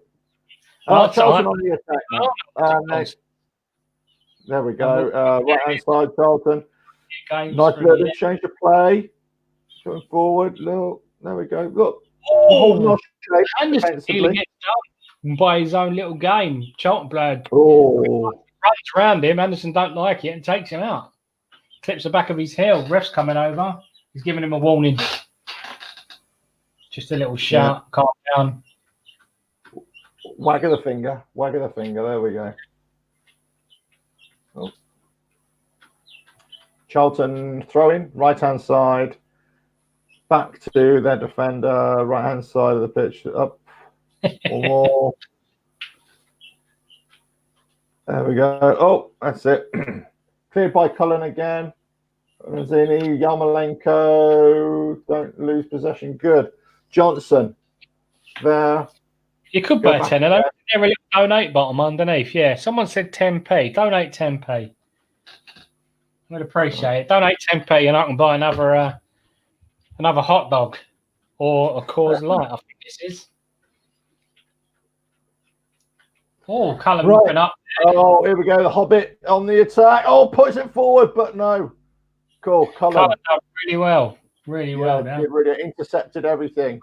Charlton on the attack now. There we go. Right-hand side, Charlton. Nice little change of play. Going forward. Look. There we go. Look. Anderson gets done by his own little game. Charlton player runs around him. Anderson don't like it and takes him out. Clips the back of his heel. Ref's coming over. He's giving him a warning. Just a little shout. Calm down. Wag of the finger. There we go. Oh. Charlton throwing. Right-hand side. Back to their defender, right-hand side of the pitch. Up. One more. There we go. Oh, that's it. Cleared by Cullen again. Mazzini, Yarmolenko. Don't lose possession. Good. Johnson. There. You could buy a tenner. There a little donate bottom underneath. Yeah. Someone said 10p. Donate 10p. I'd appreciate it. Donate 10p and I can buy another hot dog or a Coors Light, I think this is. Oh, Cullen moving up. Oh, here we go. The Hobbit on the attack. Oh, puts it forward, but no. Cool. Cullen done really well. Really well now. Really intercepted everything.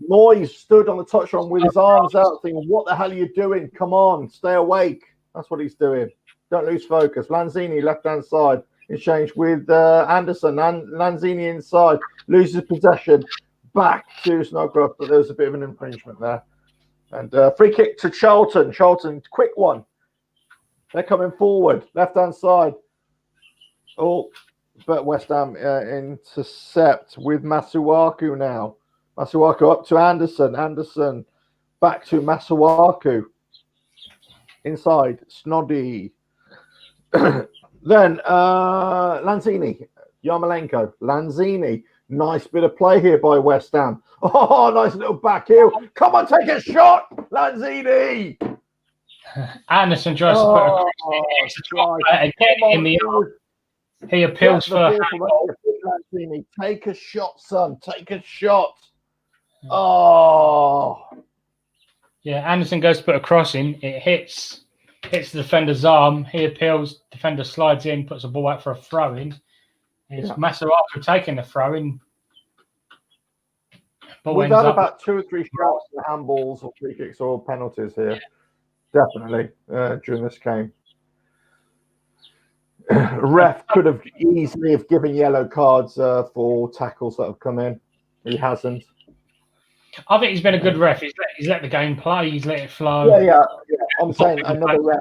Moyes stood on the touchline with his arms out, thinking, what the hell are you doing? Come on, stay awake. That's what he's doing. Don't lose focus. Lanzini, left-hand side. Exchange with Anderson and Lanzini inside. Loses possession. Back to Snodgrass, but there was a bit of an infringement there. And free kick to Charlton. Charlton, quick one. They're coming forward. Left-hand side. Oh, but West Ham intercept with Masuaku now. Masuaku up to Anderson. Anderson back to Masuaku. Inside, Snoddy. Then Lanzini. Yarmolenko. Lanzini. Nice bit of play here by West Ham. Oh, nice little back heel. Come on, take a shot, Lanzini. Anderson tries to put a cross again in the arm. He appeals for Lanzini. Take a shot, son. Take a shot. Oh. Yeah, Anderson goes to put a cross in. It hits the defender's arm. He appeals. Defender slides in, puts the ball out for a throw in. It's Masuaku taking the throw in. We've had about 2 or 3 shots and handballs or free kicks or penalties here. Definitely during this game. Ref could have easily have given yellow cards for tackles that have come in. He hasn't. I think he's been a good ref. He's let the game play. He's let it flow. Yeah. I'm saying another ref.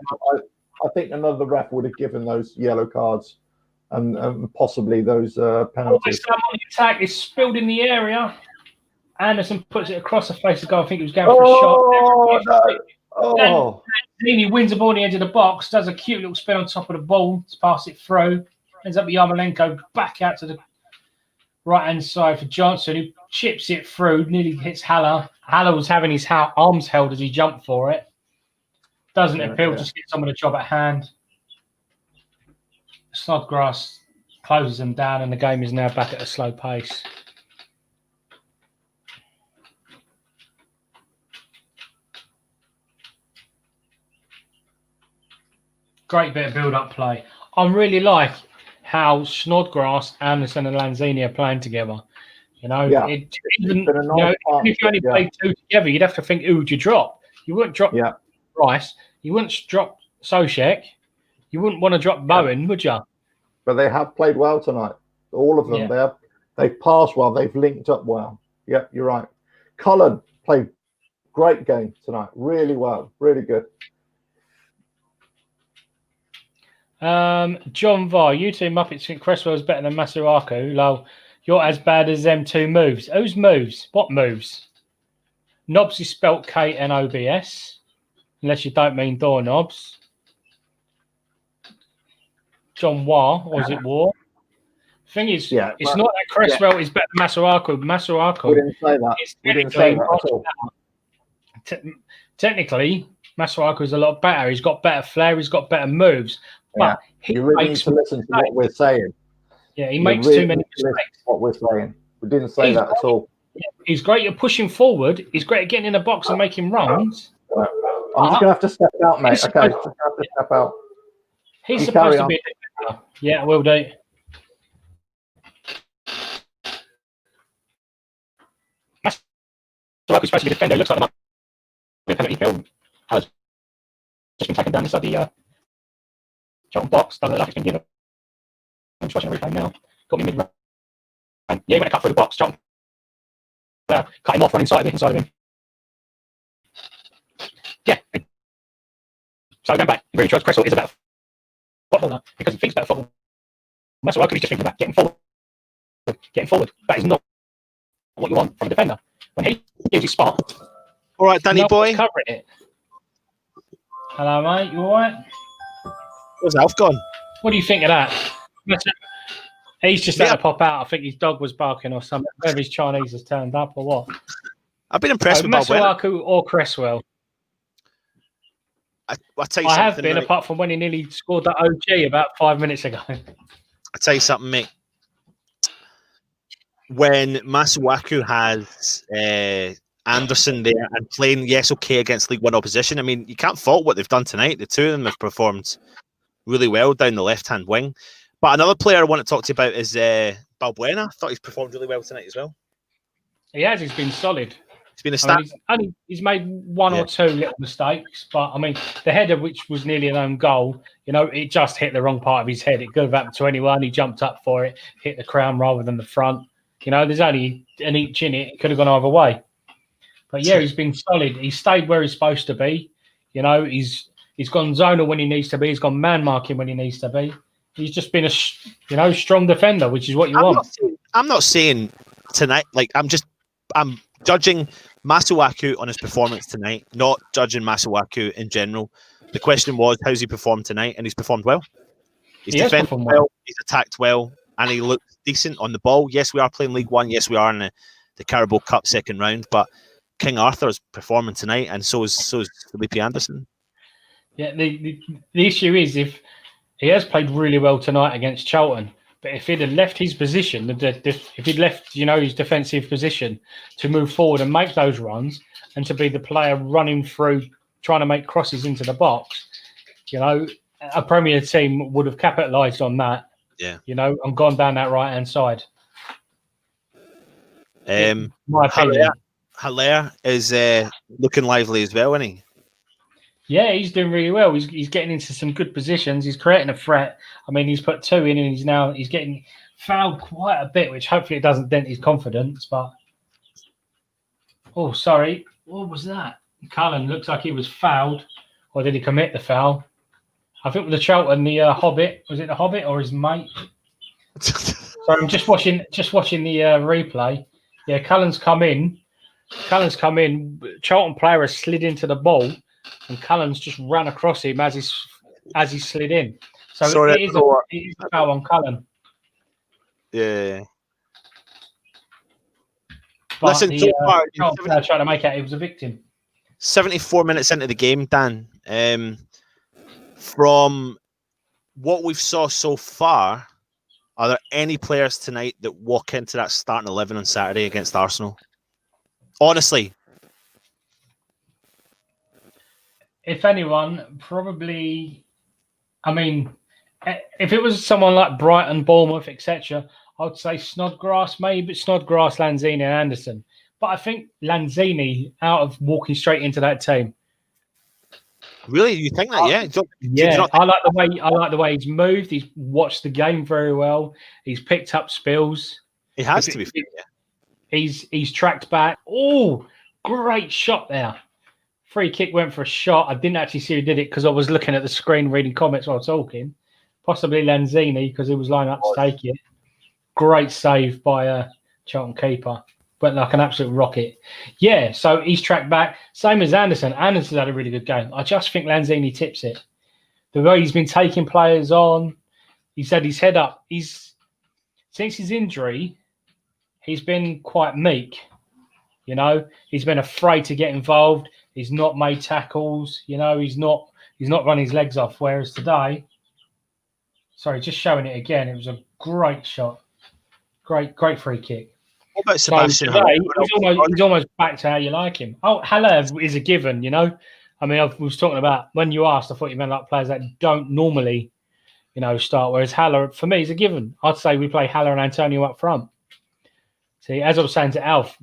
I think another ref would have given those yellow cards and possibly those penalties. Attack is spilled in the area. Anderson puts it across the face of goal. I think he was going for a shot. Oh, Then he wins the ball on the edge of the box, does a cute little spin on top of the ball to pass it through. Ends up with Yarmolenko back out to the right-hand side for Johnson, who chips it through, nearly hits Haller. Haller was having his arms held as he jumped for it. Doesn't appeal, just gets on with the job at hand. Snodgrass closes them down, and the game is now back at a slow pace. Great bit of build-up play. I really like how Snodgrass, Anderson, and Lanzini are playing together. If you only played 2 together, you'd have to think, who would you drop? You wouldn't drop Rice. You wouldn't drop Soucek. You wouldn't want to drop Bowen, would you? But they have played well tonight. All of them. Yeah. They've passed well. They've linked up well. Yeah, you're right. Cullen played great game tonight. Really well. Really good. John Varr, you two Muppets think Cresswell's better than Masuaku. Lol, you're as bad as them 2 moves. Whose moves? What moves? Knobs is spelt Knobs, unless you don't mean doorknobs. John War, or is it War? Thing is, it's not that Cresswell is better than Masuaku. Masuaku. We didn't say that. We didn't say that at all. Technically, Masuaku is a lot better. He's got better flair. He's got better moves. But you really need to listen to what we're saying. Yeah, he makes too many mistakes. What we're saying. We didn't say that at all. He's great at pushing forward. He's great at getting in the box and making runs. I'm just going to have to step out, mate. Okay, just have to step out. He's supposed to be a defender. Yeah, will do. Masuaku's supposed to be a defender. Looks like a penalty kill. Has just been taken down inside the Charlton box. Doesn't look like it's been given. I'm just watching a replay now. Got me mid-run. Yeah, he went to cut through the box. Charlton cut him off on inside of him. Yeah. So going back, he really tries Cresswell is a better footballer because he thinks better football. Masuaku is just thinking about getting forward. That is not what you want from a defender. When he gives his spot. All right, Danny boy. Covering it. Hello, mate. You all right? Where's Alf gone? What do you think of that? He's just had to pop out. I think his dog was barking or something. Whether his Chinese has turned up or what. I've been impressed with Masuaku or Cresswell. I tell you I something, have been, apart from when he nearly scored that OG about 5 minutes ago. I tell you something, mate. When Masuaku has Anderson there and playing, against League One opposition, I mean, you can't fault what they've done tonight. The 2 of them have performed really well down the left-hand wing. But another player I want to talk to you about is Balbuena. I thought he's performed really well tonight as well. He has. He's been solid. He's been a star. He's made 1 or 2 little mistakes, but I mean, the header, which was nearly an own goal, it just hit the wrong part of his head. It could have happened to anyone. He jumped up for it, hit the crown rather than the front. There's only an inch in it. It could have gone either way. But yeah, he's been solid. He's stayed where he's supposed to be. He's gone zonal when he needs to be. He's gone man marking when he needs to be. He's just been a strong defender, which is what you want. I'm not saying tonight. Like I'm judging Masuaku on his performance tonight, not judging Masuaku in general. The question was, how's he performed tonight? And he's performed well. He's defended well. He's attacked well, and he looked decent on the ball. Yes, we are playing League One. Yes, we are in the Carabao Cup second round. But King Arthur's performing tonight, and so is Felipe Anderson. Yeah, the issue is if he has played really well tonight against Charlton, but if he'd have left his position, if he'd left, his defensive position to move forward and make those runs and to be the player running through, trying to make crosses into the box, a Premier team would have capitalised on that. Yeah. And gone down that right-hand side. My opinion. Haller is looking lively as well, isn't he? Yeah, he's doing really well. He's getting into some good positions. He's creating a threat. I mean, he's put 2 in, and he's getting fouled quite a bit, which hopefully it doesn't dent his confidence. But sorry, what was that? Cullen looks like he was fouled, or did he commit the foul? I think with the Charlton, the Hobbit, was it the Hobbit or his mate? So I'm just watching the replay. Yeah, Cullen's come in. Charlton player has slid into the ball, and Cullen's just ran across him as he slid in. So it is a foul on Cullen. Yeah. But Listen, Charlton player trying to make out he was a victim. 74 minutes into the game, Dan. From what we've saw so far, are there any players tonight that walk into that starting 11 on Saturday against Arsenal? Honestly. If anyone, probably, I mean, if it was someone like Brighton, Bournemouth, etc., I would say Snodgrass, maybe Snodgrass, Lanzini and Anderson. But I think Lanzini out of walking straight into that team. Really, you think that? I like the way he's moved. He's watched the game very well. He's picked up spills. He has to be fair. He's tracked back. Oh, great shot there! Free kick went for a shot. I didn't actually see who did it because I was looking at the screen reading comments while talking. Possibly Lanzini because he was lining up to take it. Great save by a Charlton keeper. Went like an absolute rocket. Yeah, so he's tracked back. Same as Anderson. Anderson's had a really good game. I just think Lanzini tips it. The way he's been taking players on, he's had his head up. Since his injury, he's been quite meek. He's been afraid to get involved. He's not made tackles. He's not run his legs off. Whereas today, sorry, just showing it again, it was a great shot. Great free kick. What about Sebastian? So today, he's almost back to how you like him. Oh, Haller is a given, I mean, I was talking about when you asked, I thought you meant like players that don't normally, start. Whereas Haller, for me, is a given. I'd say we play Haller and Antonio up front. See, as I was saying to Alf,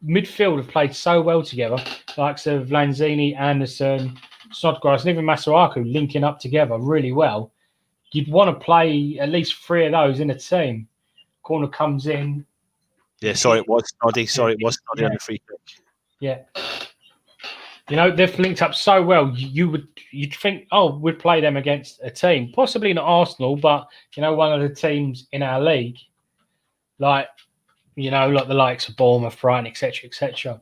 midfield have played so well together, likes of Lanzini, Anderson, Snodgrass, and even Masuaku linking up together really well. You'd want to play at least 3 of those in a team. Corner comes in. Yeah, sorry, it was Snoddy. It was Snoddy on the free kick. Yeah. They've linked up so well. You'd think, we'd play them against a team, possibly not Arsenal, but one of the teams in our league, like the likes of Bournemouth, Brighton, etc.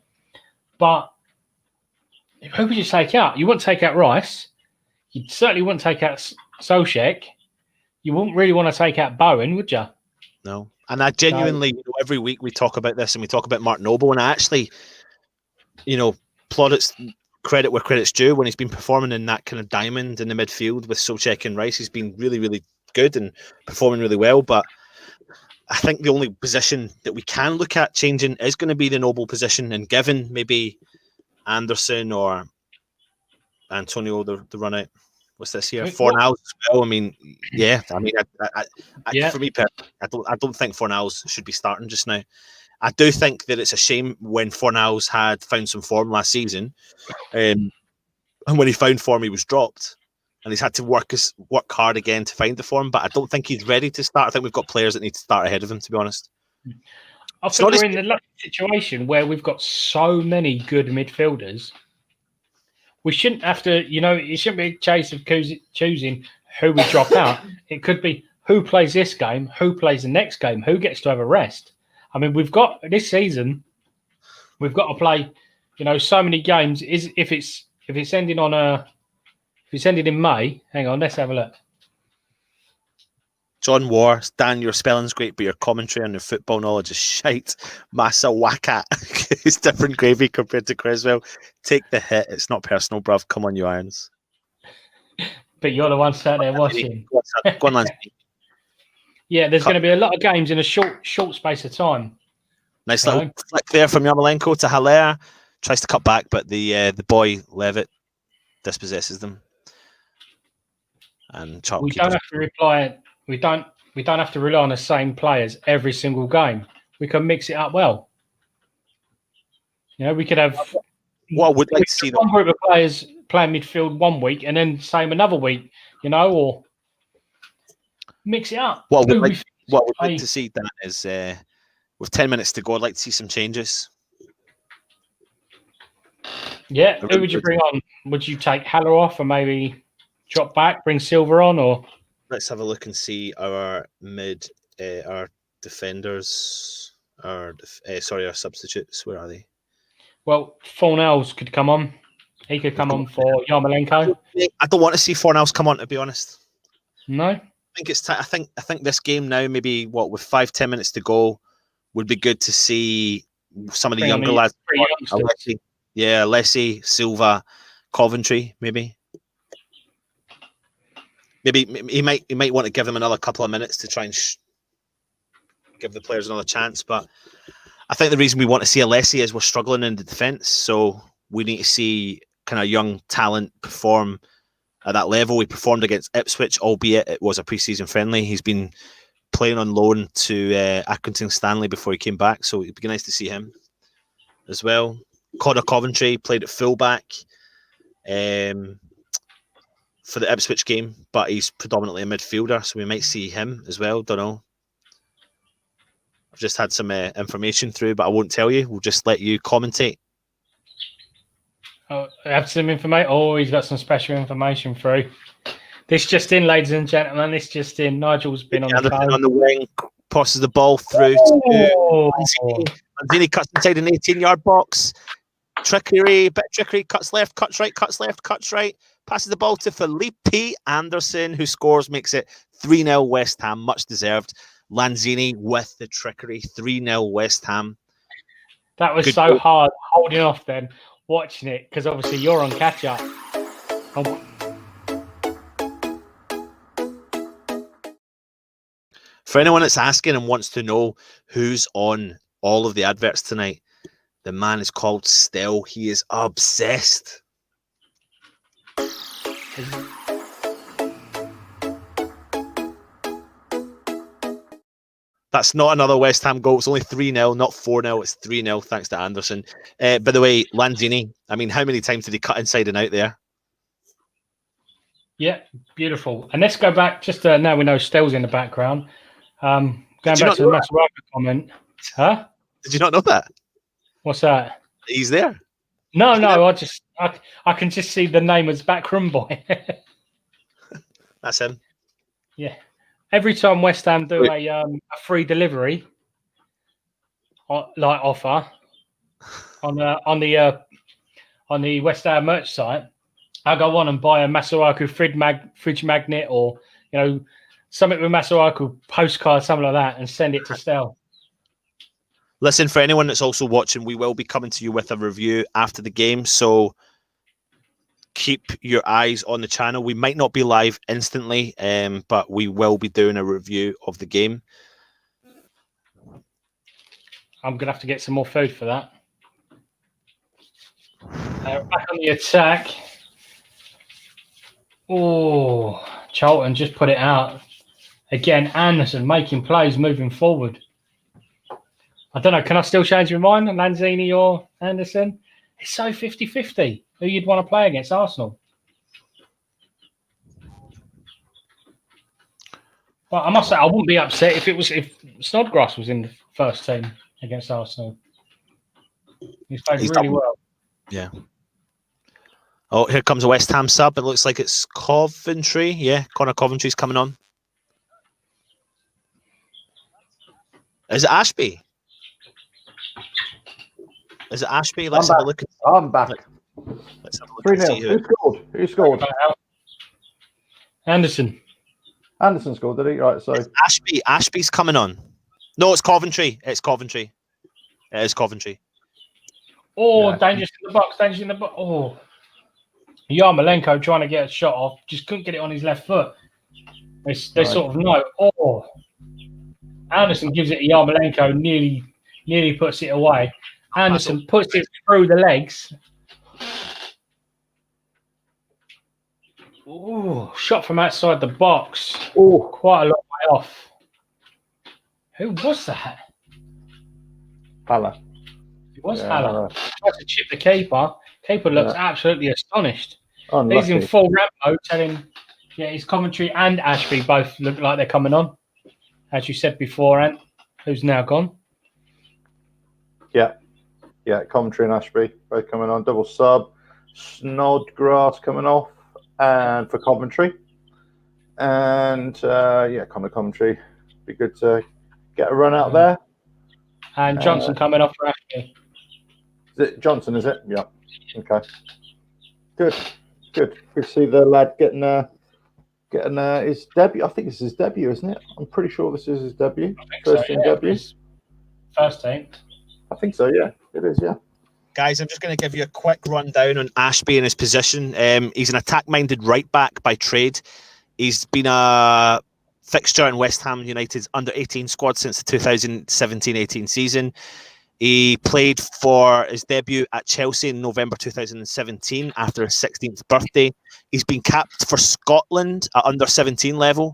But who would you take out? You wouldn't take out Rice. You certainly wouldn't take out Solskjaer. You wouldn't really want to take out Bowen, would you? No. And I genuinely, every week we talk about this and we talk about Mark Noble, and I actually, plaudits credit where credit's due when he's been performing in that kind of diamond in the midfield with Solskjaer and Rice. He's been really, really good and performing really well. But I think the only position that we can look at changing is going to be the Noble position, and given maybe Anderson or Antonio the run out. What's this here? Fornals as well. I mean, yeah. I mean, for me, I don't think Fornals should be starting just now. I do think that it's a shame when Fornals had found some form last season, and when he found form, he was dropped, and he's had to work hard again to find the form. But I don't think he's ready to start. I think we've got players that need to start ahead of him, to be honest. I think we're in the lucky situation where we've got so many good midfielders. We shouldn't have to, it shouldn't be a case of choosing who we drop out. It could be who plays this game, who plays the next game, who gets to have a rest. I mean, we've got this season, we've got to play, so many games. If it's ending in May, hang on, let's have a look. John War, Dan, your spelling's great, but your commentary on your football knowledge is shite. Masuaku is different gravy compared to Creswell. Take the hit. It's not personal, bruv. Come on, you irons. But you're the one sat there watching. Go on, Lanzini. Yeah, there's going to be a lot of games in a short space of time. Nice little flick there from Yarmolenko to Haller. Tries to cut back, but the boy Levitt dispossesses them. And Charlton we don't have to reply. We don't have to rely on the same players every single game. We can mix it up well. We could have. Well, I would like to see one group of players playing midfield one week and then same another week. Or mix it up. What I would like to see, Dan, is with 10 minutes to go, I'd like to see some changes. Yeah, who would you bring on? Would you take Haller off and maybe drop back, bring Silver on, or? Let's have a look and see our our defenders, our substitutes. Where are they? Well, Fornells could come on. He could come on for Yarmolenko. I don't want to see Fornells come on, to be honest. No, I think it's. I think this game now, maybe with 5-10 minutes to go, would be good to see some of the younger lads. Alessi, Silva, Coventry, maybe. Maybe he might want to give them another couple of minutes to try and give the players another chance. But I think the reason we want to see Alessi is we're struggling in the defence. So we need to see kind of young talent perform at that level. We performed against Ipswich, albeit it was a pre-season friendly. He's been playing on loan to Accrington Stanley before he came back. So it'd be nice to see him as well. Connor Coventry played at fullback. For the Ipswich game, but he's predominantly a midfielder, so we might see him as well. Don't know. I've just had some information through, but I won't tell you. We'll just let you commentate. Oh, have some information. Oh, he's got some special information through. This just in, ladies and gentlemen. This just in. Nigel's been on the phone. On the wing, passes the ball through to Lanzini, cuts inside an 18-yard box. Trickery, bit of trickery, cuts left, cuts right, cuts left, cuts right. Passes the ball to Felipe Anderson, who scores, makes it 3-0 West Ham, much deserved. Lanzini with the trickery, 3-0 West Ham. That was so hard holding off then, watching it, because obviously you're on catch-up. For anyone that's asking and wants to know who's on all of the adverts tonight, the man is called Stell. He is obsessed. That's not another West Ham goal. It's only 3-0, not 4-0. It's 3-0 thanks to Anderson. By the way, Lanzini, I mean, how many times did he cut inside and out there? Yeah, beautiful. And let's go back, just now we know Stell's in the background. Going back to the Masuaku comment. Huh? Did you not know that? What's that? He's there. No, I can just see the name as backroom boy. That's him. Yeah. Every time West Ham do a free delivery offer on the West Ham merch site, I go on and buy a Masuaku fridge magnet or something with Masuaku postcard, something like that, and send it to Stell. Listen, for anyone that's also watching, we will be coming to you with a review after the game, so keep your eyes on the channel. We might not be live instantly, but we will be doing a review of the game. I'm going to have to get some more food for that. Back on the attack. Oh, Charlton just put it out. Again, Anderson making plays moving forward. I don't know. Can I still change my mind on Lanzini or Anderson? It's so 50-50 who you'd want to play against Arsenal. Well, I must say I wouldn't be upset if Snodgrass was in the first team against Arsenal. He's played really well. Yeah. Oh, here comes a West Ham sub. It looks like it's Coventry. Yeah, Connor Coventry's coming on. Is it Ashby? Let's have a look. I'm back. Let's have a look and 3-0. see Who scored? Anderson. Anderson scored, did he? Right, so Ashby's coming on. No, it's Coventry. It is Coventry. Oh, Yeah. dangerous in the box. Oh. Yarmolenko trying to get a shot off, just couldn't get it on his left foot. They sort of know. Oh. Anderson gives it to Yarmolenko, nearly puts it away. Anderson puts it through the legs. Oh, shot from outside the box. Oh, Quite a long way off. Who was that? Haller. It was Haller. Tried to chip the keeper. Keeper looks absolutely astonished. Unlucky. He's in full ramp mode, telling his Coventry and Ashby both look like they're coming on. As you said before, Ant, who's now gone. Yeah, Coventry and Ashby both coming on. Double sub. Snodgrass coming off and for Coventry. And Coventry. Be good to get a run out there. And Johnson coming off for Ashby. Is it Johnson, is it? Yeah. Okay. Good to see the lad getting his debut. I think this is his debut, isn't it? I'm pretty sure this is his debut. First team debut. First team. I think so, yeah. It is, yeah. Guys, I'm just going to give you a quick rundown on Ashby and his position. He's an attack-minded right back by trade. He's been a fixture in West Ham United's under-18 squad since the 2017-18 season. He played for his debut at Chelsea in November 2017 after his 16th birthday. He's been capped for Scotland at under-17 level.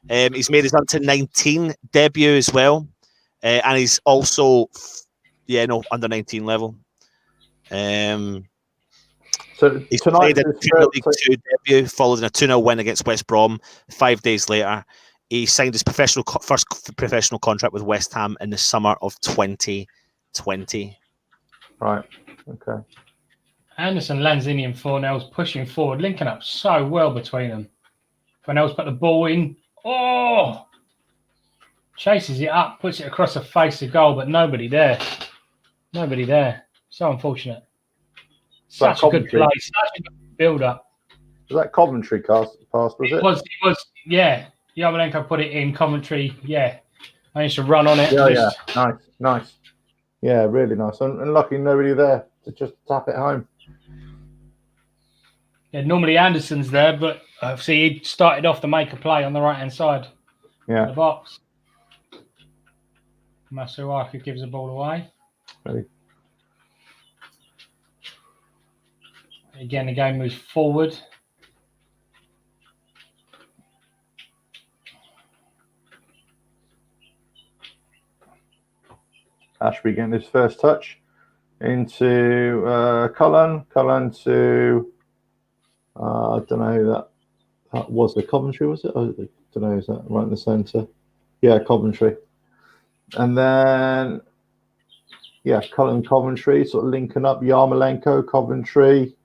He's made his under-19 debut as well. And he's also, under-19 level. So he's tonight played in Premier League 2 debut, following a 2-0 win against West Brom. 5 days later, he signed his first professional contract with West Ham in the summer of 2020. Right. Okay. Anderson, Lanzini, and Fornell's pushing forward, linking up so well between them. Fornell's put the ball in. Oh! Chases it up, puts it across the face of goal, but nobody there. So unfortunate. Such a good play, such a good build-up. Was that Coventry pass, was it? It was, yeah. Yarmolenko put it in. Coventry, yeah. I used to run on it. Yeah. Nice. Yeah, really nice. And lucky nobody there to just tap it home. Yeah, normally Anderson's there, but see, he started off to make a play on the right-hand side of the box. Masuaku gives the ball away. Ready. Again, the game moves forward. Ashby getting his first touch into Cullen. Cullen to I don't know who that was. The Coventry, was it? I don't know. Is that right in the centre? Yeah, Coventry. And then Cullen, Coventry, sort of linking up. Yarmolenko, Coventry.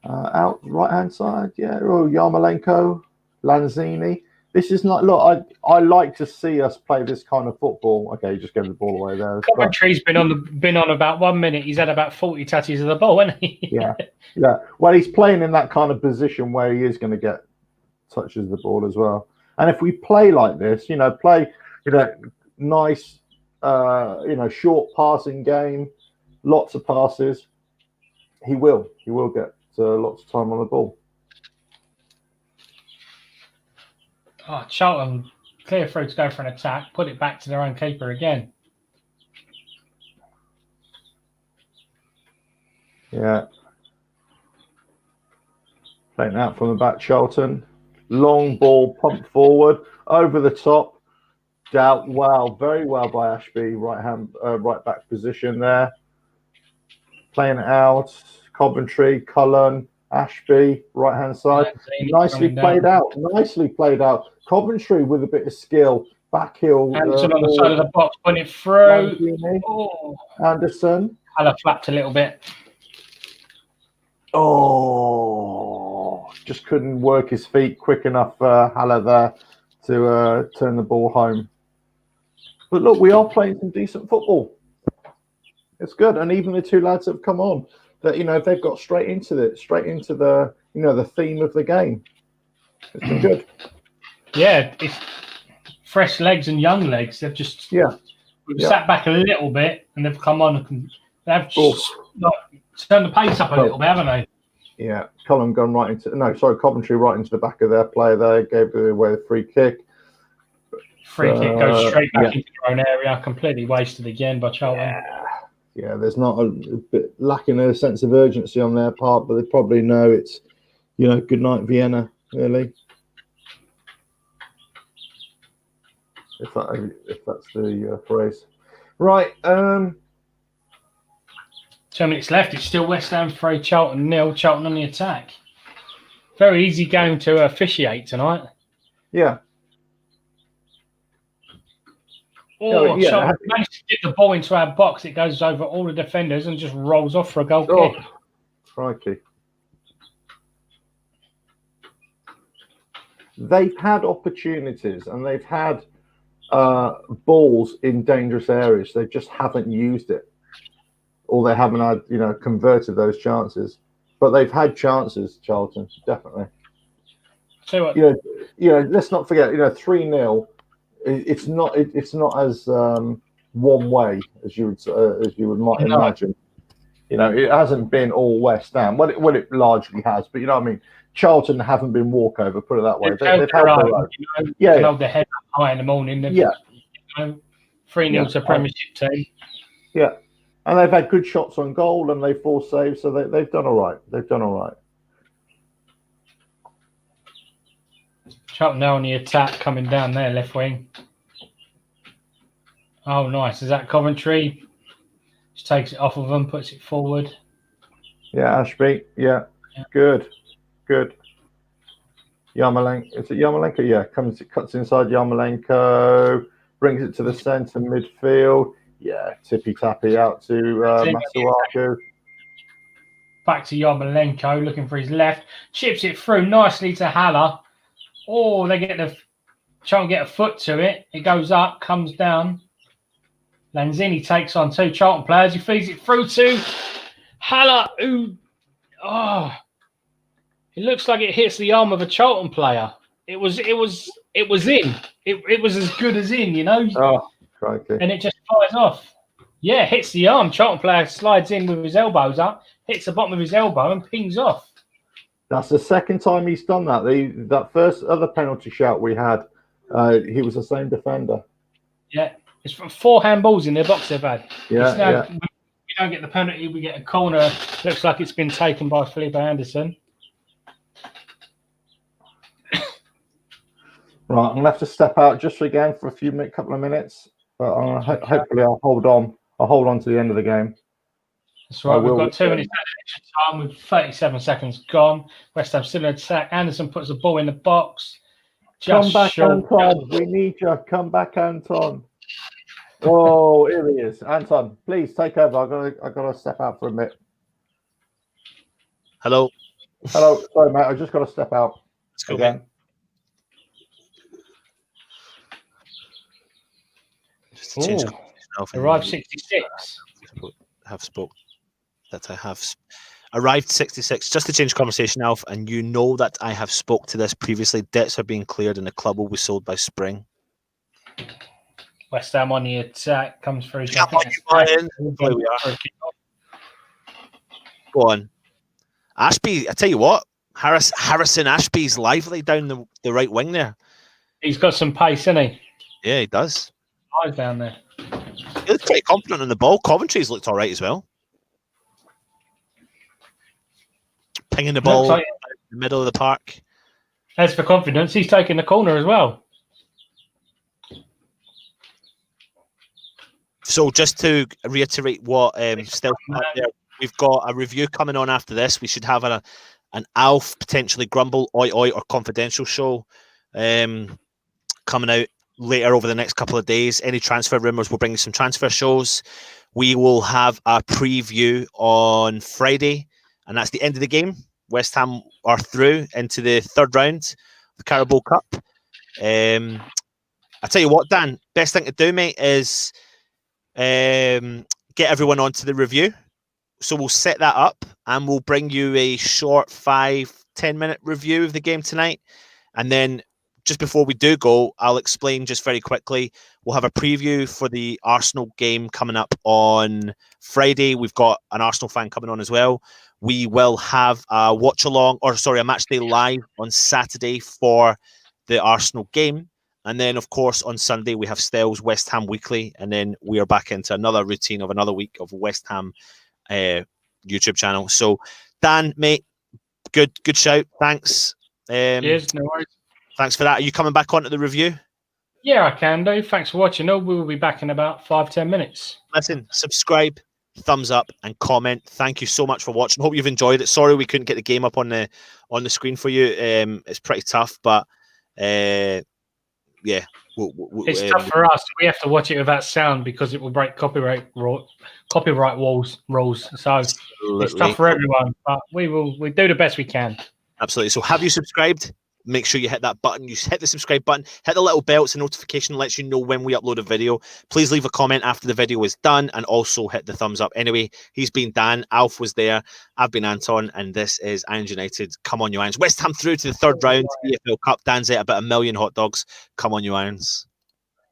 Out right hand side, Yarmolenko, Lanzini. This is not. Look, I like to see us play this kind of football. Okay, just gave the ball away there. Coventry's been on about 1 minute. He's had about 40 touches of the ball, hasn't he? yeah. Well, he's playing in that kind of position where he is going to get touches of the ball as well. And if we play like this, nice, short passing game, lots of passes, he will get lots of time on the ball. Oh, Charlton clear through to go for an attack, put it back to their own keeper again. Yeah. Playing out from the back, Charlton. Long ball, pumped forward, over the top. Doubt, wow, very well by Ashby, right back position there. Playing it out, Coventry, Cullen, Ashby, right hand side. Nicely played out. Coventry with a bit of skill. Back heel. Anderson on the side of the box, putting it through. Anderson. Haller flapped a little bit. Oh, just couldn't work his feet quick enough, Haller there, to turn the ball home. But look, we are playing some decent football. It's good, and even the two lads that have come on, that they've got straight into the the theme of the game. It's been good. Yeah, it's fresh legs and young legs. They've just we've sat back a little bit, and they've come on and they've turned the pace up a little bit, haven't they? Yeah, Cullen gone right into Coventry right into the back of their player there, gave away the free kick. Free kick goes straight back into their own area, completely wasted again by Charlton. Yeah, there's not a bit lacking a sense of urgency on their part, but they probably know it's good night Vienna, really. If that's the phrase. Right. 2 minutes left. It's still West Ham 3, Charlton 0. Charlton on the attack. Very easy game to officiate tonight. Yeah. Charlton managed to get the ball into our box. It goes over all the defenders and just rolls off for a goal kick. Crikey. They've had opportunities and they've had balls in dangerous areas. They just haven't used it. Or they haven't had, converted those chances. But they've had chances, Charlton, definitely. So what? Let's not forget, 3-0. It's not as one way as you might imagine. It hasn't been all West Ham. Well, it largely has, but what I mean. Charlton haven't been walkover. Put it that way. They've held their own. Their head up high in the morning. 3-0 to Premiership team. Yeah, and they've had good shots on goal and they've forced saves, so they've done all right. Charlton now on the attack, coming down there, left wing. Oh, nice. Is that Coventry? Just takes it off of them, puts it forward. Yeah, Ashby. Yeah. Good. Yarmolenko. Is it Yarmolenko? Yeah. Cuts inside Yarmolenko. Brings it to the centre midfield. Yeah. Tippy-tappy out to Masuaku. Back to Yarmolenko, looking for his left. Chips it through nicely to Haller. Oh, they try and get a foot to it. It goes up, comes down. Lanzini takes on 2 Charlton players. He feeds it through to Haller, who... it looks like it hits the arm of a Charlton player. It was in. It was as good as in, Oh, crikey. And it just flies off. Yeah, hits the arm. Charlton player slides in with his elbows up, hits the bottom of his elbow and pings off. That's the second time he's done that. That first other penalty shout we had, he was the same defender. Yeah, it's from 4 handballs in their box they've had. Yeah. We don't get the penalty. We get a corner. Looks like it's been taken by Felipe Anderson. Right, I'm gonna have to step out just again for a couple of minutes, but hopefully I'll hold on. I'll hold on to the end of the game. That's right. We've got 2 minutes extra time with 37 seconds gone. West Ham still in attack. Anderson puts the ball in the box. Come back, Anton. We need you. Come back, Anton. Oh, here he is. Anton, please take over. I gotta step out for a minute. Hello. Sorry, mate. I just got to step out. Let's go again. Just to change arrived 66. I have arrived 66. Just to change conversation, Alf, and that I have spoke to this previously. Debts are being cleared and the club will be sold by spring. West Ham on the attack, comes through. Go on. Ashby, I tell you what, Harrison Ashby's lively down the right wing there. He's got some pace, isn't he? Yeah, he does. Eyes down there. He looks pretty confident on the ball. Coventry's looked all right as well. Pinging the ball in the middle of the park. As for confidence, he's taking the corner as well. So just to reiterate what Stealth had there, we've got a review coming on after this. We should have an Alf, potentially Grumble, Oi Oi, or Confidential show coming out later over the next couple of days. Any transfer rumours, we'll bring you some transfer shows. We will have a preview on Friday, and that's the end of the game. West Ham are through into the third round of the Carabao Cup. I tell you what, Dan, best thing to do, mate, is get everyone onto the review. So we'll set that up and we'll bring you a short 5-10 minute review of the game tonight. And then just before we do go, I'll explain just very quickly. We'll have a preview for the Arsenal game coming up on Friday. We've got an Arsenal fan coming on as well. We will have a watch along, or sorry, a match day live on Saturday for the Arsenal game. And then, of course, on Sunday, we have Stell's West Ham Weekly. And then we are back into another routine of another week of West Ham YouTube channel. So, Dan, mate, good shout. Thanks. Cheers, no worries. Thanks for that. Are you coming back onto the review? Yeah, I can do. Thanks for watching. We will be back in about 5-10 minutes. Listen, subscribe, thumbs up, and comment. Thank you so much for watching. Hope you've enjoyed it. Sorry we couldn't get the game up on the screen for you. It's pretty tough, but yeah. It's tough for us. We have to watch it without sound because it will break copyright rules. So Absolutely. It's tough for everyone, but we do the best we can. Absolutely. So have you subscribed? Make sure you hit that button. You hit the subscribe button, hit the little bell. It's a notification, lets you know when we upload a video. Please leave a comment after the video is done and also hit the thumbs up. Anyway, he's been Dan. Alf was there. I've been Anton, and this is Irons United. Come on, you Irons. West Ham through to the third round. EFL Cup. Dan's ate about 1 million hot dogs. Come on, you Irons.